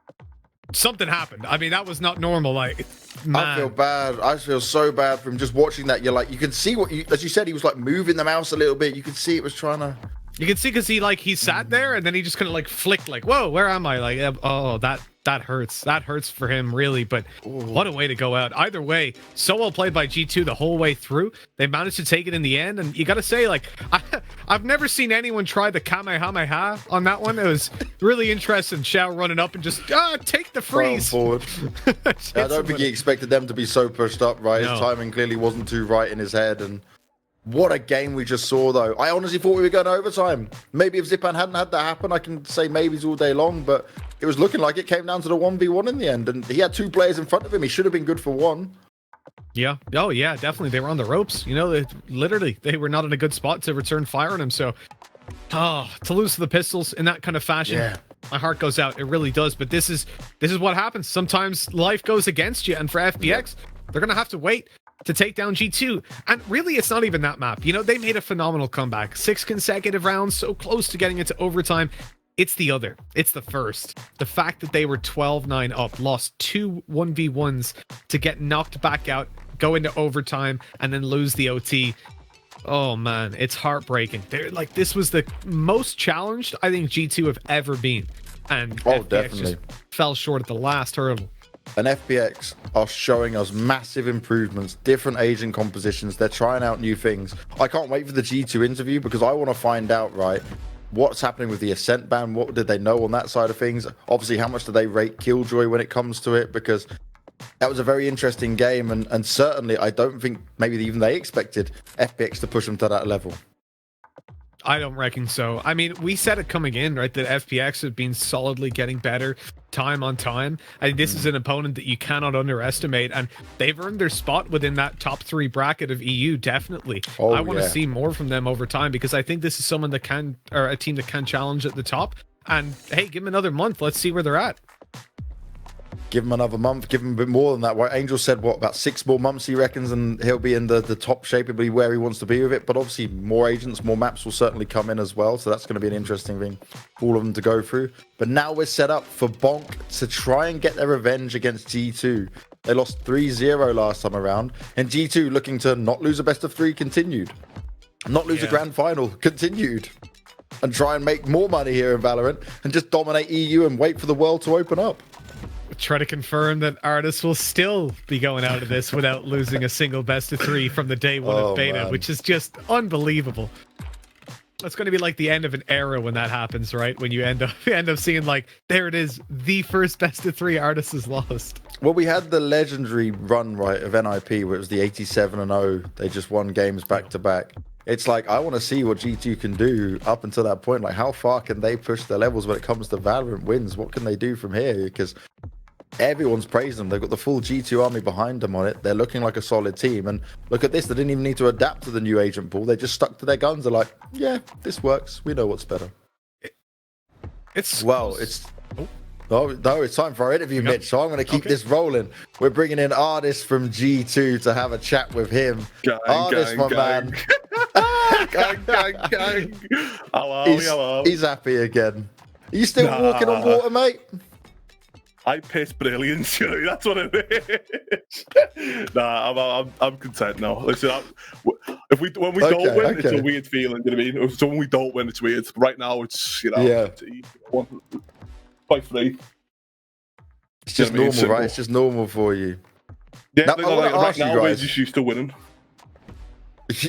Something happened. I mean, that was not normal. Like, man. I feel bad. I feel so bad from just watching that. You're like, you can see as you said, he was like moving the mouse a little bit. You could see it was trying to. You can see because he sat there and then he just kind of like flicked like, whoa, where am I? Like, oh, that hurts. That hurts for him, really. But what a way to go out. Either way, so well played by G2 the whole way through. They managed to take it in the end. And you got to say, like, I've never seen anyone try the Kamehameha on that one. It was really interesting. Xiao running up and just take the freeze. Forward. I don't think he expected them to be so pushed up, right? No. His timing clearly wasn't too right in his head. And what a game we just saw, though. I honestly thought we were going to overtime. Maybe if Zipan hadn't had that happen, I can say maybes all day long, but it was looking like it came down to the 1v1 in the end, and he had two players in front of him. He should have been good for one. Yeah. Oh, yeah, definitely. They were on the ropes. You know, they were not in a good spot to return fire on him, so to lose to the pistols in that kind of fashion, my heart goes out. It really does, but this is what happens. Sometimes life goes against you, and for FPX, they're going to have to wait to take down G2. And really, it's not even that map. You know, they made a phenomenal comeback. 6 consecutive rounds, so close to getting into overtime. It's the other. It's the first. The fact that they were 12-9 up, lost 2 1v1s to get knocked back out, go into overtime, and then lose the OT. Oh, man, it's heartbreaking. This was the most challenged I think G2 have ever been. And FPX definitely just fell short at the last hurdle. And FPX are showing us massive improvements, different agent compositions. They're trying out new things. I can't wait for the G2 interview because I want to find out, right, what's happening with the Ascent ban. What did they know on that side of things? Obviously, how much do they rate Killjoy when it comes to it? Because that was a very interesting game. And certainly, I don't think maybe even they expected FPX to push them to that level. I don't reckon so. I mean, we said it coming in, right, that FPX have been solidly getting better time on time. And this is an opponent that you cannot underestimate. And they've earned their spot within that top 3 bracket of EU, definitely. I want to see more from them over time because I think this is someone that can, or a team that can challenge at the top. And hey, give them another month. Let's see where they're at. Give him another month, give him a bit more than that. Well, Angel said, what, about 6 more months, he reckons, and he'll be in the top shape, he'll be where he wants to be with it. But obviously, more agents, more maps will certainly come in as well. So that's going to be an interesting thing for all of them to go through. But now we're set up for Bonk to try and get their revenge against G2. They lost 3-0 last time around. And G2 looking to not lose a best of 3 continued. Not lose a grand final continued. And try and make more money here in Valorant and just dominate EU and wait for the world to open up. Try to confirm that Artis will still be going out of this without losing a single best of 3 from the day one of beta, which is just unbelievable. That's going to be like the end of an era when that happens, right? When you end up seeing like, there it is, the first best of 3 Artis is lost. Well, we had the legendary run, right, of NIP where it was the 87-0. They just won games back to back. It's like, I want to see what G2 can do up until that point. Like, how far can they push their levels when it comes to Valorant wins? What can they do from here? Because everyone's praised them. They've got the full G2 army behind them on it. They're looking like a solid team. And look at this. They didn't even need to adapt to the new agent pool. They just stuck to their guns. They're like, yeah, this works. We know what's better. Oh, no, it's time for our interview, Mitch. So I'm going to keep this rolling. We're bringing in Artis from G2 to have a chat with him. Artis, my man. Hello. He's happy again. Are you still walking on water, mate? I piss brilliance. You know, that's what it is. Nah, I'm content now. Listen, when we don't win, it's a weird feeling. You know what I mean? So when we don't win, it's weird. Right now, it's it's quite free. It's just normal, right? It's just normal for you. Yeah, now, right now we're just used to winning.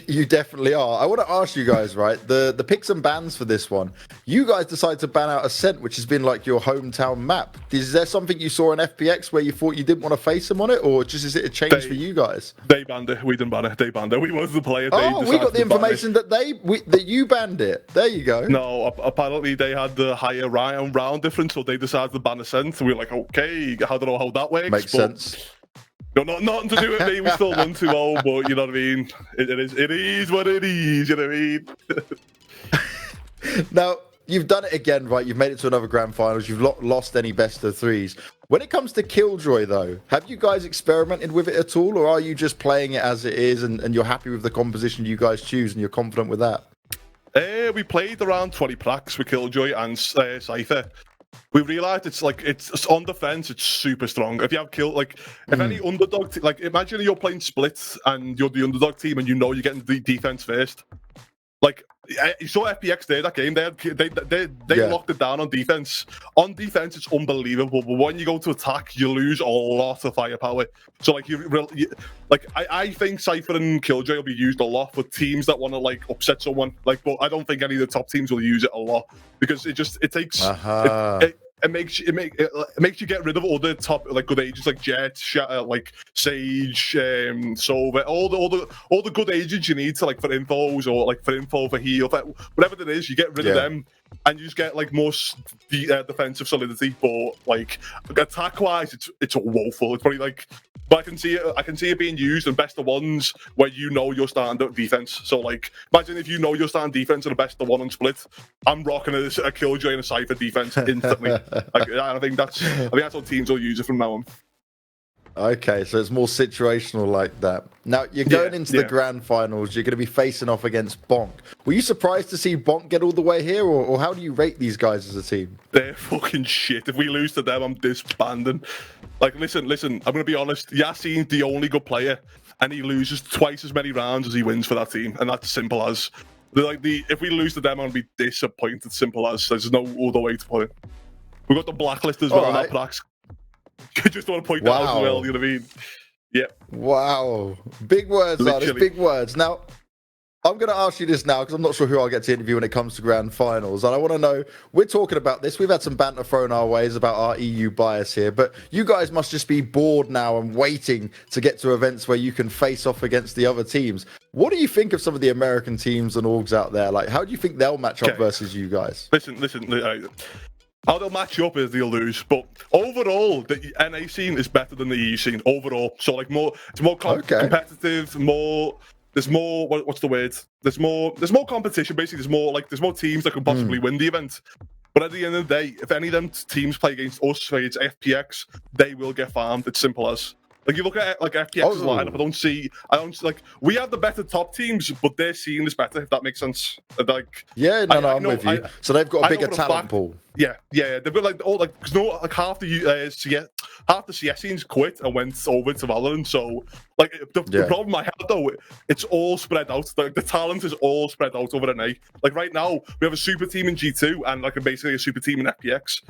You definitely are. I want to ask you guys, right? The picks and bans for this one. You guys decided to ban out Ascent, which has been like your hometown map. Is there something you saw in FPX where you thought you didn't want to face them on it, or just is it a change for you guys? They banned it. We didn't ban it. They banned it. We wanted the player. We got the information that you banned it. There you go. No, apparently they had the higher round difference, so they decided to ban Ascent. We were like, okay, I don't know how that works. Makes sense. No, nothing to do with me. We still won 2-0, but you know what I mean? It is what it is, you know what I mean? Now, you've done it again, right? You've made it to another grand finals. You've not lost any best of threes. When it comes to Killjoy, though, have you guys experimented with it at all, or are you just playing it as it is and you're happy with the composition you guys choose and you're confident with that? We played around 20 pracs with Killjoy and Cypher. We realized it's on defense, it's super strong. If you have if any underdog, imagine you're playing splits and you're the underdog team and you know you're getting the defense first. Like, you saw FPX there that game. They locked it down on defense. On defense, it's unbelievable. But when you go to attack, you lose a lot of firepower. So I think Cypher and Killjoy will be used a lot for teams that want to upset someone. But I don't think any of the top teams will use it a lot because it takes. It makes you get rid of other top good agents like Jet, Sage, Sova, all the good agents you need to for infos or for info for heal, whatever it is. You get rid of them, and you just get more defensive solidity. But attack wise, it's woeful. It's probably but I can see it being used in best of ones where you're starting defense. So imagine if you're starting defense in a best of one on split. I'm rocking a Killjoy and a Cypher defense instantly. I think that's how teams will use it from now on. Okay, so it's more situational like that. Now, you're going into the grand finals. You're going to be facing off against Bonk. Were you surprised to see Bonk get all the way here, or how do you rate these guys as a team? They're fucking shit. If we lose to them, I'm disbanding. Listen, I'm going to be honest. Yassine's the only good player, and he loses twice as many rounds as he wins for that team, and that's simple as. If we lose to them, I'm going to be disappointed. Simple as. There's no other way to put it. We've got the blacklist as well on our plaques. I just want to point that out as well, you know what I mean? Yeah. Wow. Big words, artist, big words. Now, I'm going to ask you this now because I'm not sure who I'll get to interview when it comes to grand finals. And I want to know, we're talking about this. We've had some banter thrown our ways about our EU bias here, but you guys must just be bored now and waiting to get to events where you can face off against the other teams. What do you think of some of the American teams and orgs out there? How do you think they'll match up versus you guys? Listen. How they'll match up is they'll lose, but overall, the NA scene is better than the EU scene overall. So it's more competitive, There's more. What's the word? There's more competition. Basically, there's more teams that can possibly win the event. But at the end of the day, if any of them teams play against us, say it's FPX, they will get farmed. It's simple as. You look at FPX's lineup. I don't see we have the better top teams, but their scene is better. If that makes sense. I'm with you. So they've got a bigger talent pool. Yeah. They've got half the CS scenes quit and went over to Valorant. So the problem I have though, it's all spread out. The talent is all spread out over NA. Right now, we have a super team in G2 and basically a super team in FPX.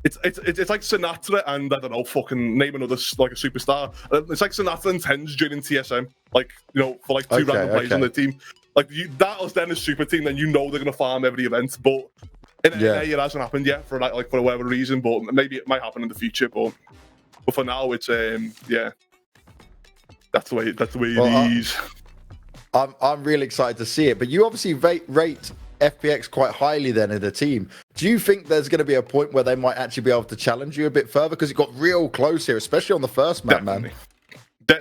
It's like Sinatra and I don't know, fucking name another a superstar. It's like Sinatra and Tens joining TSM, for two random players on the team. That was then a super team, then they're gonna farm every event. But in NA, it hasn't happened yet for whatever reason. But maybe it might happen in the future. But for now, it's that's the way it is. I'm really excited to see it. But you obviously rate FPX quite highly then in the team. Do you think there's going to be a point where they might actually be able to challenge you a bit further? Because it got real close here, especially on the first map, man.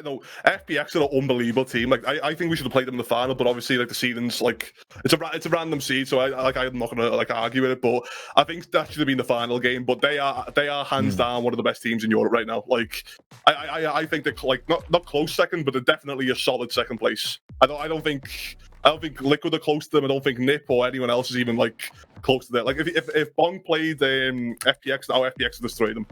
No, FPX are an unbelievable team. I think we should have played them in the final, but obviously the seedings it's a random seed, so I'm not gonna argue with it. But I think that should have been the final game. But they are hands down one of the best teams in Europe right now. I think they're not close second, but they're definitely a solid second place. I don't think I don't think Liquid are close to them. I don't think Nip or anyone else is even like close to that. Like if Bong played FPX now, FPX would destroy them.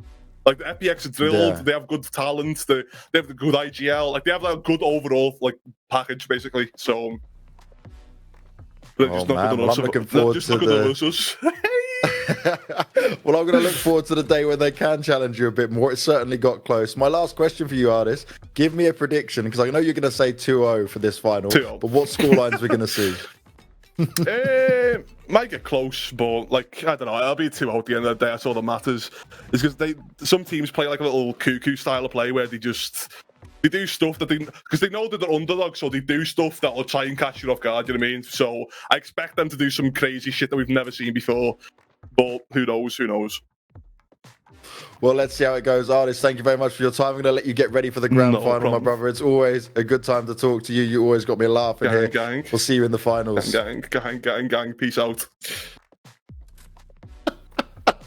Like the FPX are drilled, they have good talent, they have the good IGL, like they have like a good overall like package basically. So they're just not good enough. I'm looking forward to the. Well, I'm going to look forward to the day when they can challenge you a bit more. It certainly got close. My last question for you, Artist. Give me a prediction, because I know you're going to say 2-0 for this final. 2-0. But what scorelines we're going to see? Might get close, but like I don't know. I'll be 2-0 at the end of the day. That's all that matters. Is because some teams play like a little cuckoo style of play where they do stuff that because they know that they're underdogs, so they do stuff that will try and catch you off guard. You know what I mean? So I expect them to do some crazy shit that we've never seen before. But who knows? Who knows? Well, let's see how it goes. Artist, thank you very much for your time. I'm going to let you get ready for the grand final, my brother. It's always a good time to talk to you. You always got me laughing here. Gang. We'll see you in the finals. Gang. Peace out.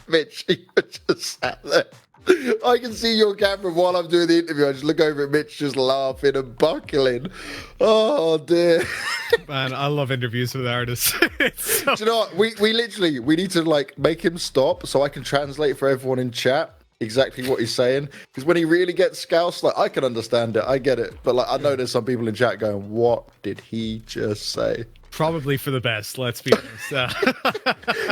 Mitch, you just sat there. I can see your camera while I'm doing the interview. I just look over at Mitch just laughing and buckling. Oh, dear. Man, I love interviews with artists. Do you know what? We need to like make him stop so I can translate for everyone in chat exactly what he's saying. Because when he really gets scoused, like I can understand it. I get it. But like I know there's some people in chat going, what did he just say? Probably for the best, let's be honest.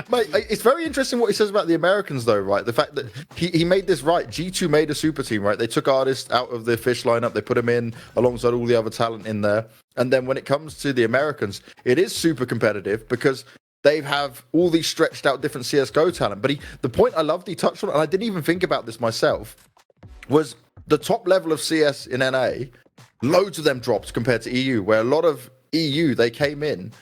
Mate, it's very interesting what he says about the Americans, though, right? The fact that he made this right. G2 made a super team, right? They took Artist out of the Fish lineup. They put him in alongside all the other talent in there. And then when it comes to the Americans, it is super competitive because they have all these stretched out different CSGO talent. But the point I loved he touched on, and I didn't even think about this myself, was the top level of CS in NA, loads of them dropped compared to EU, where a lot of EU, they came in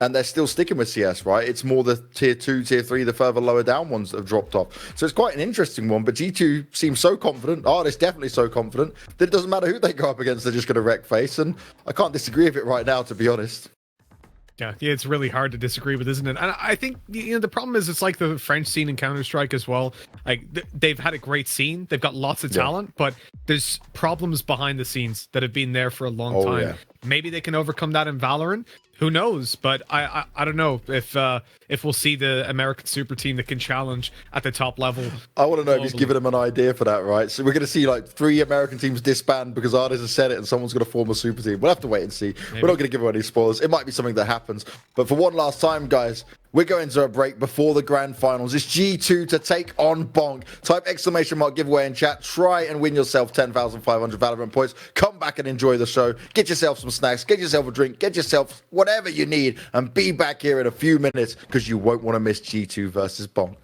and they're still sticking with CS, right? It's more the tier 2, tier 3, the further lower down ones that have dropped off. So it's quite an interesting one, but G2 seems so confident. Artist definitely so confident that it doesn't matter who they go up against, they're just going to wreck face. And I can't disagree with it right now, to be honest. Yeah, it's really hard to disagree with, isn't it? And I think the problem is it's like the French scene in Counter-Strike as well. Like they've had a great scene, they've got lots of talent, but there's problems behind the scenes that have been there for a long time. Yeah. Maybe they can overcome that in Valorant. Who knows? But I don't know if we'll see the American super team that can challenge at the top level. I want to know if he's given them an idea for that, right? So we're going to see like 3 American teams disband because Artist has said it and someone's going to form a super team. We'll have to wait and see. Maybe. We're not going to give away any spoilers. It might be something that happens. But for one last time, guys, we're going to a break before the grand finals. It's G2 to take on Bonk. Type ! giveaway in chat. Try and win yourself 10,500 Valorant points. Come back and enjoy the show. Get yourself some snacks. Get yourself a drink. Get yourself whatever you need. And be back here in a few minutes because you won't want to miss G2 versus Bonk.